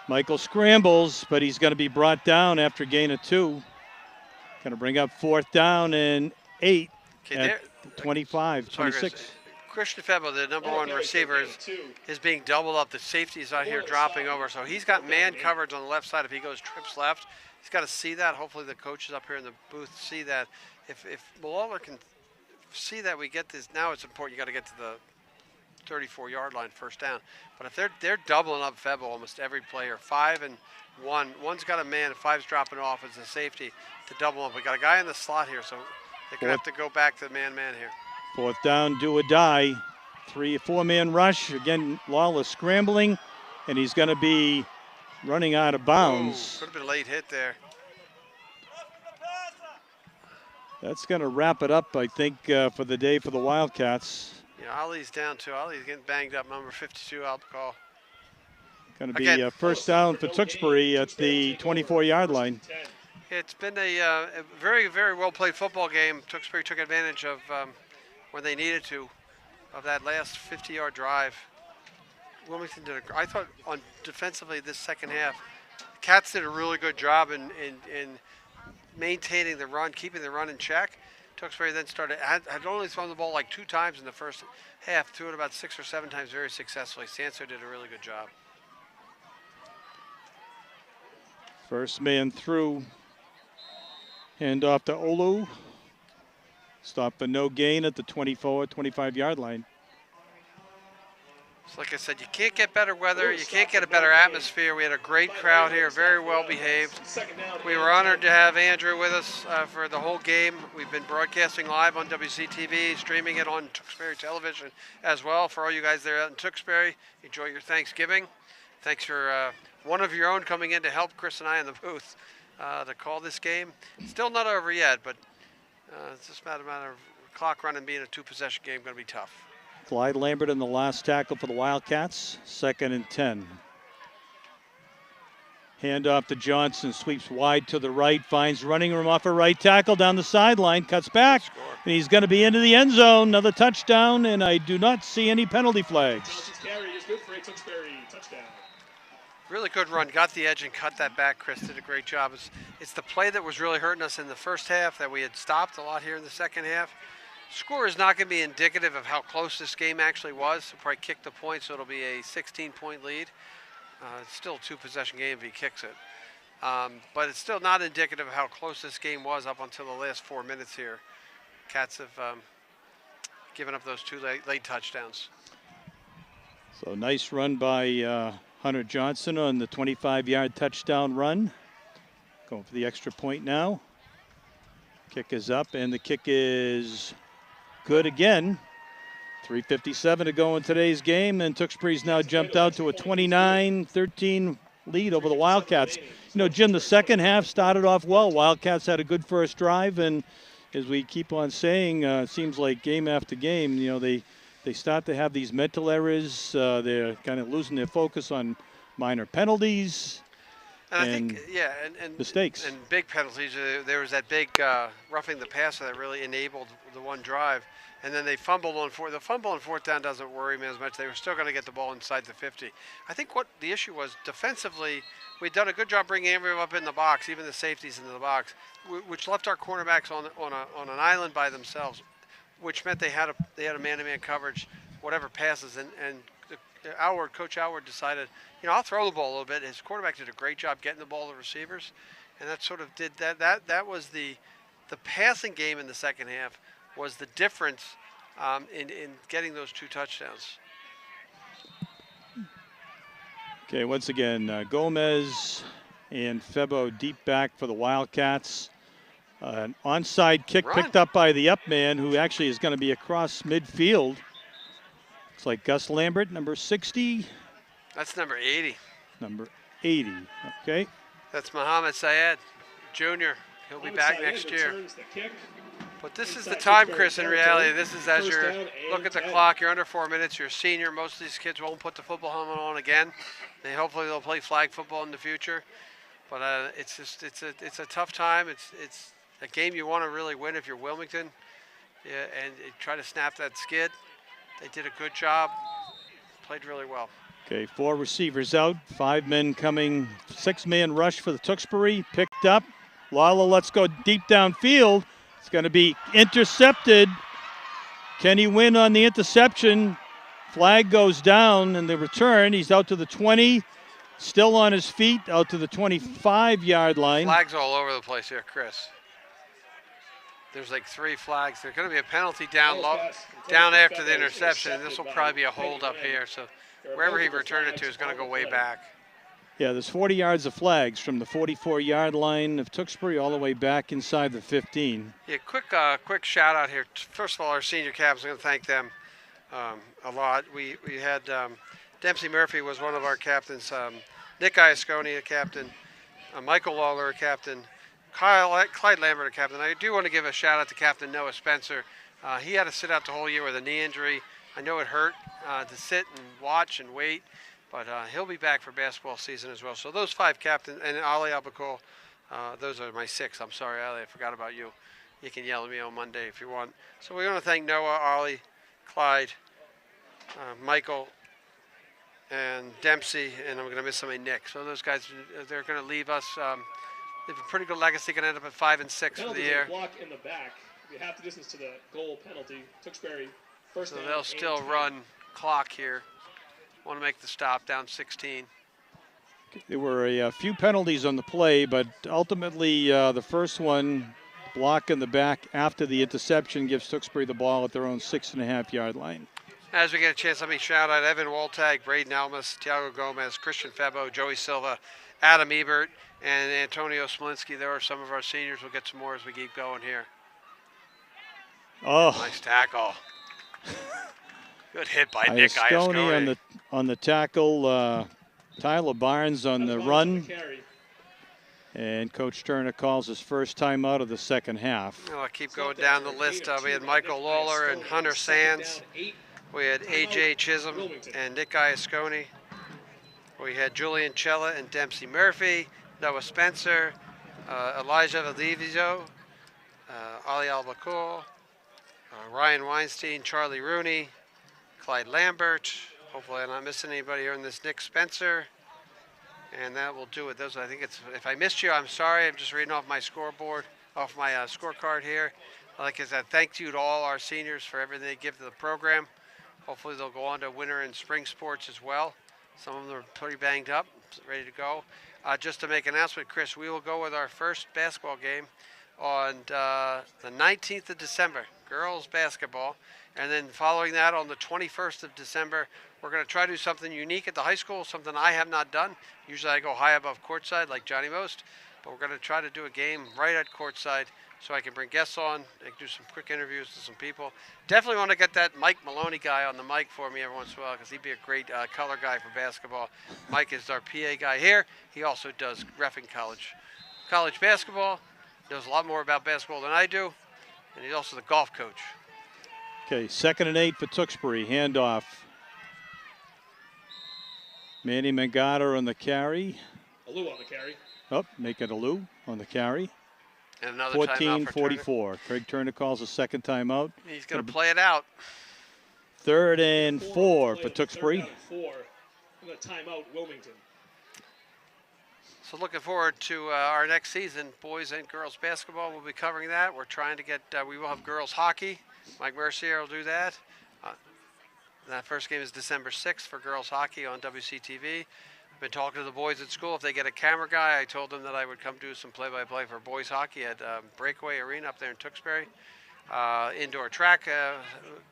Michael scrambles, but he's going to be brought down after gain of 2. Going to bring up 4th down and 8 at 25, 26. Christian Febo, the number 1 receiver, is being doubled up. The safety's out here dropping over, so he's got man coverage on the left side. If he goes trips left, he's got to see that. Hopefully the coaches up here in the booth see that. If Lawler can see that we get this, now it's important. You got to get to the 34-yard line, 1st down. But if they're doubling up Febo almost every player, 5 and 1. One's got a man, and 5's dropping off as a safety to double up. We got a guy in the slot here, so they're going to have to go back to the man-man here. 4th down, do or die. 4-man rush. Again, Lawless scrambling, and he's going to be running out of bounds. Could have been a late hit there. That's going to wrap it up, I think, for the day for the Wildcats. Yeah, Ali's down too. Ali's getting banged up. Number 52, I'll call. Going to be 1st down for Tewksbury at the 24-yard line. It's been a very, very well-played football game. Tewksbury took advantage of when they needed to, of that last 50-yard drive. Wilmington did I thought on defensively this second half, the Cats did a really good job in maintaining the run, keeping the run in check. Tewksbury then had only thrown the ball like 2 times in the first half, threw it about 6 or 7 times very successfully. Sanso did a really good job. First man through. Hand off to Olu. Stop for no gain at the 25-yard line. So like I said, you can't get better weather. You can't get a better atmosphere. We had a great crowd here, very well behaved. We were honored to have Andrew with us for the whole game. We've been broadcasting live on WCTV, streaming it on Tewksbury Television as well. For all you guys there out in Tewksbury, enjoy your Thanksgiving. Thanks for one of your own coming in to help Chris and I in the booth to call this game. Still not over yet, but it's just a matter of clock running being a 2-possession game going to be tough. Clyde Lambert in the last tackle for the Wildcats. 2nd and 10. Hand off to Johnson, sweeps wide to the right, finds running room off a right tackle down the sideline, cuts back, and he's going to be into the end zone. Another touchdown, and I do not see any penalty flags. Johnson's carry is good for a Tewksbury touchdown. Really good run, got the edge and cut that back. Chris did a great job. It's the play that was really hurting us in the first half that we had stopped a lot here in the second half. Score is not going to be indicative of how close this game actually was. He'll probably kick the point, so it'll be a 16-point lead. It's still a 2-possession game if he kicks it. But it's still not indicative of how close this game was up until the last 4 minutes here. Cats have given up those 2 late touchdowns. So nice run by Hunter Johnson on the 25-yard touchdown run. Going for the extra point now. Kick is up, and the kick is good again. 3:57 to go in today's game, and Tewksbury's now jumped out to a 29-13 lead over the Wildcats. You know, Jim, the second half started off well. Wildcats had a good first drive, and as we keep on saying, it seems like game after game, you know, they start to have these mental errors. They're kind of losing their focus on minor penalties. And I think, yeah, and mistakes. And big penalties. There was that big roughing the passer that really enabled the one drive. and then they fumbled on fourth. The fumble on fourth down doesn't worry me as much. They were still going to get the ball inside the 50. I think what the issue was defensively, we'd done a good job bringing everyone up in the box, even the safeties into the box, which left our cornerbacks on an island by themselves, which meant they had a man-to-man coverage, whatever passes, and Coach Howard decided, I'll throw the ball a little bit. His quarterback did a great job getting the ball to receivers, and that sort of did that. That was the passing game in the second half was the difference in getting those 2 touchdowns. Okay, once again, Gomez and Febo deep back for the Wildcats. An onside kick picked up by the up man, who actually is going to be across midfield. Looks like Gus Lambert, number 60. That's number 80. Number 80, okay. That's Muhammad Syed Jr. He'll be back next year. But this is the time, Chris, in reality. This is as you're, look at the clock, you're under 4 minutes, you're a senior. Most of these kids won't put the football helmet on again. Hopefully they'll play flag football in the future. But it's a tough time. It's a game you want to really win if you're Wilmington. Yeah, and try to snap that skid. They did a good job, played really well. Okay, 4 receivers out, 5 men coming, 6-man rush for the Tewksbury, picked up. Lala lets go deep downfield. It's going to be intercepted. Can he win on the interception? Flag goes down in the return. He's out to the 20, still on his feet, out to the 25-yard line. Flags all over the place here, Chris. There's like 3 flags. There's going to be a penalty down after the interception, and this will probably be a hold up here. So wherever he returned it to is going to go way back. Yeah, there's 40 yards of flags from the 44-yard line of Tewksbury all the way back inside the 15. Yeah, quick shout out here. First of all, our senior captains, I'm going to thank them a lot. We had Dempsey Murphy was one of our captains, Nick Iasconi, a captain, Michael Lawler, a captain, Clyde Lambert, a captain. I do want to give a shout out to Captain Noah Spencer. He had to sit out the whole year with a knee injury. I know it hurt to sit and watch and wait, but he'll be back for basketball season as well. So those 5 captains, and Ali Albacol, those are my 6. I'm sorry, Ali, I forgot about you. You can yell at me on Monday if you want. So we want to thank Noah, Ali, Clyde, Michael, and Dempsey, and I'm going to miss somebody, Nick. So those guys, they're going to leave us. They have a pretty good legacy. Going to end up at 5 and 6 for the year. Block in the back. We have the distance to the goal penalty. Tewksbury first down. So they'll still run clock here. Want to make the stop down 16. There were a few penalties on the play, but ultimately the first one, block in the back after the interception, gives Tewksbury the ball at their own 6.5-yard line. As we get a chance, let me shout out Evan Waltag, Braden Almas, Tiago Gomez, Christian Febo, Joey Silva, Adam Ebert, and Antonio Smolinski. There are some of our seniors. We'll get some more as we keep going here. Oh, nice tackle. Good hit by Nick Iasconi on the tackle. Tyler Barnes on the run. And Coach Turner calls his first time out of the second half. I'll keep going down the list. We had Michael Lawler and Hunter Sands. We had A.J. Chisholm and Nick Iasconi. We had Julian Cella and Dempsey Murphy, Noah Spencer, Elijah Valdivizio, Ali Albacol, Ryan Weinstein, Charlie Rooney, Clyde Lambert. Hopefully I'm not missing anybody here in this. Nick Spencer. And that will do it. Those, I think it's, if I missed you, I'm sorry. I'm just reading off my scoreboard, off my scorecard here. Like I said, thank you to all our seniors for everything they give to the program. Hopefully they'll go on to winter and spring sports as well. Some of them are pretty banged up, ready to go. Just to make an announcement, Chris, we will go with our first basketball game on the 19th of December, girls basketball. And then following that on the 21st of December, we're going to try to do something unique at the high school, something I have not done. Usually I go high above courtside like Johnny Most, but we're going to try to do a game right at courtside so I can bring guests on and do some quick interviews to some people. Definitely want to get that Mike Maloney guy on the mic for me every once in a while because he'd be a great color guy for basketball. Mike is our PA guy here. He also does reffing college basketball. Knows a lot more about basketball than I do, and he's also the golf coach. Okay, 2nd and 8 for Tewksbury. Handoff. Manny Mangata on the carry. Alou on the carry. Oh, make it Alou on the carry. And another timeout for Turner. 14-44. Craig Turner calls a second timeout. He's going to play it out. 3rd and 4 for Tewksbury. 4. And a timeout, Wilmington. So looking forward to our next season, boys and girls basketball. We'll be covering that. We're trying to get, we will have girls hockey. Mike Mercier will do that. That first game is December 6th for girls hockey on WCTV. I've been talking to the boys at school. If they get a camera guy, I told them that I would come do some play-by-play for boys hockey at Breakaway Arena up there in Tewksbury. Indoor track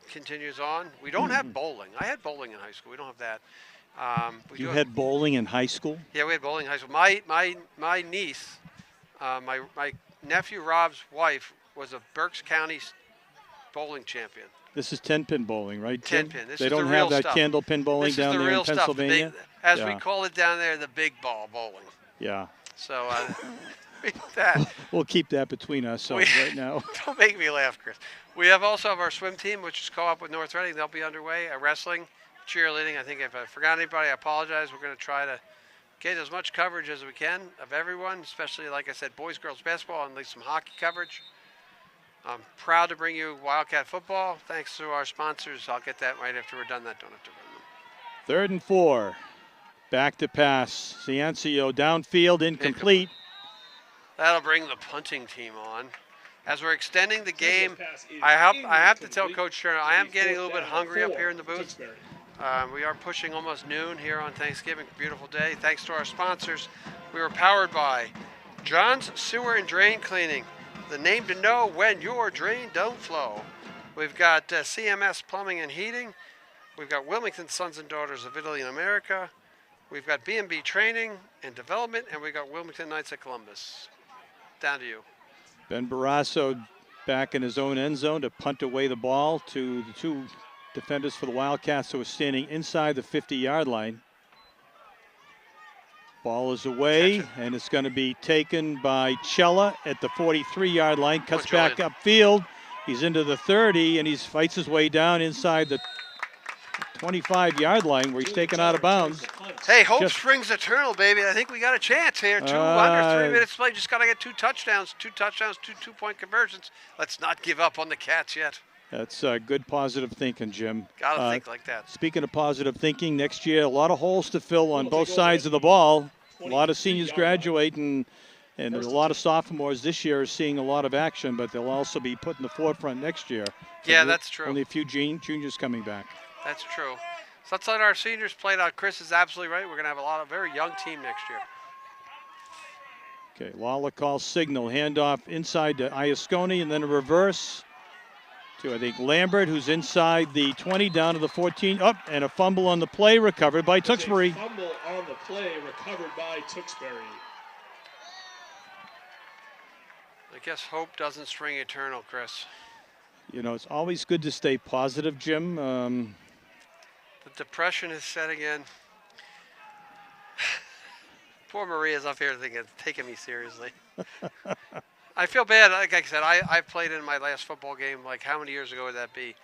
continues on. We don't have bowling. I had bowling in high school. We don't have that. You had bowling in high school? Yeah, we had bowling in high school. My niece, my nephew Rob's wife was a Berks County bowling champion. This is 10-pin bowling, right, Jim? 10-pin. This they is don't the have real that stuff. candle pin bowling this down is the there real in Pennsylvania? Stuff. As Yeah. we call it down there, the big ball bowling. Yeah. So that. We'll keep that between ourselves right now. Don't make me laugh, Chris. We also have our swim team, which is co-op with North Reading. They'll be underway. Wrestling, cheerleading. I think if I forgot anybody, I apologize. We're going to try to get as much coverage as we can of everyone, especially, like I said, boys, girls basketball, and at least some hockey coverage. I'm proud to bring you Wildcat football. Thanks to our sponsors. I'll get that right after we're done. That don't have to run them. 3rd and 4. Back to pass. Ciancio downfield, incomplete. That'll bring the punting team on. As we're extending the game, I have to tell Coach Turner, I am getting a little bit hungry up here in the booth. We are pushing almost noon here on Thanksgiving. Beautiful day. Thanks to our sponsors. We were powered by John's Sewer and Drain Cleaning, the name to know when your drain don't flow. We've got CMS Plumbing and Heating. We've got Wilmington Sons and Daughters of Italy and America. We've got B&B Training and Development, and we've got Wilmington Knights at Columbus. Down to you. Ben Barrasso back in his own end zone to punt away the ball to the 2 defenders for the Wildcats who are standing inside the 50-yard line. Ball is away, and it's going to be taken by Cella at the 43-yard line. Cuts back upfield. He's into the 30, and he fights his way down inside the 25-yard line where he's taken out of bounds. Hey, hope springs eternal, baby. I think we got a chance here. Under 3 minutes play. Just got to get 2 touchdowns. 2 touchdowns, 2 two-point conversions. Let's not give up on the Cats yet. That's good positive thinking, Jim. Got to think like that. Speaking of positive thinking, next year, a lot of holes to fill on both sides of the ball. A lot of seniors graduate, and there's a lot of sophomores this year are seeing a lot of action, but they'll also be put in the forefront next year. Yeah, that's true. Only a few juniors coming back. That's true. So let's let our seniors play it out. Chris is absolutely right. We're going to have a lot of very young team next year. Okay, Lawler calls signal. Handoff inside to Iasconi, and then a reverse to, I think, Lambert, who's inside the 20, down to the 14. Up, and a fumble on the play, recovered by Tewksbury. Fumble on the play, recovered by Tewksbury. I guess hope doesn't spring eternal, Chris. You know, it's always good to stay positive, Jim. The depression is setting in. Poor Maria's up here thinking, taking me seriously. I feel bad. Like I said, I played in my last football game, like how many years ago would that be?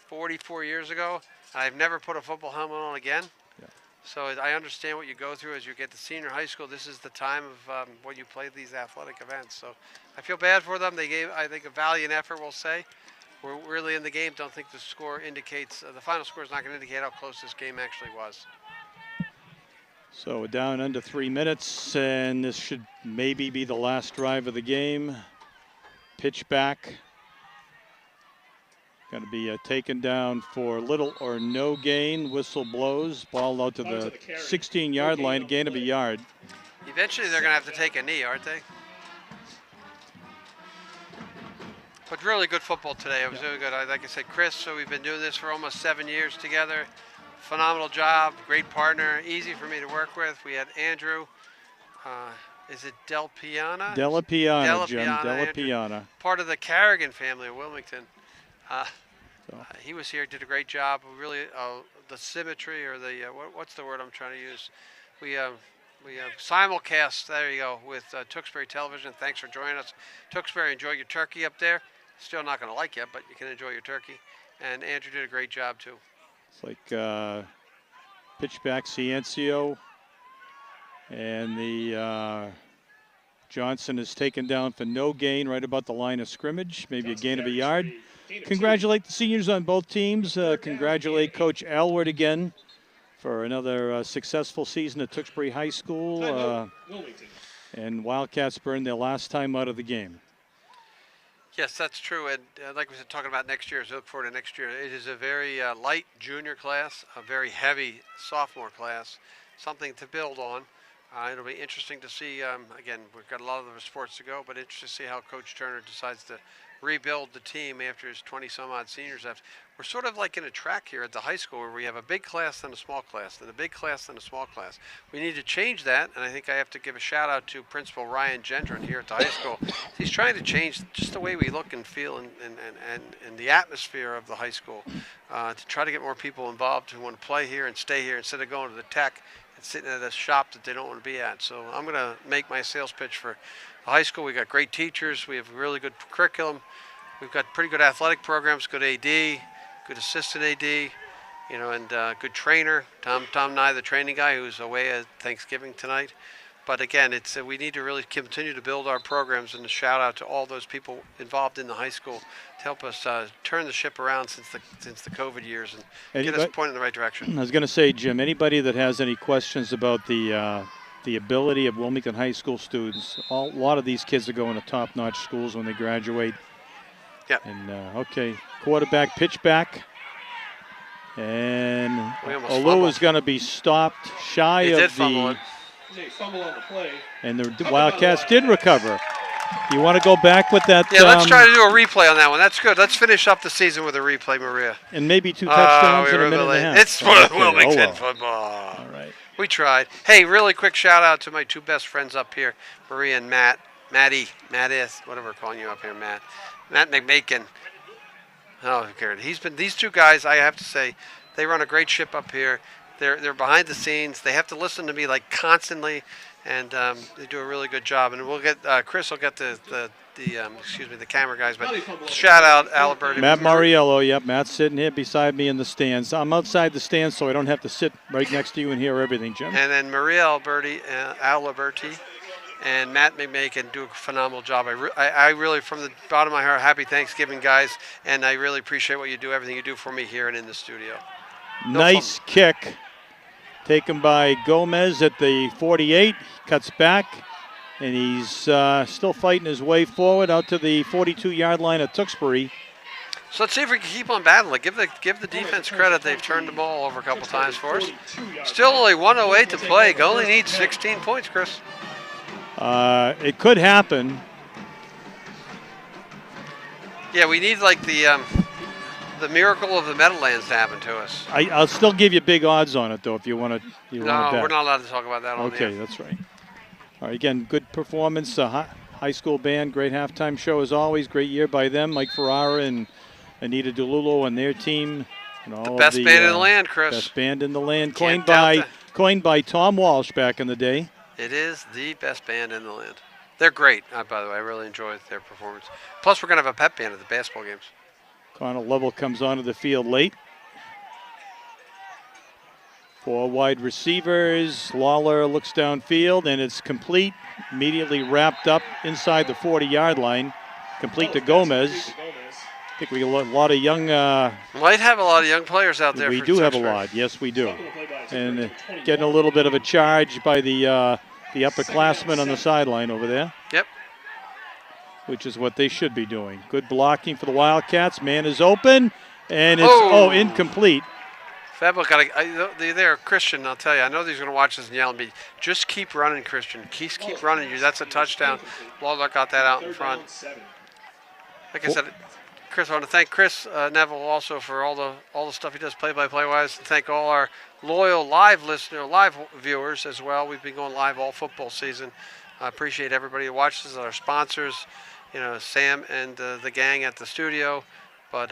44 years ago. And I've never put a football helmet on again. Yeah. So I understand what you go through as you get to senior high school. This is the time of when you play these athletic events. So I feel bad for them. They gave, I think, a valiant effort, we'll say. We're really in the game. Don't think the score indicates, the final score is not going to indicate how close this game actually was. So we're down under 3 minutes, and this should maybe be the last drive of the game. Pitch back. Going to be taken down for little or no gain. Whistle blows. Ball out to the 16-yard line, gain of a yard. Eventually they're going to have to take a knee, aren't they? But really good football today. It was really good. Like I said, Chris, so we've been doing this for almost 7 years together. Phenomenal job, great partner, easy for me to work with. We had Andrew, is it Del Piana? Della Piana, Jim, Piana, Della Andrew, Piana. part of the Carrigan family of Wilmington. He was here, did a great job. Really, the symmetry, or the, what's the word I'm trying to use? We simulcast, there you go, with Tewksbury Television. Thanks for joining us. Tewksbury, enjoy your turkey up there. Still not going to like you, but you can enjoy your turkey. And Andrew did a great job, too. It's like pitch back Ciancio, and the Johnson is taken down for no gain right about the line of scrimmage, maybe a gain of a yard. Congratulate the seniors on both teams. Congratulate Coach Alward again for another successful season at Tewksbury High School. And Wildcats burned their last time out of the game. Yes, that's true. And like we said, talking about next year, as we look forward to next year, it is a very light junior class, a very heavy sophomore class, something to build on. It'll be interesting to see, again, we've got a lot of the sports to go, but interesting to see how Coach Turner decides to rebuild the team after his 20-some-odd seniors left. We're sort of like in a track here at the high school where we have a big class and a small class, and a big class and a small class. We need to change that, and I think I have to give a shout-out to Principal Ryan Gendron here at the high school. He's trying to change just the way we look and feel and the atmosphere of the high school to try to get more people involved who want to play here and stay here instead of going to the tech and sitting at a shop that they don't want to be at. So I'm going to make my sales pitch for the high school. We got great teachers. We have really good curriculum. We've got pretty good athletic programs, good AD, good assistant AD, and good trainer. Tom Nye, the training guy, who's away at Thanksgiving tonight. But again, it's we need to really continue to build our programs, and a shout out to all those people involved in the high school to help us turn the ship around since the COVID years and get us pointed in the right direction. I was going to say, Jim, anybody that has any questions about the ability of Wilmington High School students, a lot of these kids are going to top-notch schools when they graduate. Yep. And okay, quarterback pitch back, and Olu is going to be stopped shy of the. Fumble on the play. And the Wildcats did recover. You want to go back with that? Yeah, let's try to do a replay on that one. That's good. Let's finish up the season with a replay, Maria. And maybe 2 touchdowns in a minute and a half. It's Wilmington football. All right. We tried. Hey, really quick shout out to my two best friends up here, Maria and Matt. Matty, whatever we're calling you up here, Matt. Matt McMakin. Oh, Garrett. These two guys, I have to say, they run a great ship up here. They're behind the scenes. They have to listen to me like constantly, and they do a really good job. And we'll get Chris will get the camera guys. But shout out Aliberti. Matt Mariello. Yep, Matt's sitting here beside me in the stands. I'm outside the stands, so I don't have to sit right next to you and hear everything, Jim. And then Maria Aliberti. And Matt McMakin do a phenomenal job. I really, from the bottom of my heart, happy Thanksgiving, guys. And I really appreciate what you do, everything you do for me here and in the studio. Nice kick. Taken by Gomez at the 48. He cuts back, and he's still fighting his way forward out to the 42-yard line of Tewksbury. So let's see if we can keep on battling. Give the defense credit. They've turned the ball over a couple times for us. Still only 1:08 to play. Only needs 16 points, Chris. It could happen. Yeah, we need like the miracle of the Meadowlands to happen to us. I'll still give you big odds on it, though, if you want to. No, we're not allowed to talk about that on Okay, that's right. All right, again, good performance. High school band, great halftime show as always. Great year by them. Mike Ferrara and Anita DeLulo and their team. And all the best band in the land, Chris. Best band in the land. Coined by Tom Walsh back in the day. It is the best band in the land. They're great, by the way. I really enjoyed their performance. Plus, we're going to have a pep band at the basketball games. Connor Lovell comes onto the field late. 4 wide receivers. Lawler looks downfield, and it's complete. Immediately wrapped up inside the 40-yard line. Complete to Gomez. I think we have a lot of young. Might have a lot of young players out there. We do have a lot. Yes, we do. And getting a little bit of a charge by the upperclassmen on the sideline over there. Yep. Which is what they should be doing. Good blocking for the Wildcats. Man is open, and it's incomplete. Fabo there, Christian. I'll tell you. I know he's going to watch this and yell at me. Just keep running, Christian. Keep running. That's a touchdown. Lawler got that out in front. Like I said, Chris, I want to thank Chris Neville also for all the stuff he does play-by-play wise. And thank all our loyal live viewers as well. We've been going live all football season. I appreciate everybody who watches, our sponsors, Sam and the gang at the studio. But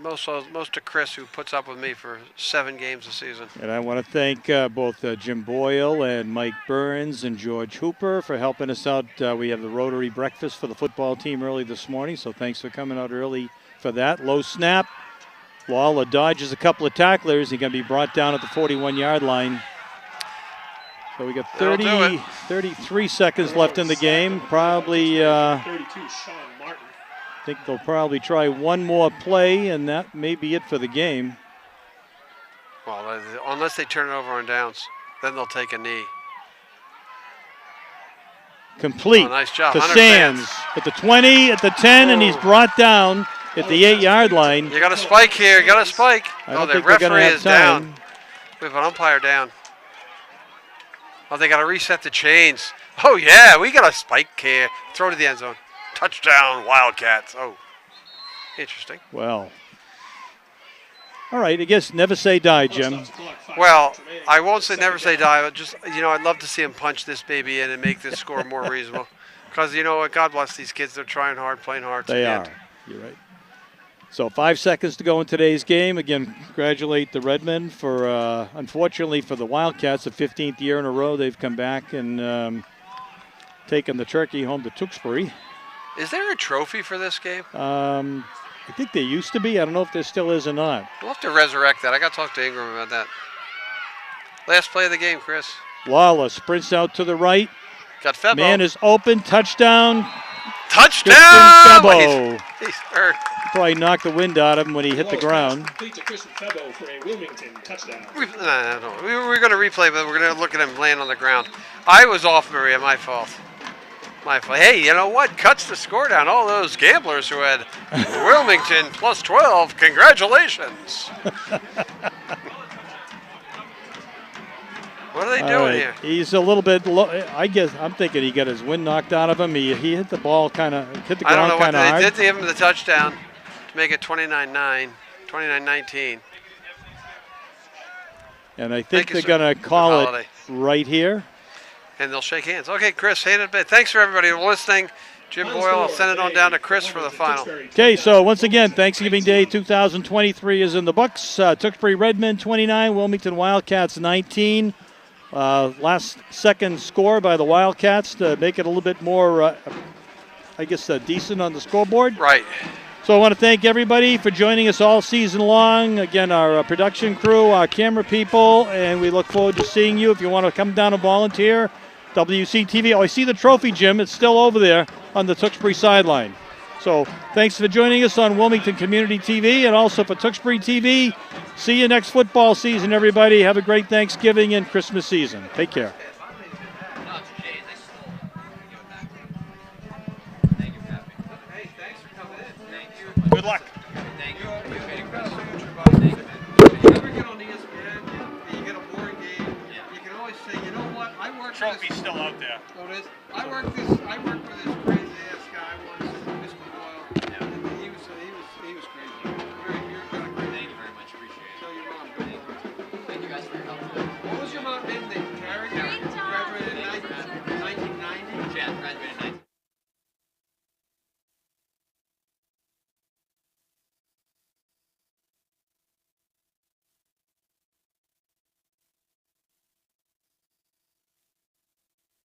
most to Chris, who puts up with me for 7 games a season. And I want to thank both Jim Boyle and Mike Burns and George Hooper for helping us out. We have the Rotary breakfast for the football team early this morning, so thanks for coming out early for that. Low snap. Lawler dodges a couple of tacklers. He's going to be brought down at the 41-yard line. So we got That'll do it. 33 seconds left in the game. Probably, 32, Sean Martin. I think they'll probably try one more play, and that may be it for the game. Well, unless they turn it over on downs, then they'll take a knee. Complete Oh, nice job. to 100 Sands fans. at the 20, at the 10, and he's brought down at the 8-yard line. You got a spike here. You got a spike. I Oh, don't the think they're gonna referee have is down. time. We have an umpire down. Oh, they got to reset the chains. Oh, yeah, we got a spike here. Throw to the end zone. Touchdown, Wildcats. Oh, interesting. Well, all right, I guess never say die, Jim. Well, I won't say never say die, but just, I'd love to see him punch this baby in and make this score more reasonable. Because, you know what, God bless these kids. They're trying hard, playing hard. They are. You're right. So 5 seconds to go in today's game. Again, congratulate the Redmen for, unfortunately for the Wildcats, the 15th year in a row they've come back and taken the turkey home to Tewksbury. Is there a trophy for this game? I think there used to be. I don't know if there still is or not. We'll have to resurrect that. I got to talk to Ingram about that. Last play of the game, Chris. Lawless sprints out to the right. Got Febo. Man is open. Touchdown. Touchdown! Febo. He's hurt. Probably knocked the wind out of him when he hit the ground. Complete to Christian Febo for a Wilmington touchdown. No. We were going to replay, but we're going to look at him laying on the ground. I was off, Maria. My fault. My fault. Hey, you know what? Cuts the score down. All those gamblers who had Wilmington plus 12. Congratulations. What are they doing here? He's a little bit low. I guess I'm thinking he got his wind knocked out of him. He hit the ball hit the I don't ground know what kind of they hard. did to give him the touchdown to make it 29-9, 29-19. And I Thank think you, they're sir. going to call Good it right here. And they'll shake hands. Okay, Chris, hand it back. Thanks for everybody listening. Jim Boyle, I'll send it on down to Chris for the final. Okay, so once again, Thanksgiving Day 2023 is in the books. Tewksbury Redmen 29, Wilmington Wildcats 19. Last second score by the Wildcats to make it a little bit more, decent on the scoreboard. Right. So I want to thank everybody for joining us all season long. Again, our production crew, our camera people, and we look forward to seeing you. If you want to come down and volunteer, WCTV. Oh, I see the trophy, Jim. It's still over there on the Tewksbury sideline. So thanks for joining us on Wilmington Community TV and also for Tewksbury TV. See you next football season, everybody. Have a great Thanksgiving and Christmas season. Take care. Good luck. Thank you. If you ever get on ESPN and you get a boring game, you can always say, you know what, I work for Trophy's this. still out there. Oh, it is? I work for this crazy ass guy once, Mr. Boyle. Yeah. He was crazy. You're kind of crazy. Thank you very much. Appreciate it. Tell your mom. Thank you guys for your help. What was your mom's name? Karen? Graduated in 1990? Yeah, graduated